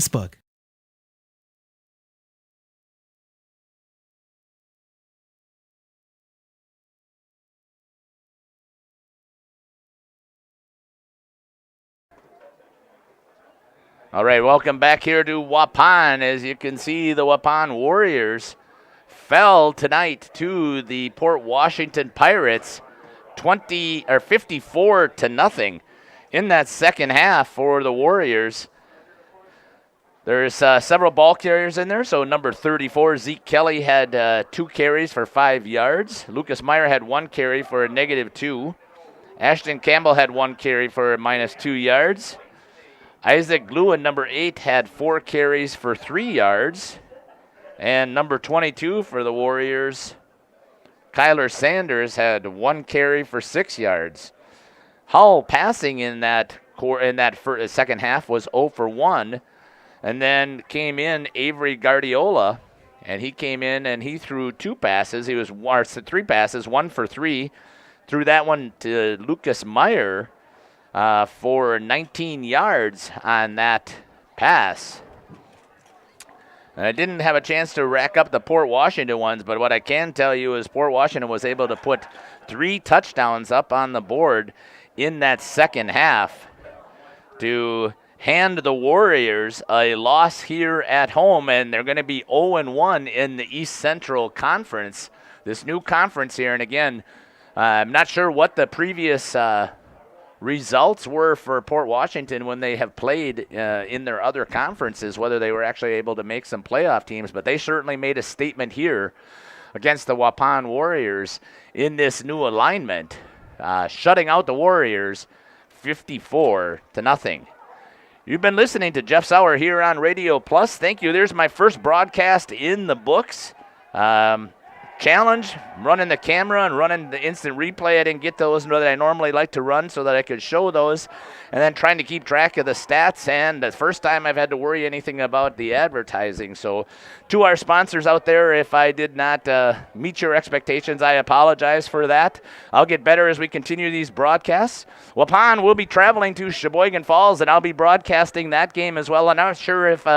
All right, welcome back here to Waupun. As you can see, the Waupun Warriors fell tonight to the Port Washington Pirates 54-0 in that second half for the Warriors. There's several ball carriers in there. So number 34, Zeke Kelly, had 2 carries for 5 yards. Lucas Meyer had 1 carry for a -2. Ashton Campbell had 1 carry for a -2 yards. Isaac Lewin, number 8, had 4 carries for 3 yards. And number 22 for the Warriors, Kyler Sanders, had 1 carry for 6 yards. Hull passing in that second half was 0 for 1. And then came in Avery Guardiola, and he came in and he threw 2 passes. He was 3 passes, 1 for 3. Threw that one to Lucas Meyer for 19 yards on that pass. And I didn't have a chance to rack up the Port Washington ones, but what I can tell you is Port Washington was able to put 3 touchdowns up on the board in that second half to hand the Warriors a loss here at home, and they're going to be 0-1 in the East Central Conference, this new conference here. And again, I'm not sure what the previous results were for Port Washington when they have played in their other conferences, whether they were actually able to make some playoff teams, but they certainly made a statement here against the Waupun Warriors in this new alignment, shutting out the Warriors 54-0. You've been listening to Jeff Sauer here on Radio Plus. Thank you. There's my first broadcast in the books. Challenge, running the camera and running the instant replay. I didn't get those that I normally like to run so that I could show those. And then trying to keep track of the stats. And the first time I've had to worry anything about the advertising. So to our sponsors out there, if I did not meet your expectations, I apologize for that. I'll get better as we continue these broadcasts. Waupun will be traveling to Sheboygan Falls, and I'll be broadcasting that game as well. I'm not sure if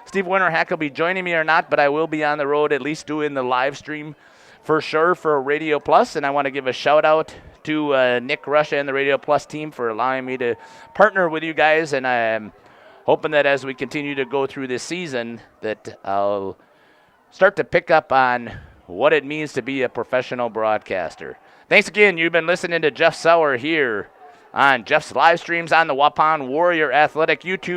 Steve Winterhack will be joining me or not, but I will be on the road at least doing the live stream for sure for Radio Plus. And I want to give a shout out to Nick Russia and the Radio Plus team for allowing me to partner with you guys. And I'm hoping that as we continue to go through this season that I'll start to pick up on what it means to be a professional broadcaster. Thanks again. You've been listening to Jeff Sauer here on Jeff's live streams on the Waupun Warrior Athletic YouTube